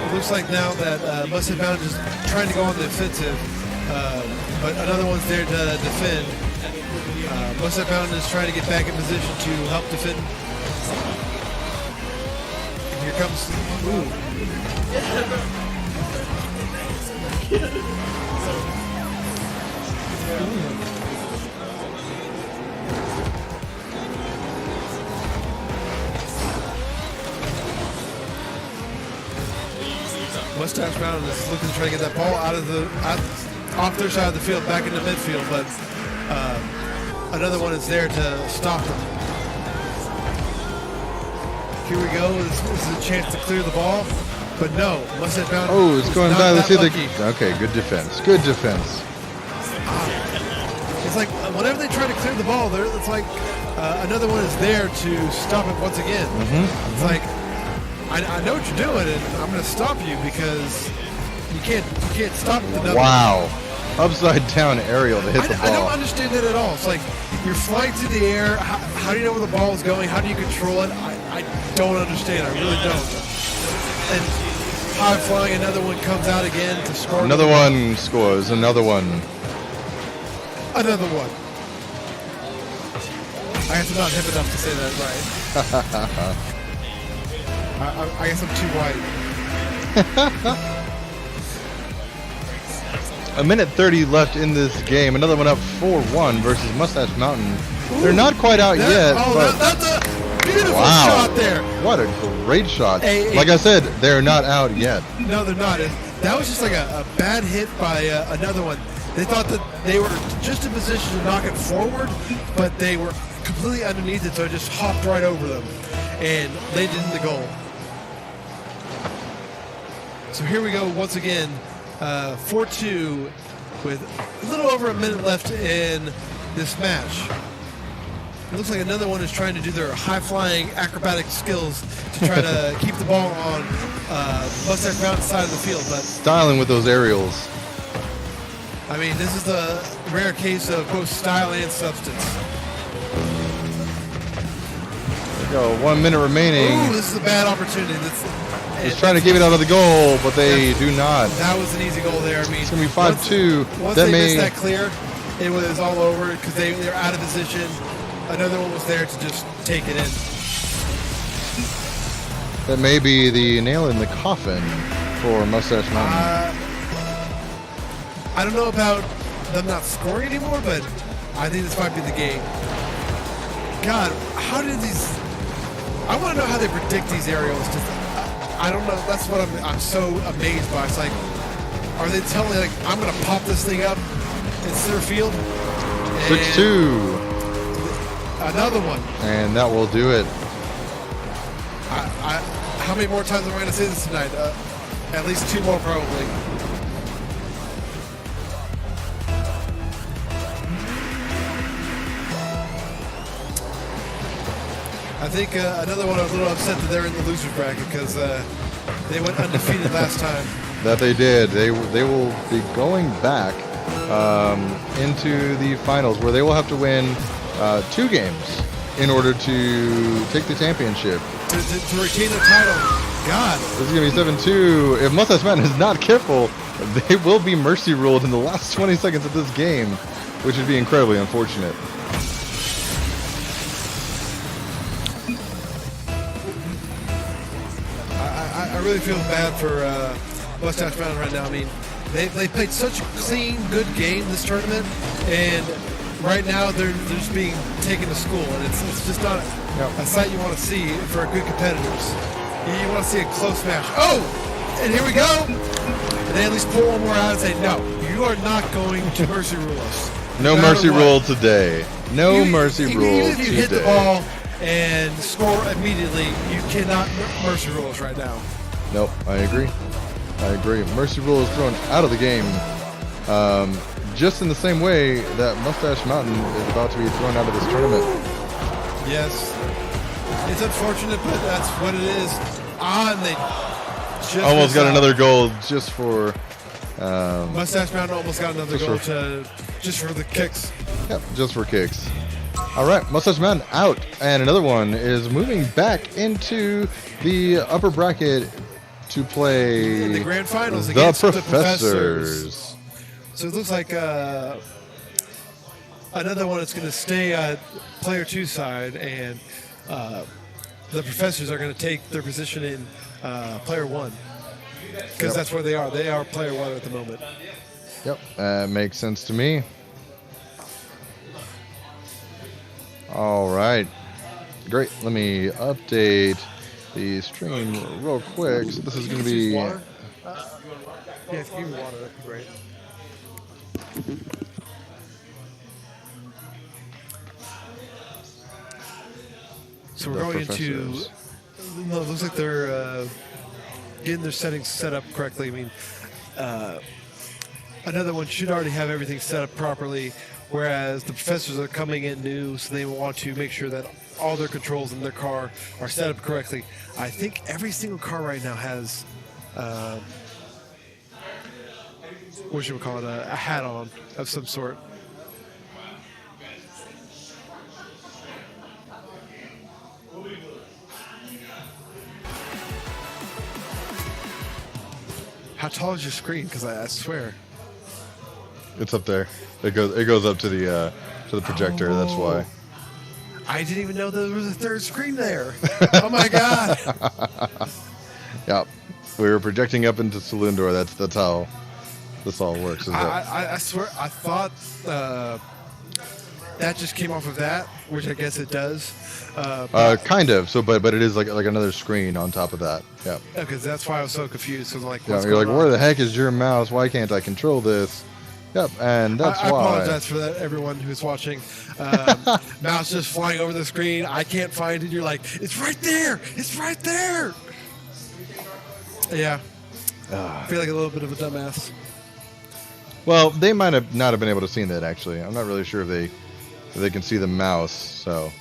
It looks like now that Mustache Mountain is trying to go on the offensive, but another one's there to defend. Mustache Mountain is trying to get back in position to help defend. And here comes, Mustache Mountain is looking to try to get that ball off their side of the field, back into midfield, but another one is there to stop them. Here we go. This is a chance to clear the ball, but no. Mustache Mountain. Oh, it's going by. Let's see lucky. Okay, good defense. Good defense. It's like whenever they try to clear the ball, it's like another one is there to stop it once again. It's like I know what you're doing, and I'm going to stop you because you can't stop another. Wow. Upside down aerial to hit the ball. I don't understand that at all. It's like you're flying through the air. How do you know where the ball is going? How do you control it? I don't understand. I really don't. And high flying, another one comes out again to score. Another one scores. Another one. Another one. I guess I'm not hip enough to say that right. I guess I'm too white. A minute 30 left in this game. Another one up 4-1 versus Mustache Mountain. They're not quite out yet. But That's a beautiful wow. shot there. What a great shot. Like I said, they're not out yet. No, they're not. That was just like a bad hit by another one. They thought that they were just in position to knock it forward, but they were completely underneath it, so it just hopped right over them and landed in the goal. So here we go once again, 4-2 with a little over a minute left in this match. It looks like another one is trying to do their high-flying acrobatic skills to try to keep the ball on Mustache Mountain's side of the field. But styling with those aerials. I mean, this is the rare case of both style and substance. There we go. 1 minute remaining. Ooh, this is a bad opportunity. Just trying to give it out of the goal, but they do not. That was an easy goal there. I mean, It's going to be 5-2. Once That they may missed that clear, it was all over because they're out of position. Another one was there to just take it in. that may be the nail in the coffin for Mustache Mountain. I don't know about them not scoring anymore, but I think this might be the game. God, how did these... I want to know how they predict these aerials. Just, I don't know. That's what I'm so amazed by. It's like, are they telling me, like, I'm going to pop this thing up in center field? 6-2. Another one. And that will do it. How many more times am I going to say this tonight? At least 2 more, probably. I think another one I was a little upset that they're in the losers bracket because they went undefeated last time. That they did. They will be going back into the finals where they will have to win 2 games in order to take the championship. To retain the title. God. This is going to be 7-2. If Mustache Mountain is not careful, they will be mercy ruled in the last 20 seconds of this game, which would be incredibly unfortunate. I really feel bad for Mustache Mountain right now. I mean, they played such a clean, good game this tournament, and right now they're just being taken to school, and it's just not a sight you want to see for good competitors. You want to see a close match. Oh, and here we go. And they at least pull one more out and say, no, you are not going to mercy rule us. No mercy rule today. No mercy rule even if you today. hit the ball and score immediately, you cannot mercy rule us right now. Nope, I agree. Mercy rule is thrown out of the game. Just in the same way that Mustache Mountain is about to be thrown out of this tournament. Yes. It's unfortunate, but that's what it is. And they just Almost got another goal just for... Mustache Mountain almost got another goal just for the kicks. Yep, just for kicks. All right, Mustache Mountain out. And another one is moving back into the upper bracket to play in the grand finals the against Professors. So it looks like another one that's going to stay at player 2 side, and the Professors are going to take their position in player 1 because that's where they are. They are player 1 at the moment. Yep, that makes sense to me. All right, great. Let me update the stream real quick. So this is going to be... Water? Yeah, if you give me water, that'd be great. So we're going into... No, it looks like they're getting their settings set up correctly. I mean, another one should already have everything set up properly, whereas the Professors are coming in new, so they want to make sure that all their controls in their car are set up correctly. I think every single car right now has, what should we call it, a hat on of some sort. How tall is your screen? Because I swear. It's up there. It goes up to the projector. That's why. I didn't even know there was a third screen there. Oh my god. Yep. We were projecting up into Saloon door. That's how this all works. I swear I thought that just came off of that, which I guess it does. Kind of. So, but it is like another screen on top of that. Yeah. Because that's why I was so confused. So like, Yeah. what's You're like, going where on? the heck is your mouse? Why can't I control this? Yep. And that's I why. apologize for that, everyone who's watching. Mouse just flying over the screen. I can't find it. You're like, it's right there. It's right there. Yeah. I feel like a little bit of a dumbass. Well, they might have not have been able to see that actually. I'm not really sure if they can see the mouse. So.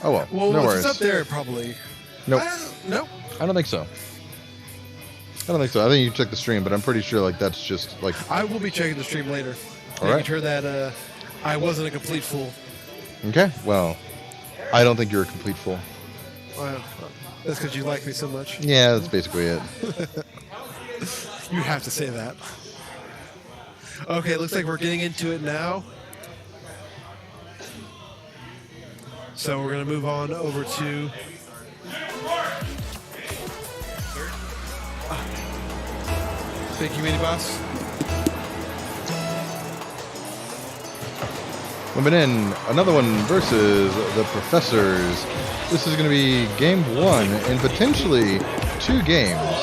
Oh well. Well, no if worries. it's up there, probably. Nope. Nope. I don't think so. I think you check the stream, but I'm pretty sure like that's just like. I will be checking the stream later. All right. Making sure that I wasn't a complete fool. Okay. Well, I don't think you're a complete fool. Well, that's because you like me so much. Yeah, that's basically it. You have to say that. Okay, looks like we're getting into it now. So we're going to move on over to... Thank you, Miniboss. Moving in, another one versus the Professors. This is going to be game 1 and potentially 2 games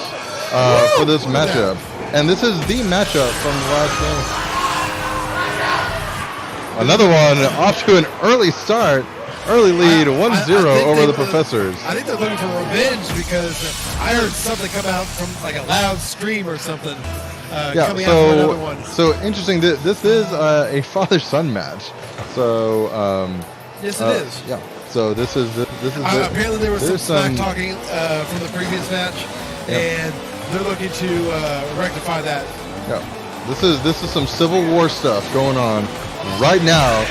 for this matchup. And this is the matchup from the last game. Another one off to an early start. Early lead, 1-0 over the Professors. I think they're looking for revenge because I heard something come out from like a loud scream or something coming out from another one. So interesting, this is a father-son match. So, yes, it is. Yeah. So this is apparently there was some smack talking from the previous match, and they're looking to rectify that. Yeah. This is some Civil War stuff going on right now.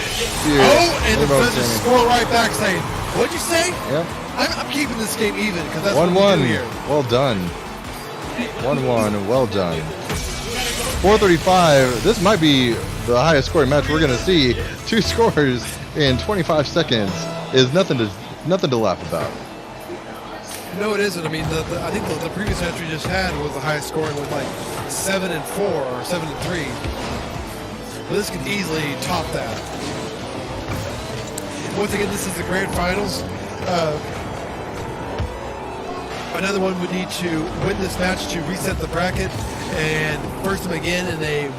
Here, and the Professors score right back saying, "What'd you say?" Yep. I'm keeping this game even because that's 1-1. what we do here. Well done. 1-1. Well done. 4:35. This might be the highest scoring match we're going to see. 2 scores in 25 seconds is nothing to laugh about. No, it isn't. I mean, I think the previous match we just had was the highest scoring with like 7-4 or 7-3. But this could easily top that. Once again, this is the grand finals. Another one would need to win this match to reset the bracket and first them again in a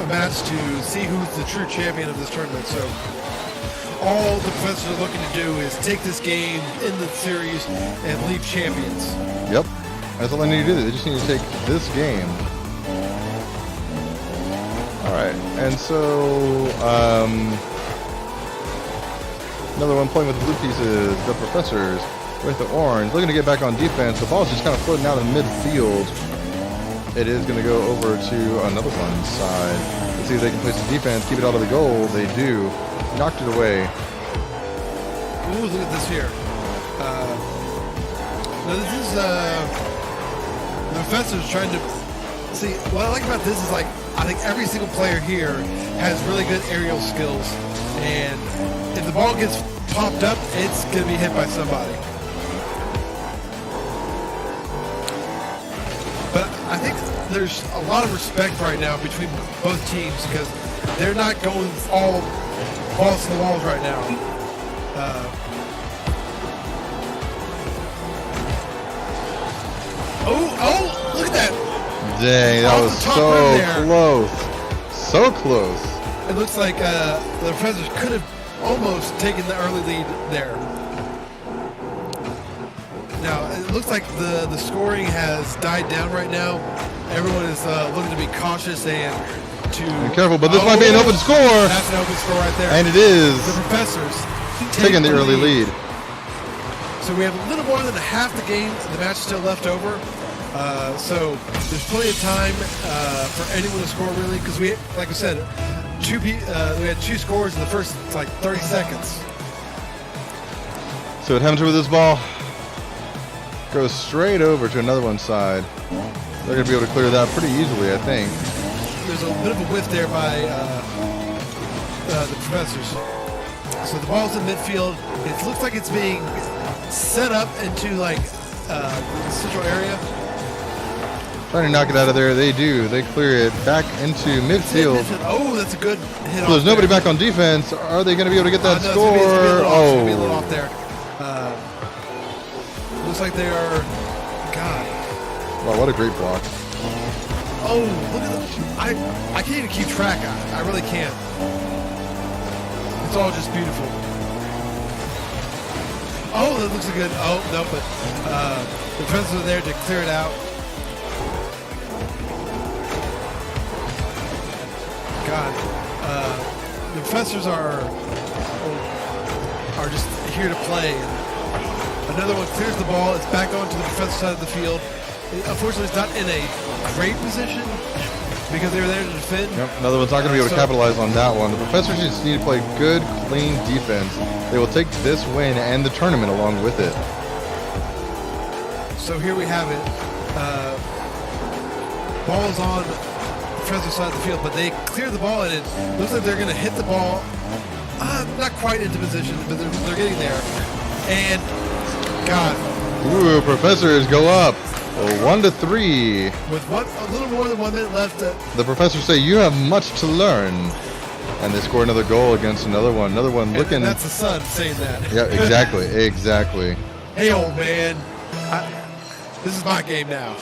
match to see who's the true champion of this tournament. So all the Professors are looking to do is take this game in the series and leave champions. Yep. That's all they need to do. They just need to take this game. All right. And so another one playing with the blue pieces, the Professors with the orange. Looking to get back on defense. The ball's just kind of floating out in midfield. It is going to go over to another one's side. Let's see if they can play some defense, keep it out of the goal. They do. Knocked it away. Ooh, look at this here. Now this is the Professors trying to see. What I like about this is, like, I think every single player here has really good aerial skills, and if the ball gets popped up, it's going to be hit by somebody. But I think there's a lot of respect right now between both teams because they're not going all balls to the walls right now. Oh, look at that. Dang, that was so close. So close. It looks like the Professors could have almost taken the early lead there. Now, it looks like the scoring has died down right now. Everyone is looking to be cautious and to... Be careful, but this might be an open score. That's an open score right there. And it is. The Professors taking the early lead. So we have a little more than half the game, the match still left over. So there's plenty of time for anyone to score, really, because we, like I said, we had 2 scores in the first, like, 30 seconds. So what happens with this ball? Goes straight over to another one's side. They're going to be able to clear that pretty easily, I think. There's a bit of a whiff there by the Professors. So the ball's in midfield. It looks like it's being set up into, like, the central area. Trying to knock it out of there. They do. They clear it back into midfield. Oh, that's a good hit. So there's nobody back on defense. Are they going to be able to get that no, score? It's gonna be a little off there. Looks like they are. God. Wow, what a great block. Oh, look at that. I can't even keep track. I really can't. It's all just beautiful. Oh, that looks good. Oh, no, but the defenders are there to clear it out. God. The Professors are just here to play. Another one clears the ball. It's back onto the Professor side of the field. Unfortunately, it's not in a great position, because they were there to defend. Yep, another one's not going to be able to capitalize on that one. The Professors just need to play good, clean defense. They will take this win and the tournament along with it. So here we have it. Ball's on the Professor's side of the field, but they clear the ball, and it looks like they're going to hit the ball. Not quite into position, but they're getting there. And, God. Ooh, Professors go up 1-3. With a little more than 1 minute left. The Professors say, you have much to learn. And they score another goal against another one. Another one looking. And that's the son saying that. Yeah, exactly. Exactly. Hey, old man. This is my game now.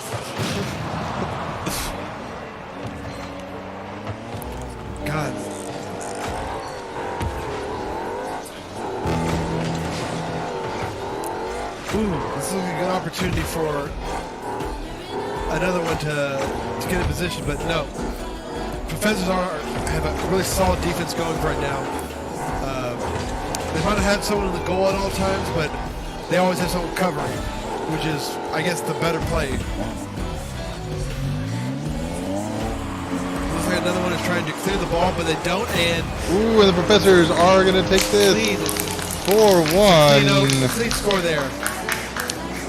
God. Ooh, this is a good opportunity for another one to get in position, but no. Professors have a really solid defense going right now. They might have had someone in the goal at all times, but they always have someone covering, which is, I guess, the better play. Looks like another one is trying to clear the ball, but they don't, and... Ooh, and the Professors are going to take this. Clean. 4-1. Clean score there.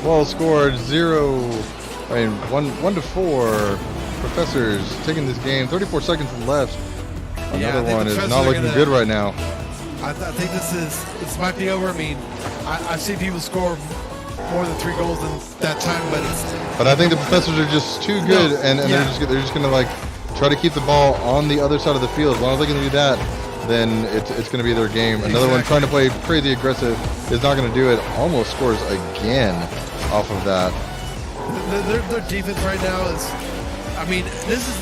Well scored. 1-4. Professors taking this game. 34 seconds left. Another one is not looking good right now. I think this might be over. I mean, I've seen people score more than 3 goals in that time, but I think the Professors are just too good, and they're just gonna like try to keep the ball on the other side of the field. As long as they can do that, then it's gonna be their game. Another one trying to play crazy aggressive is not gonna do it. Almost scores again off of that. Their defense right now is, I mean, this is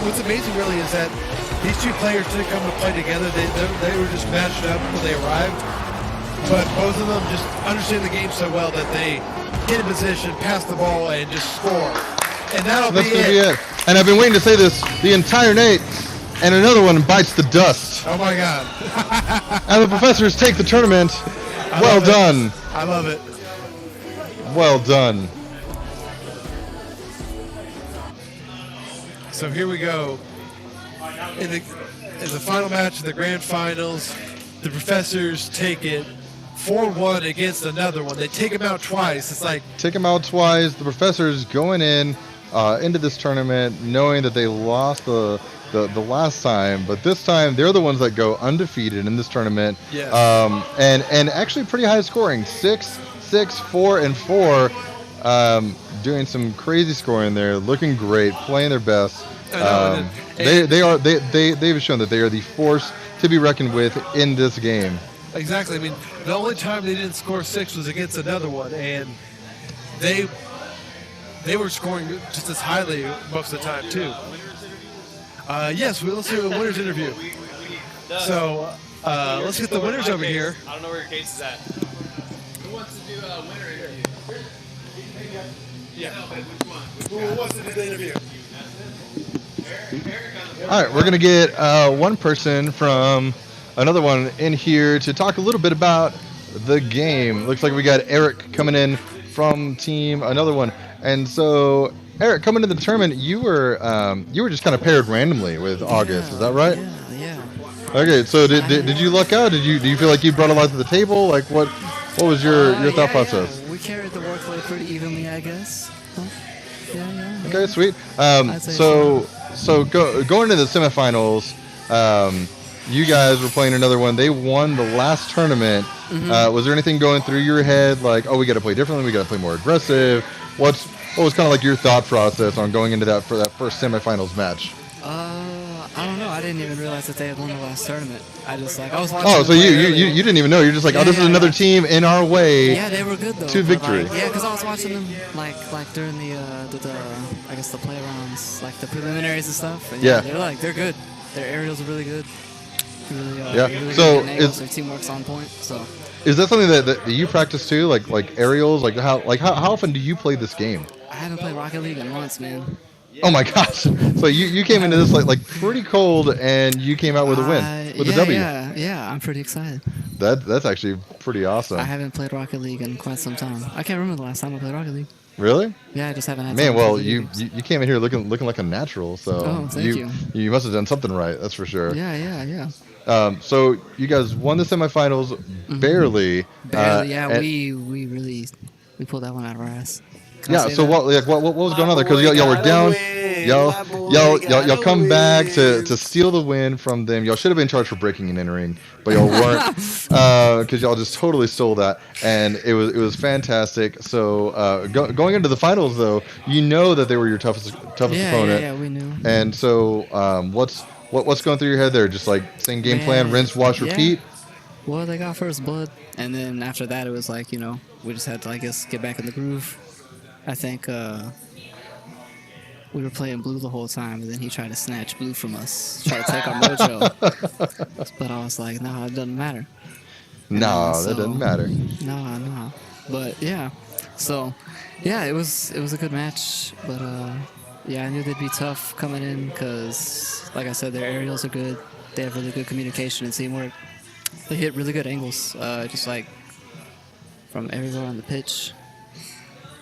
what's amazing really is that these two players didn't come to play together. They were just matched up when they arrived. But both of them just understand the game so well that they get in position, pass the ball, and just score. And that's gonna be it. And I've been waiting to say this the entire night. And another one bites the dust. Oh my God. And the Professors take the tournament. Well done. I love it. Well done. So here we go. In the final match of the grand finals, the Professors take it 4-1 against another one. They take them out twice. It's like take them out twice. The Professors going into this tournament knowing that they lost the last time, but this time they're the ones that go undefeated in this tournament. Yes. And actually pretty high scoring. 6, 4, and 4. Doing some crazy scoring there, looking great, playing their best. They've shown that they are the force to be reckoned with in this game. Exactly. I mean, the only time they didn't score 6 was against another one, and they were scoring just as highly most of the time too. Yes, let's do a winners interview. So let's get the winners over here. I don't know where your case is at. Who wants to do a winner interview? Yeah. Who wants to do the interview? All right, we're going to get one person from another one in here to talk a little bit about the game. Looks like we got Eric coming in from team another one. And so, Eric, coming to the tournament, you were just kind of paired randomly with August. Is that right? Yeah. Okay, so did you luck out? Do you feel like you brought a lot to the table? Like what was your thought process? Yeah. We carried the workload pretty evenly, I guess. Huh? Yeah. Okay, sweet. So going to the semifinals, you guys were playing another one. They won the last tournament. Mm-hmm. Was there anything going through your head like, oh, we got to play differently, we got to play more aggressive? What was kind of like your thought process on going into that first semifinals match? I don't know. I didn't even realize that they had won the last tournament. I was watching. Oh, so you didn't even know. You're just like, this is another team in our way. Yeah, they were good though. To victory. Because I was watching them like during the I guess the play rounds, like the preliminaries and stuff. And they're good. Their aerials are really good. Really, really so good angles. Their teamwork's on point. So. Is that something that you practice too? Like aerials? Like how often do you play this game? I haven't played Rocket League in months, man. Oh my gosh! So you came into this like pretty cold, and you came out with a win, with a W. Yeah, I'm pretty excited. That's actually pretty awesome. I haven't played Rocket League in quite some time. I can't remember the last time I played Rocket League. Really? Yeah, I just haven't had Man, time well, for you video games. came in here looking like a natural, so Oh, thank you. you must have done something right. That's for sure. Yeah. So you guys won the semifinals barely. Barely, yeah. and- We pulled that one out of our ass. Can I Yeah. say So that? what was going on there? Because y'all were down. Y'all come back to steal the win from them. Y'all should have been charged for breaking and entering, but y'all weren't because y'all just totally stole that, and it was fantastic. So going into the finals, though, you know that they were your toughest opponent. Yeah, we knew. And so what's going through your head there? Just like same game plan, Man, rinse, wash, yeah. repeat. Well, they got first blood, and then after that, it was like, we just had to, I guess, get back in the groove. I think we were playing blue the whole time, and then he tried to snatch blue from us, try to take our mojo. But I was like, no, it doesn't matter. No, So- that doesn't matter. No. But yeah, so yeah, it was a good match. But yeah, I knew they'd be tough coming in because, like I said, their aerials are good. They have really good communication and teamwork. They hit really good angles, just like from everywhere on the pitch.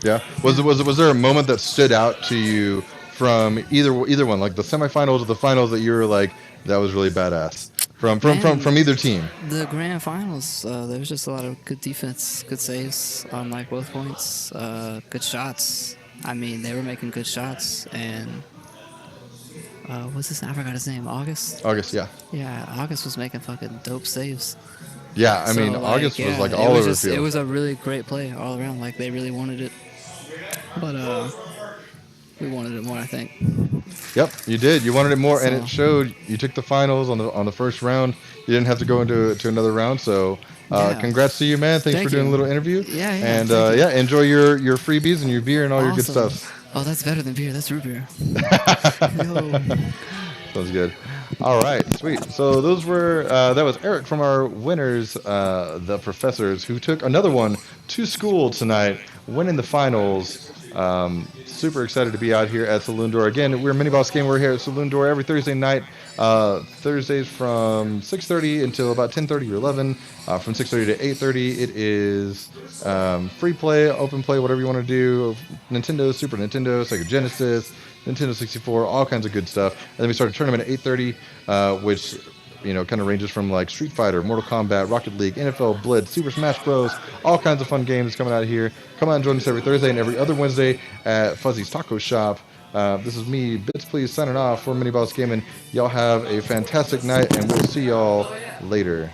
Yeah. Was there a moment that stood out to you from either one, like the semifinals or the finals, that you were like, that was really badass from either team? The grand finals, there was just a lot of good defense, good saves on like both points, good shots. I mean, they were making good shots, and what's his name? I forgot his name. August. August, yeah. Yeah, August was making fucking dope saves. Yeah, I mean, So, August was like it all was over just, the field. It was a really great play all around. Like, they really wanted it. But we wanted it more, I think. Yep, you did. You wanted it more, and So- it showed. You took the finals on the first round. You didn't have to go to another round. So, Yeah. congrats to you, man. Thanks Thank for doing you. a little interview. Yeah, And thank you. yeah, enjoy your freebies and your beer and all your good Awesome. stuff. Oh, that's better than beer. That's root beer. Yo. Sounds good. All right, sweet. So those were that was Eric from our winners, the professors, who took another one to school tonight, winning the finals. Super excited to be out here at Saloon Door again. We're Miniboss Game. We're here at Saloon Door every Thursday night. Thursdays from 6:30 until about 10:30 or 11. From 6:30 to 8:30, it is free play, open play, whatever you want to do. Nintendo, Super Nintendo, Sega Genesis, Nintendo 64, all kinds of good stuff. And then we start a tournament at 8:30, which kind of ranges from like Street Fighter, Mortal Kombat, Rocket League, NFL Blitz, Super Smash Bros. All kinds of fun games coming out here. Come out and join us every Thursday and every other Wednesday at Fuzzy's Taco Shop. This is me, Bits Please, signing off for MinibossGaming. Y'all have a fantastic night, and we'll see y'all later.